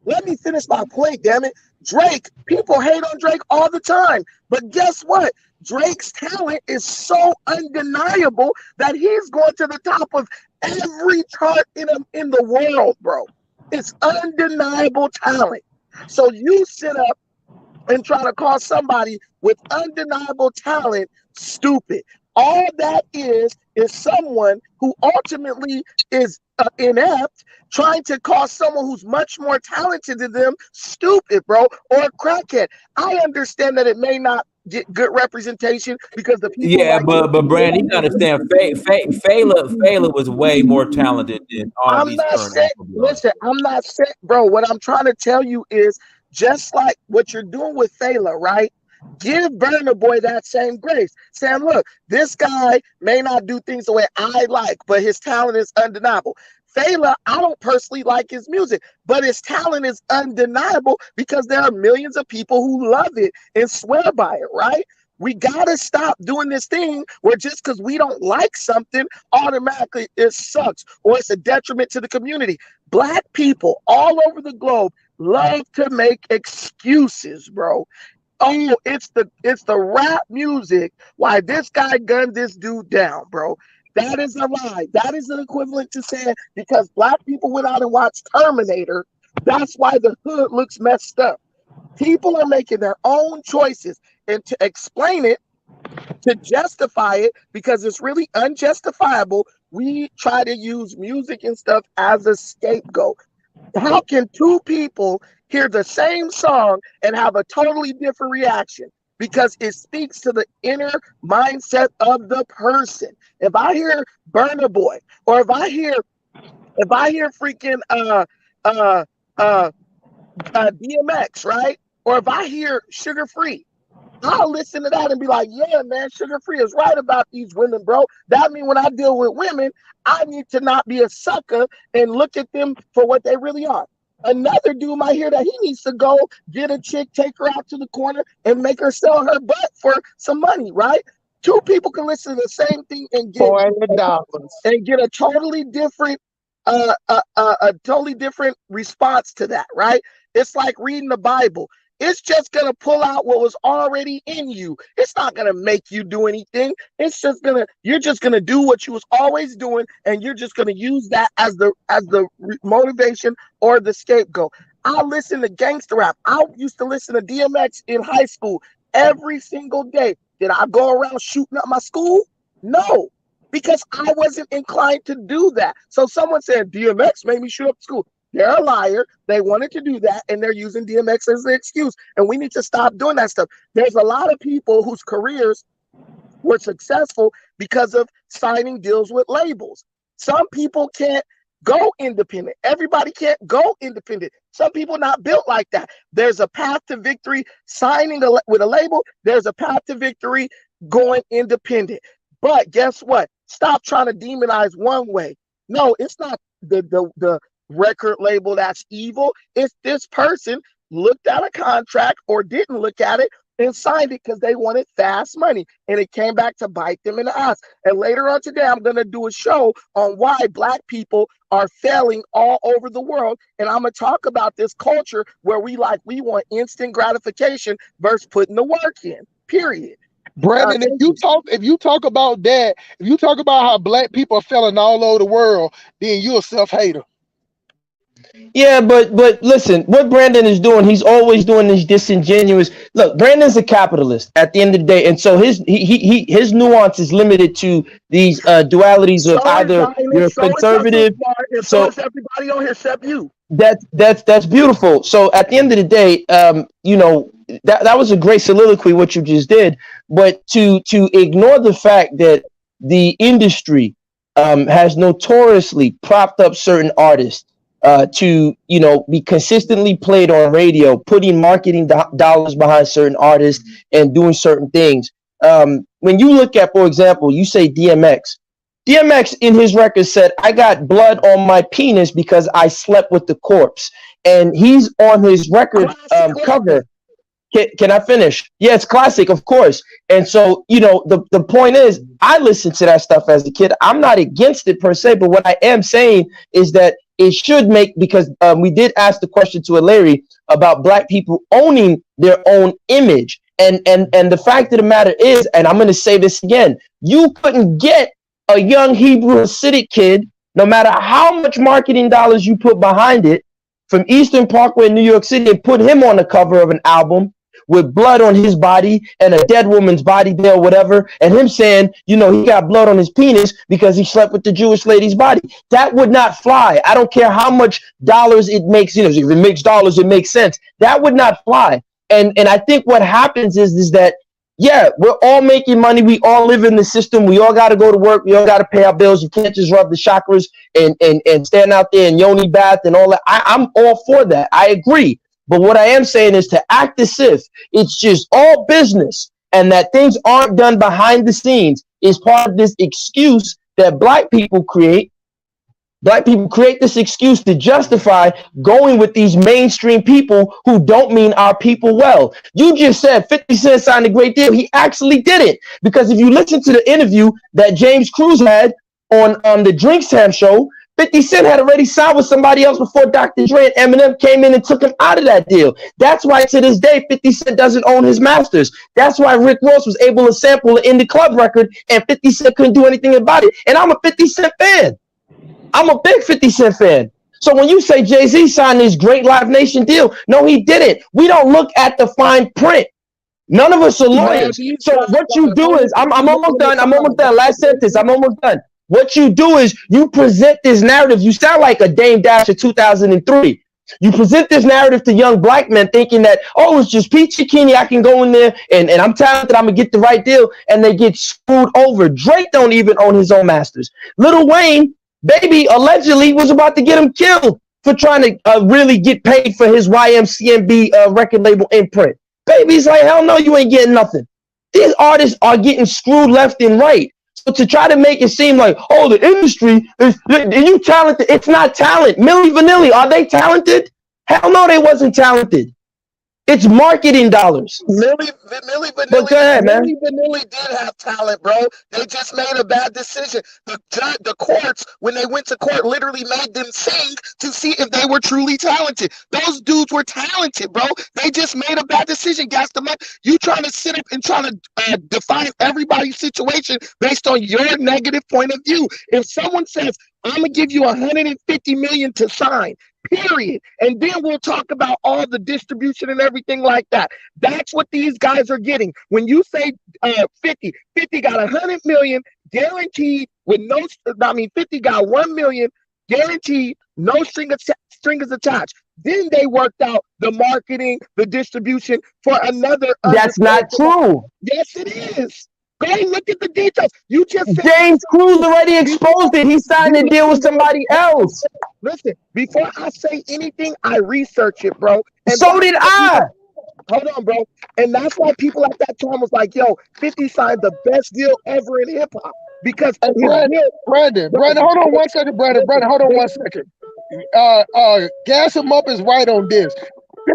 Let me finish my point, damn it. Drake, people hate on Drake all the time, but guess what? Drake's talent is so undeniable that he's going to the top of every chart in the world, bro. It's undeniable talent. So you sit up and try to call somebody with undeniable talent stupid. All that is someone who ultimately is inept trying to call someone who's much more talented than them stupid, bro, or a crackhead. I understand that it may not get good representation because the people. Yeah, but Brandon, you understand, Fela was way more talented than all these current. Listen, I'm not saying, bro. What I'm trying to tell you is just like what you're doing with Fela, right? Give Burna Boy that same grace. Saying, look, this guy may not do things the way I like, but his talent is undeniable. Fela, I don't personally like his music, but his talent is undeniable because there are millions of people who love it and swear by it, right? We gotta stop doing this thing where just because we don't like something, automatically it sucks or it's a detriment to the community. Black people all over the globe love to make excuses, bro. Oh, it's the rap music why this guy gunned this dude down, bro. That is a lie. That is an equivalent to saying because black people went out and watched Terminator, that's why the hood looks messed up. People are making their own choices, and to explain it, to justify it, because it's really unjustifiable, we try to use music and stuff as a scapegoat. How can two people hear the same song and have a totally different reaction? Because it speaks to the inner mindset of the person. If I hear Burna Boy, or if I hear freaking DMX, right? Or if I hear Sugar Free, I'll listen to that and be like, yeah, man, Sugar Free is right about these women, bro. That means when I deal with women, I need to not be a sucker and look at them for what they really are. Another dude might hear that he needs to go get a chick, take her out to the corner, and make her sell her butt for some money, right? Two people can listen to the same thing and get $400. a totally different response to that, right? It's like reading the Bible. It's just gonna pull out what was already in you. It's not gonna make you do anything. You're just gonna do what you was always doing, and you're just gonna use that as the motivation or the scapegoat. I listen to gangster rap. I used to listen to DMX in high school every single day. Did I go around shooting up my school? No, because I wasn't inclined to do that. So someone said DMX made me shoot up school. They're a liar. They wanted to do that, and they're using DMX as the excuse. And we need to stop doing that stuff. There's a lot of people whose careers were successful because of signing deals with labels. Some people can't go independent. Everybody can't go independent. Some people not built like that. There's a path to victory signing with a label. There's a path to victory going independent. But guess what? Stop trying to demonize one way. No, it's not the record label that's evil. It's this person looked at a contract or didn't look at it and signed it because they wanted fast money, and it came back to bite them in the ass. And later on today, I'm going to do a show on why Black people are failing all over the world, and I'm going to talk about this culture where we want instant gratification versus putting the work in, period. Brandon, if you talk about that, if you talk about how Black people are failing all over the world, then you're a self-hater. Yeah, but listen, what Brandon is doing, he's always doing this disingenuous. Look, Brandon's a capitalist at the end of the day, and so his nuance is limited to these dualities of either you're conservative. So it's everybody on here except you. That's beautiful. So at the end of the day, that was a great soliloquy what you just did, but to ignore the fact that the industry has notoriously propped up certain artists to be consistently played on radio, putting marketing dollars behind certain artists and doing certain things. When you look at, for example, you say DMX in his record said, I got blood on my penis because I slept with the corpse. And he's on his record cover. Can I finish? Yeah, it's classic, of course. And so, the point is, I listened to that stuff as a kid. I'm not against it per se, but what I am saying is that it should make, because we did ask the question to Larry about Black people owning their own image. And the fact of the matter is, and I'm going to say this again, you couldn't get a young Hebrew Hasidic kid, no matter how much marketing dollars you put behind it, from Eastern Parkway in New York City, and put him on the cover of an album with blood on his body and a dead woman's body there or whatever, and him saying, he got blood on his penis because he slept with the Jewish lady's body. That would not fly. I don't care how much dollars it makes. If it makes dollars, it makes sense. That would not fly. And I think what happens is that, yeah, we're all making money. We all live in the system. We all got to go to work. We all got to pay our bills. You can't just rub the chakras and stand out there and yoni bath and all that. I'm all for that. I agree. But what I am saying is to act as if it's just all business and that things aren't done behind the scenes is part of this excuse that Black people create. Black people create this excuse to justify going with these mainstream people who don't mean our people well. You just said 50 Cent signed a great deal. He actually did it, because if you listen to the interview that James Cruz had on the Drinkstown show, 50 Cent had already signed with somebody else before Dr. Dre and Eminem came in and took him out of that deal. That's why to this day 50 Cent doesn't own his masters. That's why Rick Ross was able to sample an Indie Club record and 50 Cent couldn't do anything about it. And I'm a 50 Cent fan. I'm a big 50 Cent fan. So when you say Jay-Z signed this great Live Nation deal, no, he didn't. We don't look at the fine print. None of us are Man, lawyers. these So guys what you got do is, I'm almost done. I'm almost done. Last sentence. I'm almost done. What you do is you present this narrative. You sound like a Dame Dash of 2003. You present this narrative to young black men thinking that, oh, it's just peachy keeney. I can go in there and I'm talented. I'm going to get the right deal. And they get screwed over. Drake don't even own his own masters. Lil Wayne, baby, allegedly was about to get him killed for trying to really get paid for his YMCMB record label imprint. Baby's like, hell no, you ain't getting nothing. These artists are getting screwed left and right. So to try to make it seem like, oh, the industry is you talented. It's not talent. Milli Vanilli, are they talented? Hell no, they wasn't talented. It's marketing dollars. Milli But go ahead, man. Vanilli did have talent, bro. They just made a bad decision. The courts, when they went to court, literally made them sing to see if they were truly talented. Those dudes were talented, bro. They just made a bad decision. Gas them up. You trying to sit up and trying to define everybody's situation based on your negative point of view. If someone says, I'm gonna give you 150 million to sign, period, and then we'll talk about all the distribution and everything like that. That's what these guys are getting. When you say 50 got 100 million guaranteed with no, 50 got 1 million guaranteed, no strings attached. Then they worked out the marketing, the distribution for another. That's not true. Yes, it is. Go and look at the details. You just said James Cruz already exposed it. He signed a deal with somebody else. Listen, before I say anything, I research it, bro. And so did I. Hold on, bro. And that's why people at that time was like, yo, 50 signed the best deal ever in hip hop. Because Brandon, hold on 1 second, Brandon, hold on 1 second. Gas him up is right on this.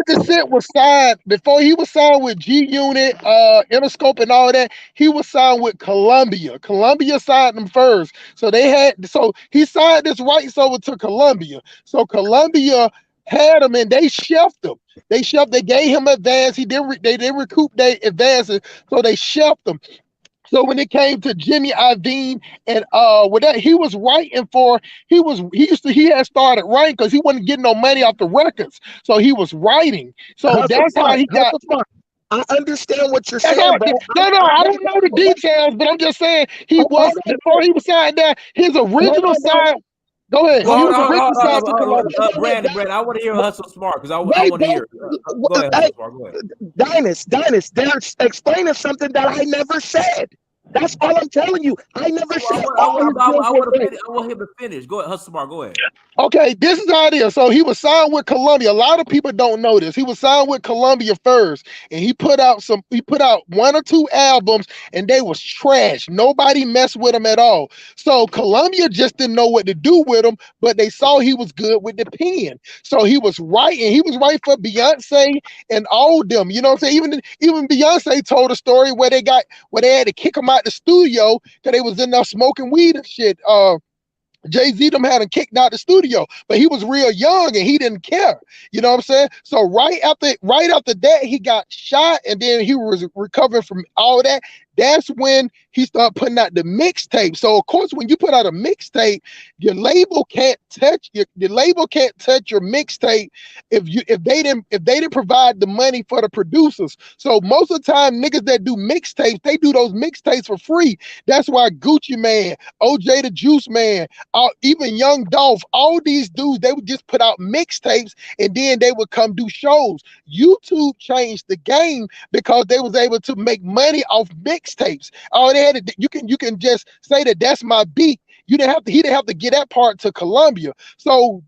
50 Cent was signed before he was signed with G Unit, Interscope, and all that. He was signed with Columbia. Columbia signed him first, so he signed his rights over to Columbia. So Columbia had him, and they shelved him. They gave him advance. They didn't recoup their advances, so they shelved him. So when it came to Jimmy Iovine and with that, he was writing for he had started writing because he wasn't getting no money off the records. So he was writing. So that's how he got. I understand what you're saying, bro. No, I don't know the details, but I'm just saying before he was signed there, his original sign. Go ahead. Brandon, I want to hear Hustle Smart because I want to hear. Go ahead, Hustle Smart. Go ahead. Dynast, they're explaining something that I never said. That's all I'm telling you. I never said. I want him to finish. Go ahead, Hustle Smart. Go ahead. Okay, this is how it is. So he was signed with Columbia. A lot of people don't know this. He was signed with Columbia first, and he put out 1 or 2 albums, and they was trash. Nobody messed with him at all. So Columbia just didn't know what to do with him, but they saw he was good with the pen. So he was writing. He was writing for Beyonce and all of them. You know what I'm saying? Even Beyonce told a story where they had to kick him out the studio because they was in there smoking weed and shit. Jay-Z them had him kicked out the studio, but he was real young and he didn't care. You know what I'm saying? So right after that, he got shot, and then he was recovering from all that. That's when he started putting out the mixtape. So of course, when you put out a mixtape, your label can't touch your mixtape if they didn't provide the money for the producers. So most of the time, niggas that do mixtapes, they do those mixtapes for free. That's why Gucci Man, OJ the Juice Man, even Young Dolph, all these dudes, they would just put out mixtapes and then they would come do shows. YouTube changed the game because they was able to make money off mixtapes. All they had to, you can just say that's my beat. He didn't have to get that part to Columbia. So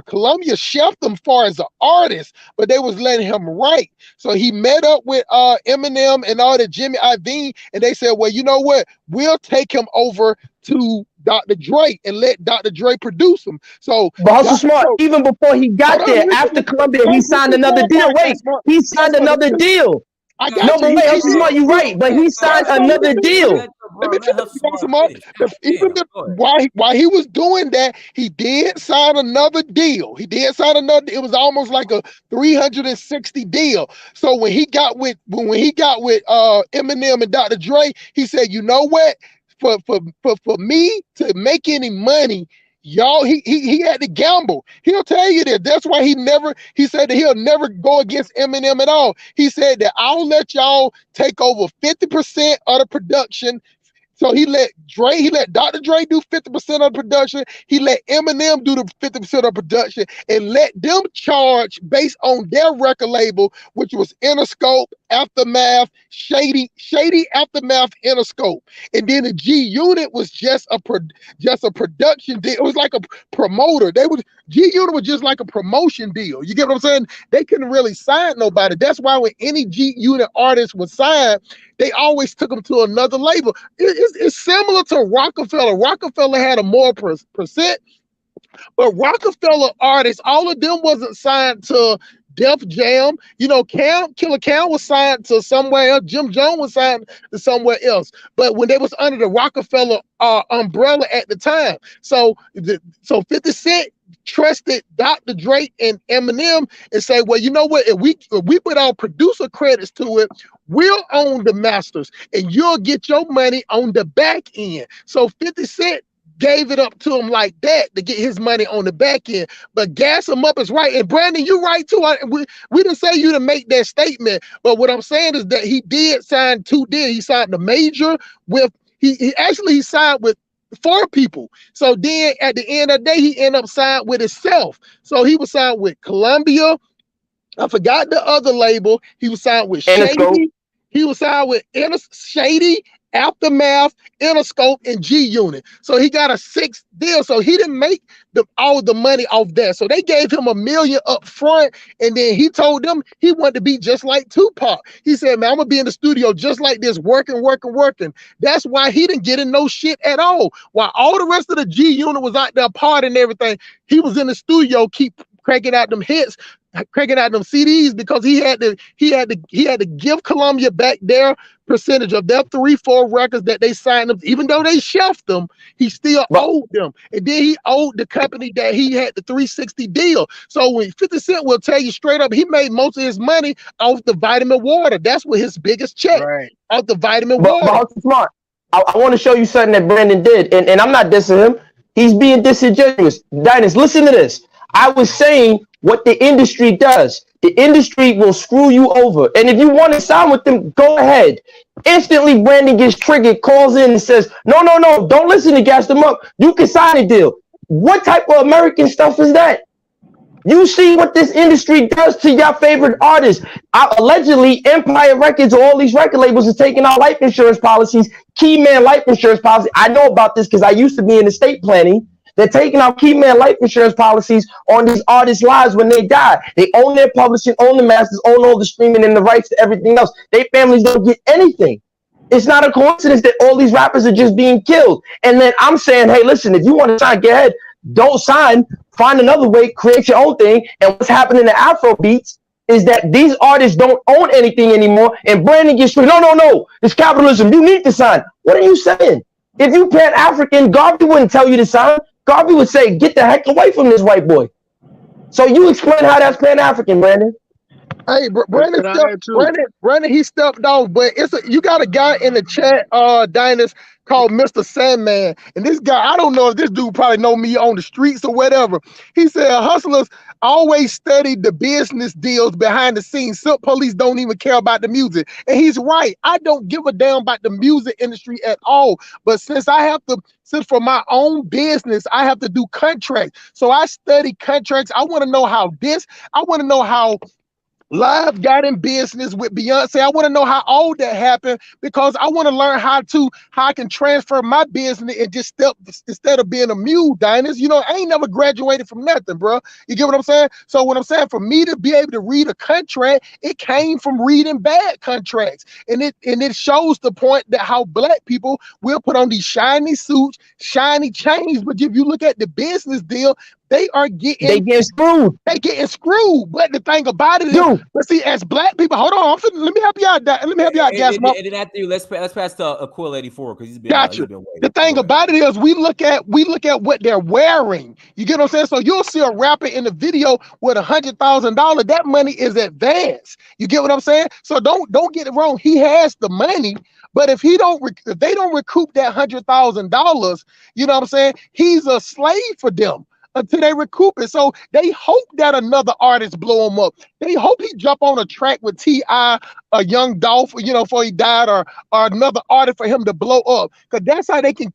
Columbia shelved him far as an artist, but they was letting him write. So he met up with Eminem and all the Jimmy Iovine, and they said, well, you know what? We'll take him over to Dr. Dre and let Dr. Dre produce him. So, but Hustle Smart, even before he got there, after Columbia, he signed another deal. Wait, he signed another deal. No, but wait, Hustle Smart, you're right, but he signed another deal. While he was doing that, he did sign another deal. It was almost like a 360 deal. So when he got with Eminem and Dr. Dre, he said, you know what? For me to make any money, y'all, he had to gamble. He'll tell you this. That's why he said that he'll never go against Eminem at all. He said that I'll let y'all take over 50% of the production. So he let Dr. Dre do 50% of the production. He let Eminem do the 50% of production and let them charge based on their record label, which was Interscope, Aftermath, Shady Aftermath, Interscope. And then the G Unit was just a production deal. It was like a promoter. G Unit was just like a promotion deal. You get what I'm saying? They couldn't really sign nobody. That's why when any G Unit artist was signed, they always took them to another label. It's similar to Rockefeller. Rockefeller had a more percent, but Rockefeller artists, all of them wasn't signed to Def Jam. You know, Killer Cam was signed to somewhere else. Jim Jones was signed to somewhere else. But when they was under the Rockefeller umbrella at the time, so 50 Cent trusted Dr. Dre and Eminem and say, well, you know what? If we put our producer credits to it, we'll own the masters and you'll get your money on the back end. So 50 Cent gave it up to him like that to get his money on the back end. But gas him up is right. And Brandon, you're right too. We didn't say you to make that statement, but what I'm saying is that he did sign 2 deals. He signed the major with he signed with 4 people. So then at the end of the day, he ended up signed with himself. So he was signed with Columbia. I forgot the other label. He was signed with Shady. He was signed with Shady, Aftermath, Interscope, and G Unit. So he got a 6th deal. So he didn't make all the money off that. So they gave him $1 million up front, and then he told them he wanted to be just like Tupac. He said, man, I'm gonna be in the studio just like this, working. That's why he didn't get in no shit at all. While all the rest of the G Unit was out there partying and everything, he was in the studio, keep cranking out them hits, cranking out them CDs, because he had to give Columbia back their percentage of their 3-4 records that they signed them. Even though they shelved them, he still owed them. And then he owed the company that he had the 360 deal. So when 50 Cent will tell you straight up, he made most of his money off the vitamin water. That's what his biggest check, off the vitamin water. But smart. I want to show you something that Brandon did, and I'm not dissing him. He's being disingenuous. Dynast, listen to this. I was saying what the industry does. The industry will screw you over. And if you want to sign with them, go ahead. Instantly, Brandon gets triggered, calls in and says, no, don't listen to gas them up. You can sign a deal. What type of American stuff is that? You see what this industry does to your favorite artists. Allegedly, Empire Records or all these record labels are taking out life insurance policies, Key Man life insurance policy. I know about this because I used to be in estate planning. They're taking out Key Man life insurance policies on these artists' lives when they die. They own their publishing, own the masters, own all the streaming and the rights to everything else. Their families don't get anything. It's not a coincidence that all these rappers are just being killed. And then I'm saying, hey, listen, if you want to sign, get ahead. Don't sign. Find another way. Create your own thing. And what's happening to Afro beats is that these artists don't own anything anymore. And Brandon gets straight. No. It's capitalism. You need to sign. What are you saying? If you Pan-African, Garvey wouldn't tell you to sign. Garvey would say, get the heck away from this white boy. So you explain how that's Pan-African, Brandon. Hey, Brandon, he stepped off, but you got a guy in the chat, Dynast, called Mr. Sandman. And this guy, I don't know if this dude probably know me on the streets or whatever. He said hustlers always study the business deals behind the scenes. Some police don't even care about the music. And he's right. I don't give a damn about the music industry at all. But since for my own business, I have to do contracts. So I study contracts. I want to know how Live got in business with Beyonce. I want to know how all that happened, because I want to learn how I can transfer my business and just step instead of being a mule, Dynast. You know, I ain't never graduated from nothing, bro. You get what I'm saying? So what I'm saying, for me to be able to read a contract, it came from reading bad contracts, and it shows the point that how black people will put on these shiny suits, shiny chains, but if you look at the business deal, They are They get screwed. They getting screwed. But the thing about it is, Dude, but see, as black people, hold on, let me help you out. Let me help you out, Gas. And then after you, let's pass to Quill 84 because he's been The waiting. thing about it is we look at what they're wearing. You get what I'm saying? So you'll see a rapper in the video with $100,000. That money is advanced. You get what I'm saying? So don't get it wrong. He has the money, but if they don't recoup that $100,000, you know what I'm saying? He's a slave for them until they recoup it. So they hope that another artist blow him up. They hope he jump on a track with T.I., a Young Dolph, before he died, or another artist for him to blow up. Because that's how they can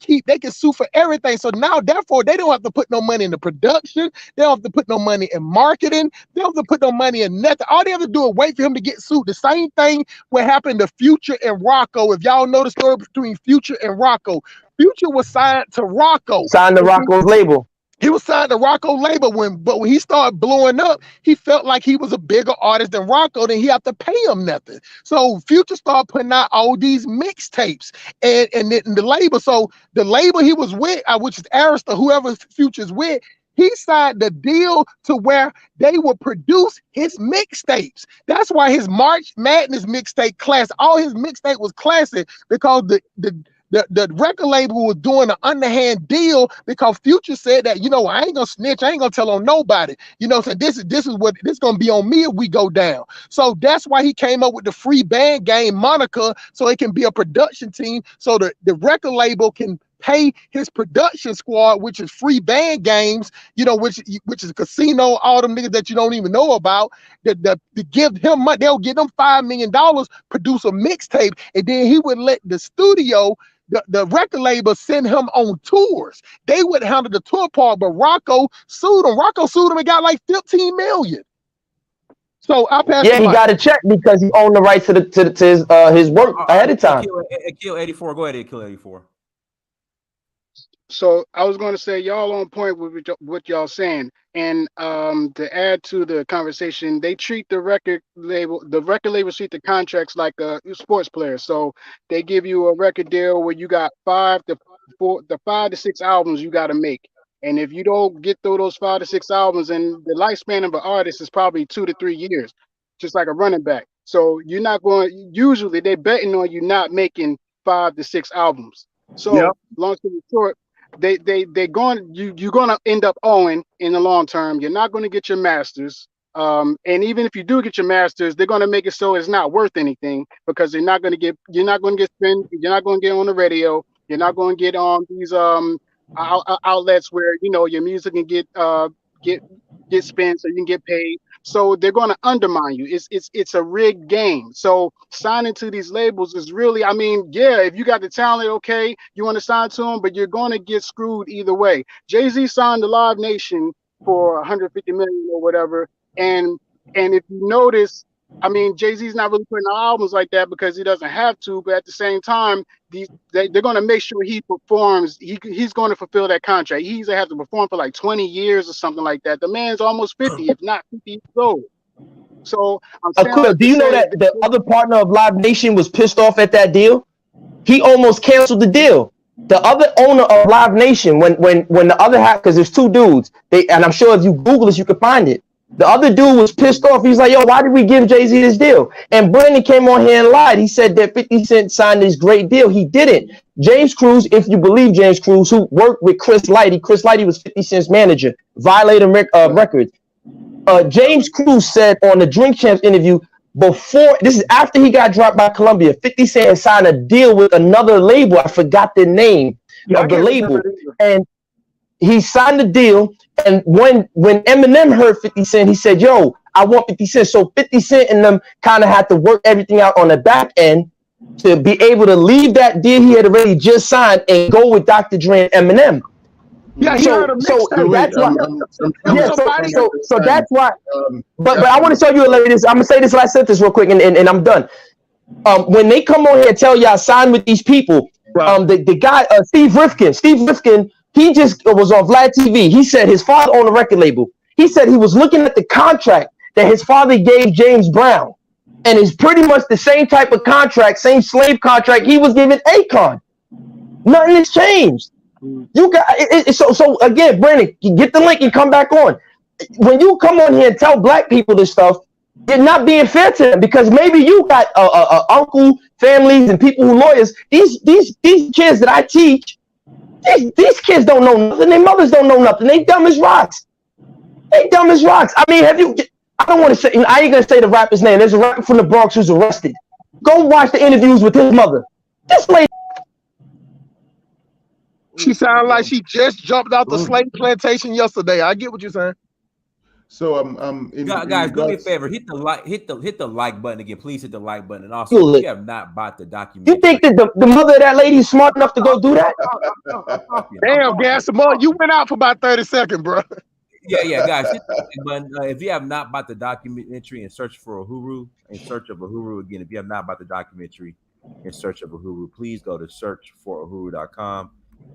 sue for everything. So now, therefore, they don't have to put no money in the production. They don't have to put no money in marketing. They don't have to put no money in nothing. All they have to do is wait for him to get sued. The same thing what happened to Future and Rocco. If y'all know the story between Future and Rocco, Future was signed to Rocco. Signed to Rocco's label. He was signed to Rocco label but when he started blowing up, he felt like he was a bigger artist than Rocco, then he had to pay him nothing. So Future started putting out all these mixtapes and the label. So the label he was with, which is Arista, whoever Future's with, he signed the deal to where they would produce his mixtapes. That's why his March Madness mixtape classic, all his mixtape was classic, because the record label was doing an underhand deal because Future said that, I ain't gonna snitch, I ain't gonna tell on nobody. So this is gonna be on me if we go down. So that's why he came up with the Free Band Game moniker, so it can be a production team, so the record label can pay his production squad, which is Free Band Games, which is a casino, all them niggas that you don't even know about, to give him money. They'll give them $5 million, produce a mixtape, and then he would let the studio, the record label, send him on tours. They would handle the tour part, but Rocco sued him. Rocco sued him and got like $15 million. So I passed. Yeah, he got a check because he owned the rights to his work ahead of time. Kill 84. Go ahead, Kill 84. So I was going to say, y'all on point with what y'all saying, and to add to the conversation, they treat the record label treat the contracts like a sports player. So they give you a record deal where you got 5 to 6 albums you got to make, and if you don't get through those 5 to 6 albums, and the lifespan of an artist is probably 2 to 3 years, just like a running back. So you're not going. Usually they're betting on you not making 5 to 6 albums. So long story short, you're gonna end up owing in the long term. You're not going to get your masters, and even if you do get your masters, they're going to make it so it's not worth anything, because you're not going to get spin, you're not going to get on the radio, you're not going to get on these outlets where your music can get spent so you can get paid. So they're going to undermine you. It's a rigged game. So signing to these labels is really, if you got the talent, okay, you want to sign to them, but you're going to get screwed either way. Jay-Z signed to Live Nation for 150 million or whatever, and if you notice, Jay-Z's not really putting out albums like that because he doesn't have to, but at the same time, they're going to make sure he performs. He's going to fulfill that contract. He either has to perform for like 20 years or something like that. The man's almost 50, if not 50 years old. So do you know that the other partner of Live Nation was pissed off at that deal? He almost canceled the deal. The other owner of Live Nation, when the other half, because there's two dudes, and I'm sure if you Google this, you can find it. The other dude was pissed off. He's like, yo, why did we give Jay-Z this deal? And Brandon came on here and lied. He said that 50 Cent signed this great deal. He didn't. James Cruz, if you believe James Cruz, who worked with Chris Lighty was 50 Cent's manager, Violator Records. James Cruz said on the Drink Champs interview, this is after he got dropped by Columbia, 50 Cent had signed a deal with another label. I forgot the name of the label. And he signed the deal, and when Eminem heard 50 Cent, he said, yo, I want 50 Cent. So 50 Cent and them kind of had to work everything out on the back end to be able to leave that deal he had already just signed and go with Dr. Dre and Eminem. Yeah, so that's why. So that's why. But I want to tell you, ladies, I'm gonna say this last sentence real quick, and I'm done. When they come on here and tell y'all sign with these people, the guy Steve Rifkin, he just was on Vlad TV. He said his father owned a record label. He said he was looking at the contract that his father gave James Brown, and it's pretty much the same type of contract, same slave contract he was giving Akon. Nothing has changed. You got so again, Brandon, get the link and come back on. When you come on here and tell black people this stuff, you're not being fair to them because maybe you got uncle, families, and people who lawyers. These kids that I teach, these kids don't know nothing. Their mothers don't know nothing. They dumb as rocks. They dumb as rocks. I mean, have you? I don't want to say. I ain't gonna say the rapper's name. There's a rapper from the Bronx who's arrested. Go watch the interviews with his mother. This lady. She sounded like she just jumped out the slave plantation yesterday. I get what you're saying. So guys, do me a favor. Hit the like button again. Please hit the like button. And also, if you have not bought the documentary. You think that the mother of that lady is smart enough to go do that? Damn, Gasimone, you went out for about 30 seconds, bro. Yeah, guys. Hit the like button. If you have not bought the documentary and Search for Uhuru, in Search of Uhuru, again, if you have not bought the documentary in Search of Uhuru, please go to searchforuhuru.com.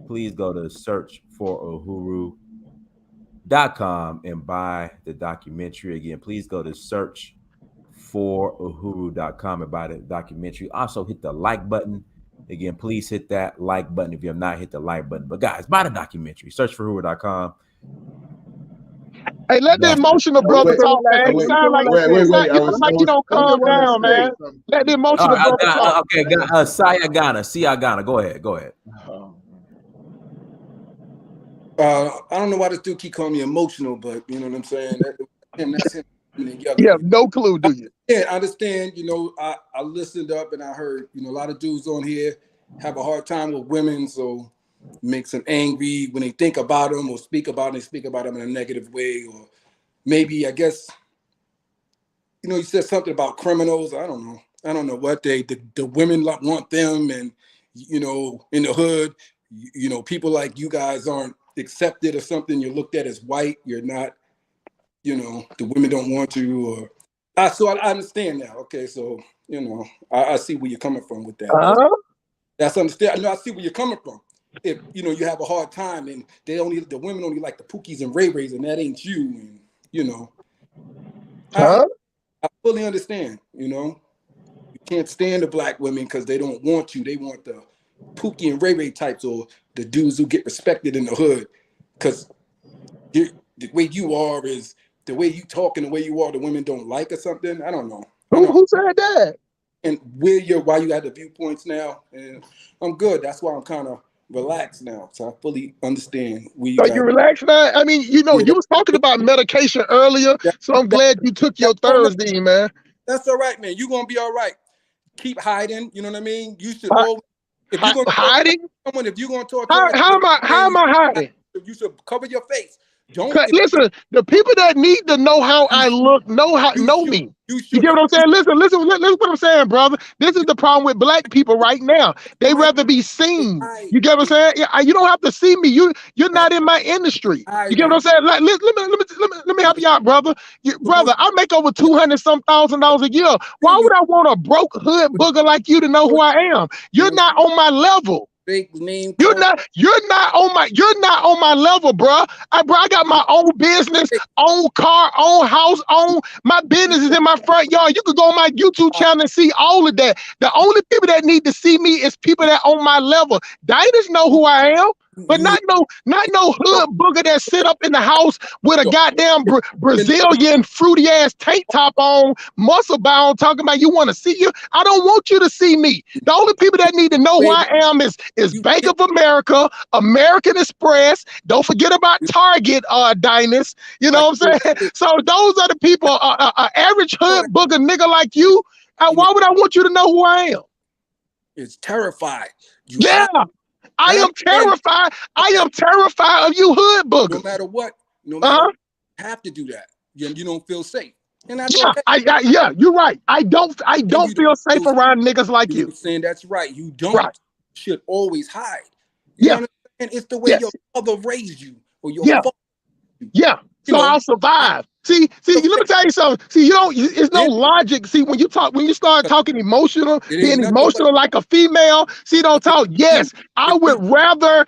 Please go to searchforuhuru.com and buy the documentary. Again, please go to searchforuhuru.com and buy the documentary. Also, hit the like button. Again, please hit that like button if you have not hit the like button. But guys, buy the documentary. Searchforuhuru.com. Hey, let the emotional brother talk, man. You sound like you don't calm down, man. Let the emotional brother talk. Okay, Siagana. Go ahead. I don't know why this dude keep calling me emotional, but you know what I'm saying. That's him. You have no clue, do you? Yeah, I understand. You know, I listened up and I heard. You know, a lot of dudes on here have a hard time with women, so it makes them angry when they think about them or speak about them. They speak about them in a negative way, or maybe I guess. You know, you said something about criminals. I don't know what the women want them, and you know, in the hood, you know, people like you guys aren't accepted or something. You're looked at as white. You're not, you know, the women don't want you, or so I understand now. Okay, so you know, I see where you're coming from with that. That's understand. I know I see where you're coming from. If you know you have a hard time and the women only like the Pookies and Ray Rays and that ain't you, and you know, I fully understand. You know, you can't stand the black women because they don't want you. They want the Pookie and Ray Ray types or the dudes who get respected in the hood, because the way you are is the way you talk and the way you are. The women don't like or something. I don't know. Who said that? And why you got the viewpoints now, and I'm good. That's why I'm kind of relaxed now. So I fully understand where you. So you relaxed now? I mean, you know, you was talking about medication earlier, so I'm glad you took your Thursday, man. That's all right, man. You're gonna be all right. Keep hiding. You know what I mean? You should always. If you're gonna hiding, someone, if you're gonna talk, how am I hiding? You should cover your face. Don't listen. The people that need to know how I look know me. You get what I'm saying? Listen what I'm saying, brother. This is the problem with black people right now. They rather be seen. You get what I'm saying? You don't have to see me. You're not in my industry. You get what I'm saying? Like, let me help you out, brother. Brother, I make over $200,000 a year. Why would I want a broke hood booger like you to know who I am? You're not on my level. You're not on my level, bro. I got my own business, own car, own house, my business is in my front yard. You could go on my YouTube channel and see all of that. The only people that need to see me is people that on my level. Diners know who I am. But not no hood booger that sit up in the house with a goddamn Brazilian fruity ass tank top on, muscle bound, talking about you want to see you. I don't want you to see me. The only people that need to know who I am is Bank of America, American Express. Don't forget about Target, Diners. You know what I'm saying? So those are the people. Average hood booger nigga like you. Why would I want you to know who I am? It's terrified. I am terrified. I am terrified of you hood boogers. No matter what, you have to do that. You don't feel safe. And that's okay. You're right. I don't feel safe around niggas like you. I'm saying that's right. You should always hide. And it's the way your mother raised you or your father. So I'll survive. See, let me tell you something. See, it's no logic. See, when you start talking emotional, being emotional like a female, see, don't talk. Yes, I would rather,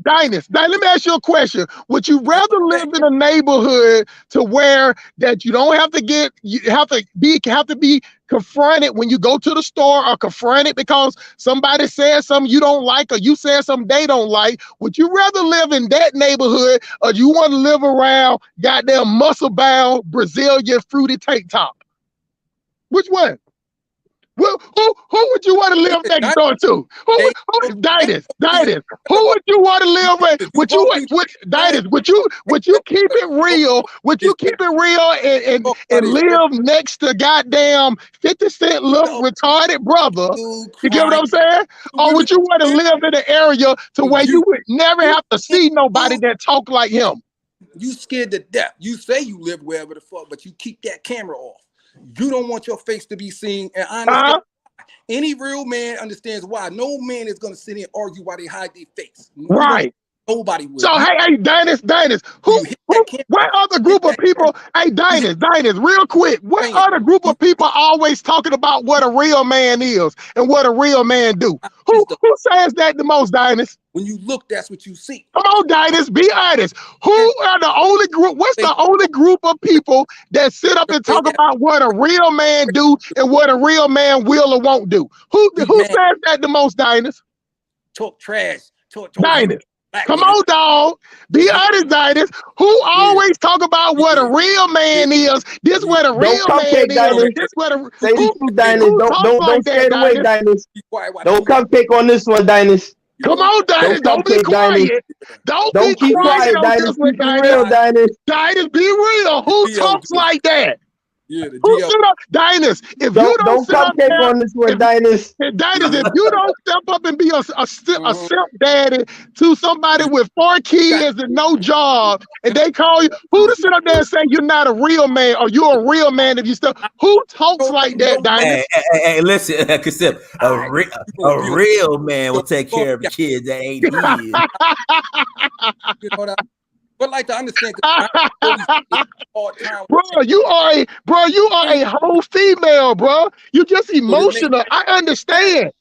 Diners. Now, let me ask you a question. Would you rather live in a neighborhood to where that you don't have to be confronted when you go to the store, or confronted because somebody said something you don't like, or you said something they don't like? Would you rather live in that neighborhood, or do you want to live around goddamn muscle-bound Brazilian fruity tank top? Which one? Who would you want to live next door to? Dinus, who would you want to live with? Would you keep it real? Would you keep it real and live next to goddamn 50 Cent little retarded brother? You get what I'm saying? Or would you want to live in an area to where you would never have to see nobody that talk like him? You scared to death. You say you live wherever the fuck, but you keep that camera off. You don't want your face to be seen, and I understand. Any real man understands why. No man is going to sit here and argue why they hide their face. Right. Nobody would. So, hey, Dinus, what other group of people, hey, Dinus, real quick, what other group of people always talking about what a real man is and what a real man do? Who says that the most, Dinus? When you look, that's what you see. Come on, Dinus, be honest. Who are the only group, what's the only group of people that sit up and talk about what a real man do and what a real man will or won't do? Who says that the most, Dinus? Talk trash. Dinus. Come on, dog. Be honest, Dinus. Who always talk about what a real man is? This what a real man is. This what a say the truth, Dinus. Don't stay away, Dinus. Don't cupcake on this one, Dinus. Come on, Dinus. Don't be quiet. Don't be quiet on this one, Dinus. Dinus, be real. Who talks like that? Yeah, who sit up, Dinus? If you don't sit up there, on this one, Dinus. Dinus, if you don't step up and be a stepdaddy to somebody with 4 kids and no job, and they call you, who to sit up there and say you're not a real man or you're a real man if you step? Who talks like that, Dinus? Hey, listen, Kasip, a real man will take care of kids that ain't his. You know that? But like to understand, bro, you are a whole female, bro. You just emotional. I understand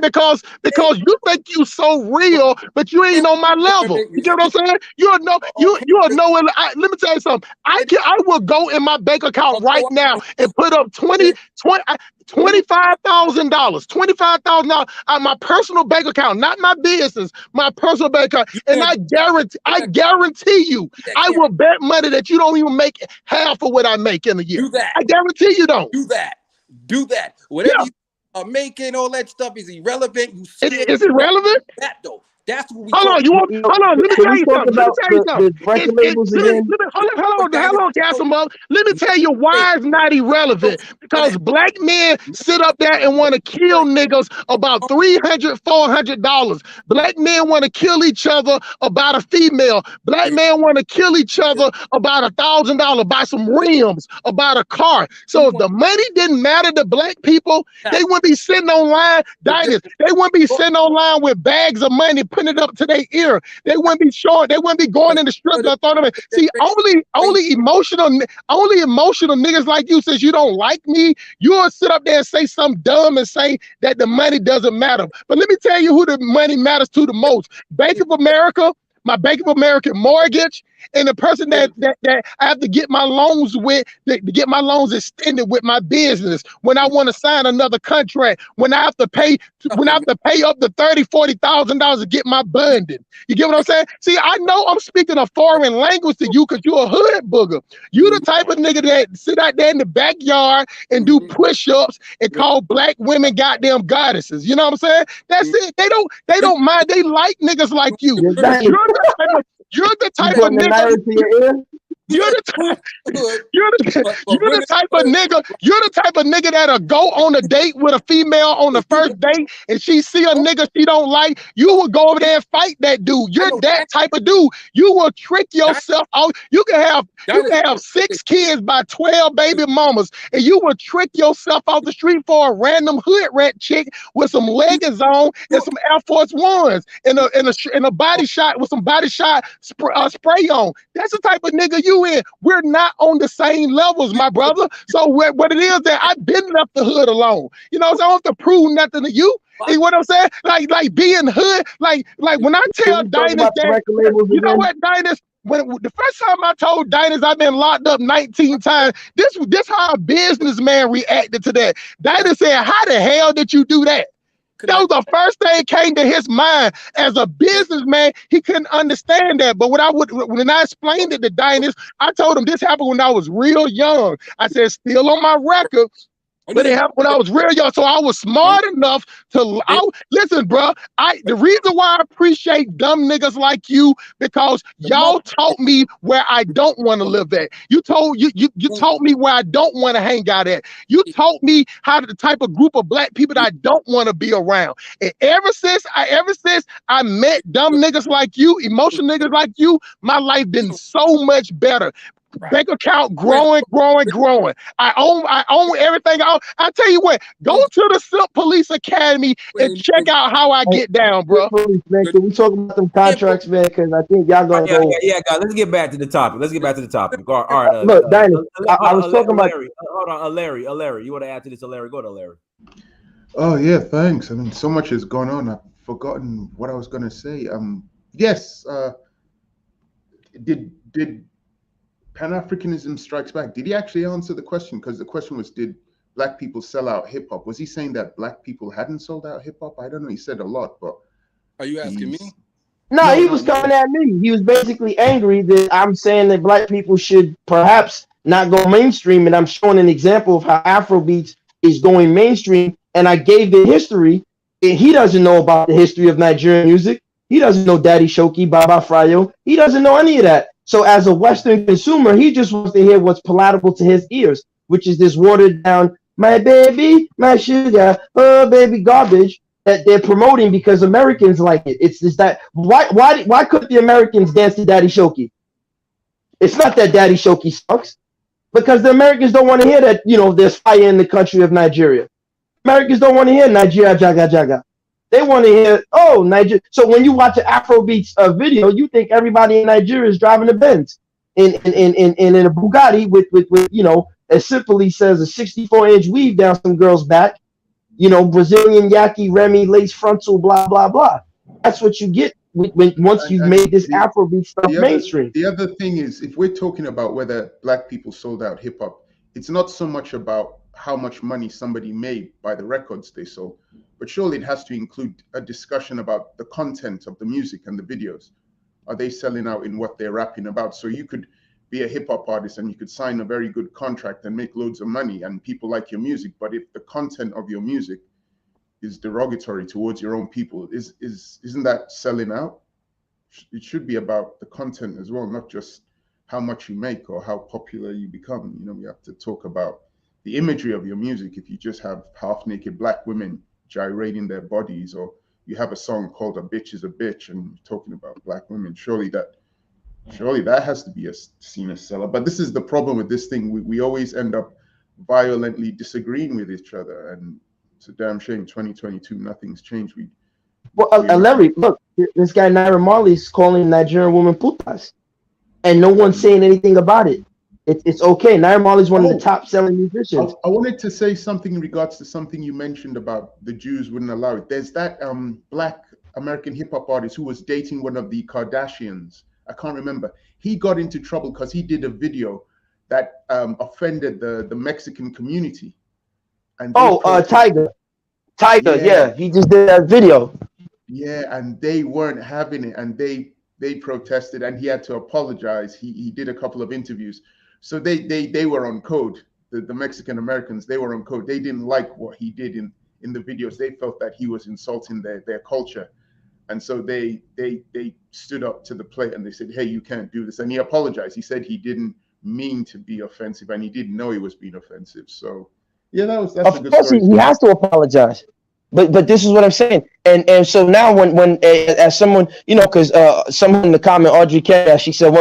because you think you so real, but you ain't on my level. You get what I'm saying? You are no. Let me tell you something. I will go in my bank account right now and put up $25,000 on my personal bank account, not my business, my personal bank account. And I guarantee you, I will bet money that you don't even make half of what I make in a year. Do that. I guarantee you don't. Do that. Whatever you are making, all that stuff is irrelevant. Is it relevant? That though. That's what we hold on. Let me tell you something. Hold on, Casimir. Let me tell you why it's not irrelevant. Because black men sit up there and want to kill niggas about $300, $400. Black men want to kill each other about a female. Black men want to kill each other about $1,000, buy some rims, about a car. So if the money didn't matter to black people, they wouldn't be sitting online, Dinus. They wouldn't be sitting online with bags of money, putting it up to their ear. They wouldn't be short. They wouldn't be going in the strip club. See, only emotional niggas like you, since you don't like me, you'll sit up there and say something dumb and say that the money doesn't matter. But let me tell you who the money matters to the most. Bank of America, my Bank of America mortgage, and the person that I have to get my loans with, to get my loans extended with my business, when I want to sign another contract, when I have to pay up to $30,000-$40,000 to get my bonding. You get what I'm saying? See, I know I'm speaking a foreign language to you because you're a hood booger. You the type of nigga that sit out there in the backyard and do push-ups and call black women goddamn goddesses. You know what I'm saying? That's it. They don't mind. They like niggas like you. You're the type of nigga. You're the type of nigga that'll go on a date with a female on the first date and she see a nigga she don't like. You will go over there and fight that dude. You're that type of dude. You will trick yourself out. You can have 6 kids by 12 baby mamas, and you will trick yourself off the street for a random hood rat chick with some leggings on and some Air Force Ones and a body shot with some body shot spray on. That's the type of nigga you in. We're not on the same levels, my brother. So what it is that I've been left the hood alone. You know, so I don't have to prove nothing to you. You know what I'm saying? Like being hood, like when I tell Dinus that, you know what, Dinus? when the first time I told Diners I've been locked up 19 times, this how a businessman reacted to that. Diners said, "How the hell did you do that?" That was the first thing that came to his mind. As a businessman, he couldn't understand that. But when I explained it to Diners, I told him this happened when I was real young. I said, still on my record. But it happened when I was real young, so I was smart enough to listen, bro. The reason why I appreciate dumb niggas like you, because y'all taught me where I don't want to live at. You taught me where I don't want to hang out at. You taught me how the type of group of black people that I don't want to be around. And ever since I met dumb niggas like you, emotional niggas like you, my life been so much better. Bank account growing. I own everything. I tell you what, go to the Silk Police Academy and check out how I get down, bro. Man, can we talk about some contracts, man? Because I think y'all gonna go. Yeah, guys. Let's get back to the topic. All right. Look, Dinah, I was talking about. Larry. Hold on, Larry. You want to add to this, Larry? Go to Larry. Oh yeah, thanks. I mean, so much has gone on. I've forgotten what I was going to say. Yes. Did Pan-Afrikanism strikes back? Did he actually answer the question? Because the question was, did black people sell out hip hop? Was he saying that black people hadn't sold out hip hop? I don't know. He said a lot, but are you asking me? No, he was coming at me. He was basically angry that I'm saying that black people should perhaps not go mainstream, and I'm showing an example of how Afrobeats is going mainstream. And I gave the history, and he doesn't know about the history of Nigerian music. He doesn't know Daddy Shoki, Baba Fryo. He doesn't know any of that. So as a Western consumer, he just wants to hear what's palatable to his ears, which is this watered down, my baby, my sugar, oh baby garbage that they're promoting because Americans like it. It's just that why couldn't the Americans dance to Daddy Shoki? It's not that Daddy Shoki sucks, because the Americans don't want to hear that, there's fire in the country of Nigeria. Americans don't want to hear Nigeria Jaga Jaga. They want to hear, Nigeria. So when you watch an Afrobeats video, you think everybody in Nigeria is driving a Benz in a Bugatti with as simply says a 64-inch weave down some girl's back, Brazilian Yaki, Remy, lace frontal, blah, blah, blah. That's what you get once you've made this Afrobeat stuff mainstream. The other thing is, if we're talking about whether black people sold out hip hop, it's not so much about how much money somebody made by the records they sold, but surely it has to include a discussion about the content of the music and the videos. Are they selling out in what they're rapping about? So you could be a hip hop artist and you could sign a very good contract and make loads of money and people like your music. But if the content of your music is derogatory towards your own people, isn't that selling out? It should be about the content as well, not just how much you make or how popular you become. We have to talk about the imagery of your music. If you just have half-naked black women gyrating their bodies, or you have a song called "A Bitch Is a Bitch" and talking about black women, surely that has to be seen as seller. But this is the problem with this thing. We always end up violently disagreeing with each other, and it's a damn shame. 2022, nothing's changed. Larry, look, this guy Naira Marley's calling Nigerian women putas, and no one's saying anything about it. It's okay. Naira Marley's one of the top selling musicians. I wanted to say something in regards to something you mentioned about the Jews wouldn't allow it. There's that black American hip hop artist who was dating one of the Kardashians. I can't remember. He got into trouble because he did a video that offended the Mexican community. And Tiger, yeah, he just did that video. Yeah, and they weren't having it, and they protested, and he had to apologize. He did a couple of interviews. So they were on code. The Mexican Americans, they were on code. They didn't like what he did in the videos. They felt that he was insulting their culture. And so they stood up to the plate and they said, hey, you can't do this. And he apologized. He said he didn't mean to be offensive and he didn't know he was being offensive. So yeah, that's a good story. He has to apologize. But this is what I'm saying, and so now when as someone, because someone in the comment, Audrey Kerr, she said,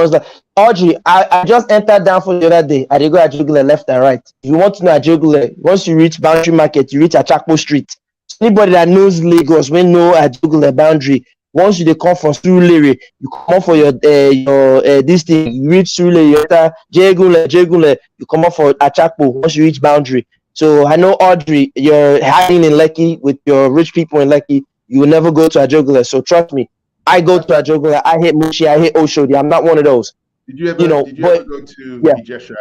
Audrey, I just entered down for the other day. I did go Ajugule left and right. If you want to know Ajugule, once you reach Boundary Market, you reach Achakpo Street. So anybody that knows Lagos, we know Ajugule boundary. Once you come from Surulere, you come up for your this thing. You reach Surulere, you enter Jegule, you come up for Achakpo. Once you reach boundary. So I know, Audrey, you're hiding in Lekki with your rich people in Lekki. You will never go to Ajogule. So trust me, I go to That's like, Ajogunle, I hit Mushi, I hit Oshodi. I'm not one of those, you know. did you ever But go to yeah, Ijesha?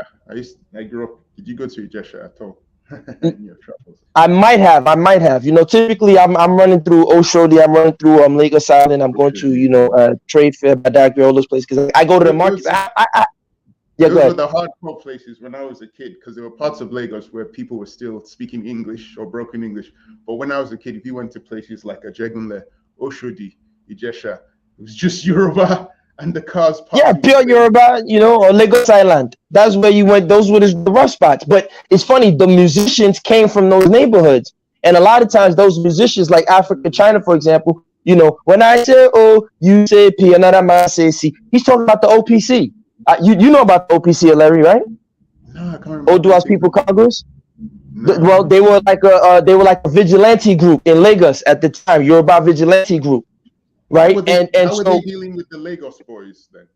I grew up. Did you go to Ijesha at all in your travels? I might have. You know, typically I'm running through Oshodi, I'm running through Lagos Island, I'm Oh, going should to, be, you know, Trade Fair, Badagry, all those places because I go to the market. Those Yeah, go those were ahead. the hardcore places when I was a kid because there were parts of Lagos where people were still speaking English or broken English. But when I was a kid, if you went to places like Ajegunle, Oshodi, Ijesha, it was just Yoruba and the cars Yeah, passing pure straight. Yoruba, you know, or Lagos Island. That's where you went. Those were the rough spots. But it's funny, the musicians came from those neighborhoods. And a lot of times, those musicians, like Africa, China, for example, you know, when I say O, you say P, another man say C, he's talking about the OPC. You know about the OPC, Larry, right? No, I can't remember Oduas anything. People Congress. No, Well, no. they were like a vigilante group in Lagos at the time, Yoruba vigilante group, right? And How were they so dealing with the Lagos boys then?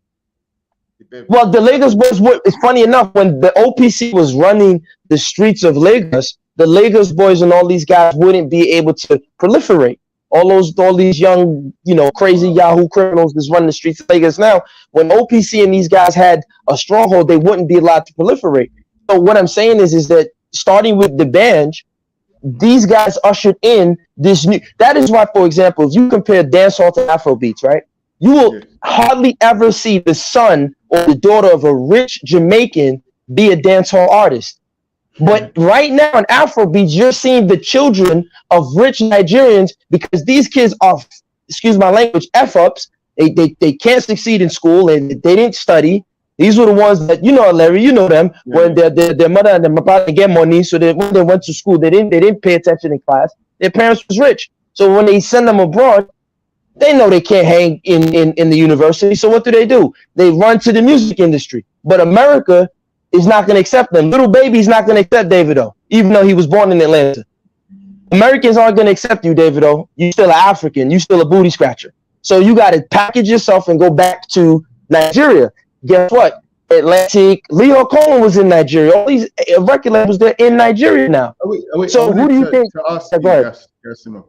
With their well, the vigilante? Lagos boys were. It's funny enough when the OPC was running the streets of Lagos, the Lagos boys and all these guys wouldn't be able to proliferate. All these young, you know, crazy Wow. Yahoo criminals that's running the streets of Lagos now. When OPC and these guys had a stronghold, they wouldn't be allowed to proliferate. So what I'm saying is that starting with the band, these guys ushered in this new. That is why, for example, if you compare dancehall to Afro beats, right, you will Yes. hardly ever see the son or the daughter of a rich Jamaican be a dancehall artist. But right now in Afro beats, you're seeing the children of rich Nigerians because these kids are, excuse my language, f ups. They can't succeed in school and they didn't study. These were the ones that, you know, Larry, you know them, Yeah, when their mother and their father get money, so that when they went to school, they didn't pay attention in class. Their parents was rich, so when they send them abroad, they know they can't hang in the university. So what do? They run to the music industry. But America is not going to accept them. Little Baby's not going to accept Davido, even though he was born in Atlanta. Americans aren't going to accept you, Davido. You still an African. You still a booty scratcher. So you got to package yourself and go back to Nigeria. Guess what? Atlantic, Leo Cohen was in Nigeria. All these record labels, they're in Nigeria now. I So who wanted do you think? to ask Yeah, go you, ahead. Gassimo,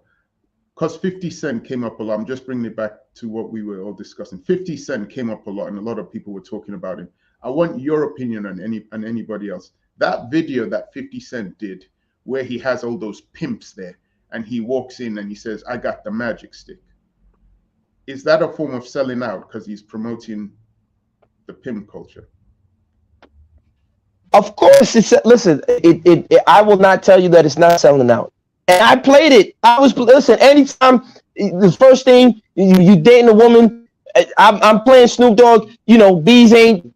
because 50 Cent came up a lot. I'm just bringing it back to what we were all discussing. 50 Cent came up a lot, and a lot of people were talking about him. I want your opinion on anybody else. That video that 50 Cent did, where he has all those pimps there, and he walks in and he says, "I got the magic stick." Is that a form of selling out because he's promoting the pimp culture? Of course, listen. I will not tell you that it's not selling out. And I played it. I was listen. Anytime the first thing you dating a woman, I'm playing Snoop Dogg. You know, bees ain't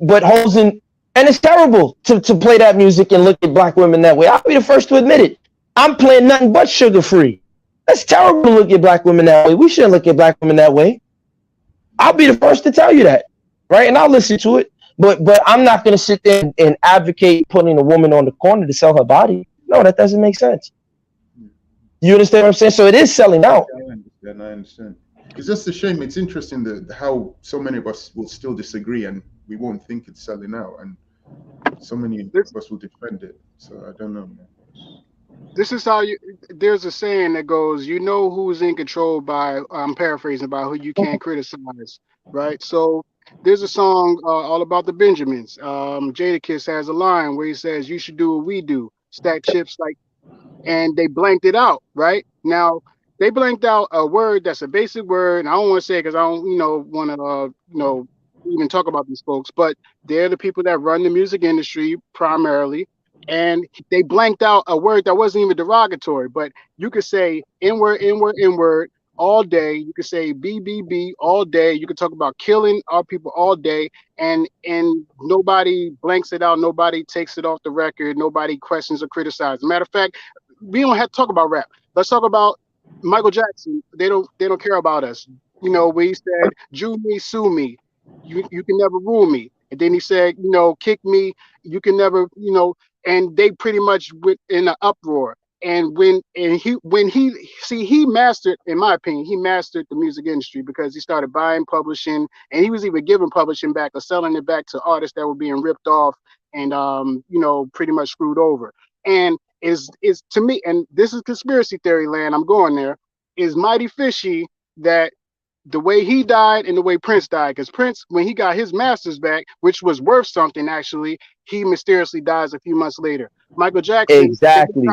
but hoes in, and it's terrible to play that music and look at black women that way. I'll be the first to admit it. I'm playing nothing but Sugar Free. That's terrible to look at black women that way. We shouldn't look at black women that way. I'll be the first to tell you that, right? And I'll listen to it. But I'm not going to sit there and advocate putting a woman on the corner to sell her body. No, that doesn't make sense. You understand what I'm saying? So it is selling out. I understand. I understand. It's just a shame. It's interesting how so many of us will still disagree and we won't think it's selling out, and so many of us will defend it. So I don't know, man. This is how you. There's a saying that goes, you know who's in control by. I'm paraphrasing, by who you can't criticize, right? So there's a song all about the Benjamins. Jadakiss has a line where he says, "You should do what we do, stack chips like," and they blanked it out, right? Now they blanked out a word that's a basic word, and I don't want to say it because I don't, want to, even talk about these folks, but they're the people that run the music industry primarily, and they blanked out a word that wasn't even derogatory, but you could say N-word, N-word, N-word all day. You could say BBB all day. You could talk about killing our people all day, and nobody blanks it out. Nobody takes it off the record. Nobody questions or criticizes. Matter of fact, we don't have to talk about rap. Let's talk about Michael Jackson. They don't care about us. Where he said, "Jew me, sue me. You can never rule me." And then he said, "Kick me. You can never, And they pretty much went in an uproar. And he mastered, in my opinion, he mastered the music industry because he started buying publishing, and he was even giving publishing back or selling it back to artists that were being ripped off and pretty much screwed over. And is to me, and this is conspiracy theory land, I'm going there, is mighty fishy that the way he died and the way Prince died. Because Prince, when he got his masters back, which was worth something actually, he mysteriously dies a few months later. Michael Jackson, Exactly.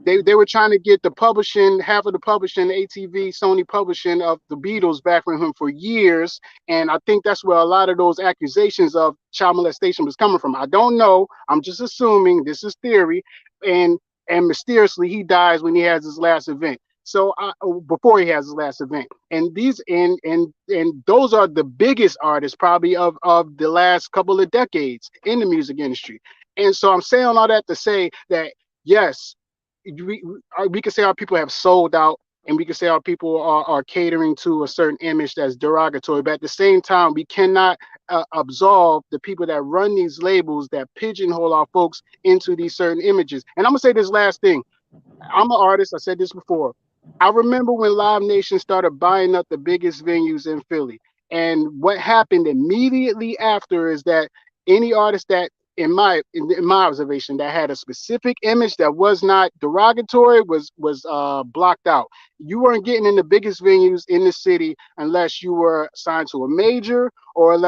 they were trying to get the publishing, half of the publishing, ATV, Sony publishing of the Beatles back from him for years. And I think that's where a lot of those accusations of child molestation was coming from. I don't know. I'm just assuming, this is theory. And mysteriously he dies when he has his last event. So before he has his last event, and these and those are the biggest artists probably of the last couple of decades in the music industry. And so I'm saying all that to say that yes, we can say our people have sold out, and we can say our people are catering to a certain image that's derogatory. But at the same time, we cannot absolve the people that run these labels that pigeonhole our folks into these certain images. And I'm gonna say this last thing. I'm an artist. I said this before. I remember when Live Nation started buying up the biggest venues in Philly. And what happened immediately after is that any artist that, in my observation, that had a specific image that was not derogatory was blocked out. You weren't getting in the biggest venues in the city unless you were signed to a major, or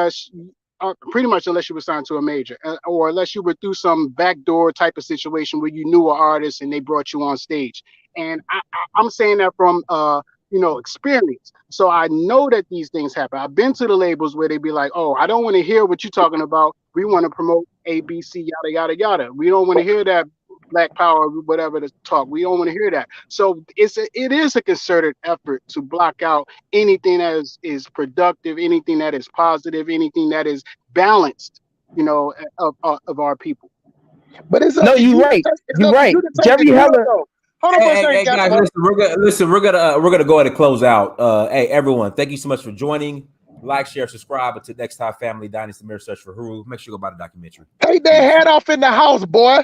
pretty much unless you were signed to a major, or unless you were through some backdoor type of situation where you knew an artist and they brought you on stage. And I'm saying that from experience. So I know that these things happen. I've been to the labels where they be like, "Oh, I don't want to hear what you're talking about. We want to promote A, B, C, yada yada yada. We don't want to hear that Black Power, whatever the talk. We don't want to hear that." So it is a concerted effort to block out anything that is productive, anything that is positive, anything that is balanced, of our people. But it's No, up to you're you. right. It's You're up to right. you to take the Jerry deal, Heller. though. Hold on for a second, Hey, guys, Gaspar. listen. We're gonna go ahead and close out. Hey, everyone, thank you so much for joining. Like, share, subscribe. Until next time, family. Dynasty Mirror, Search for Uhuru. Make sure you go buy the documentary. Take their head off in the house, boy.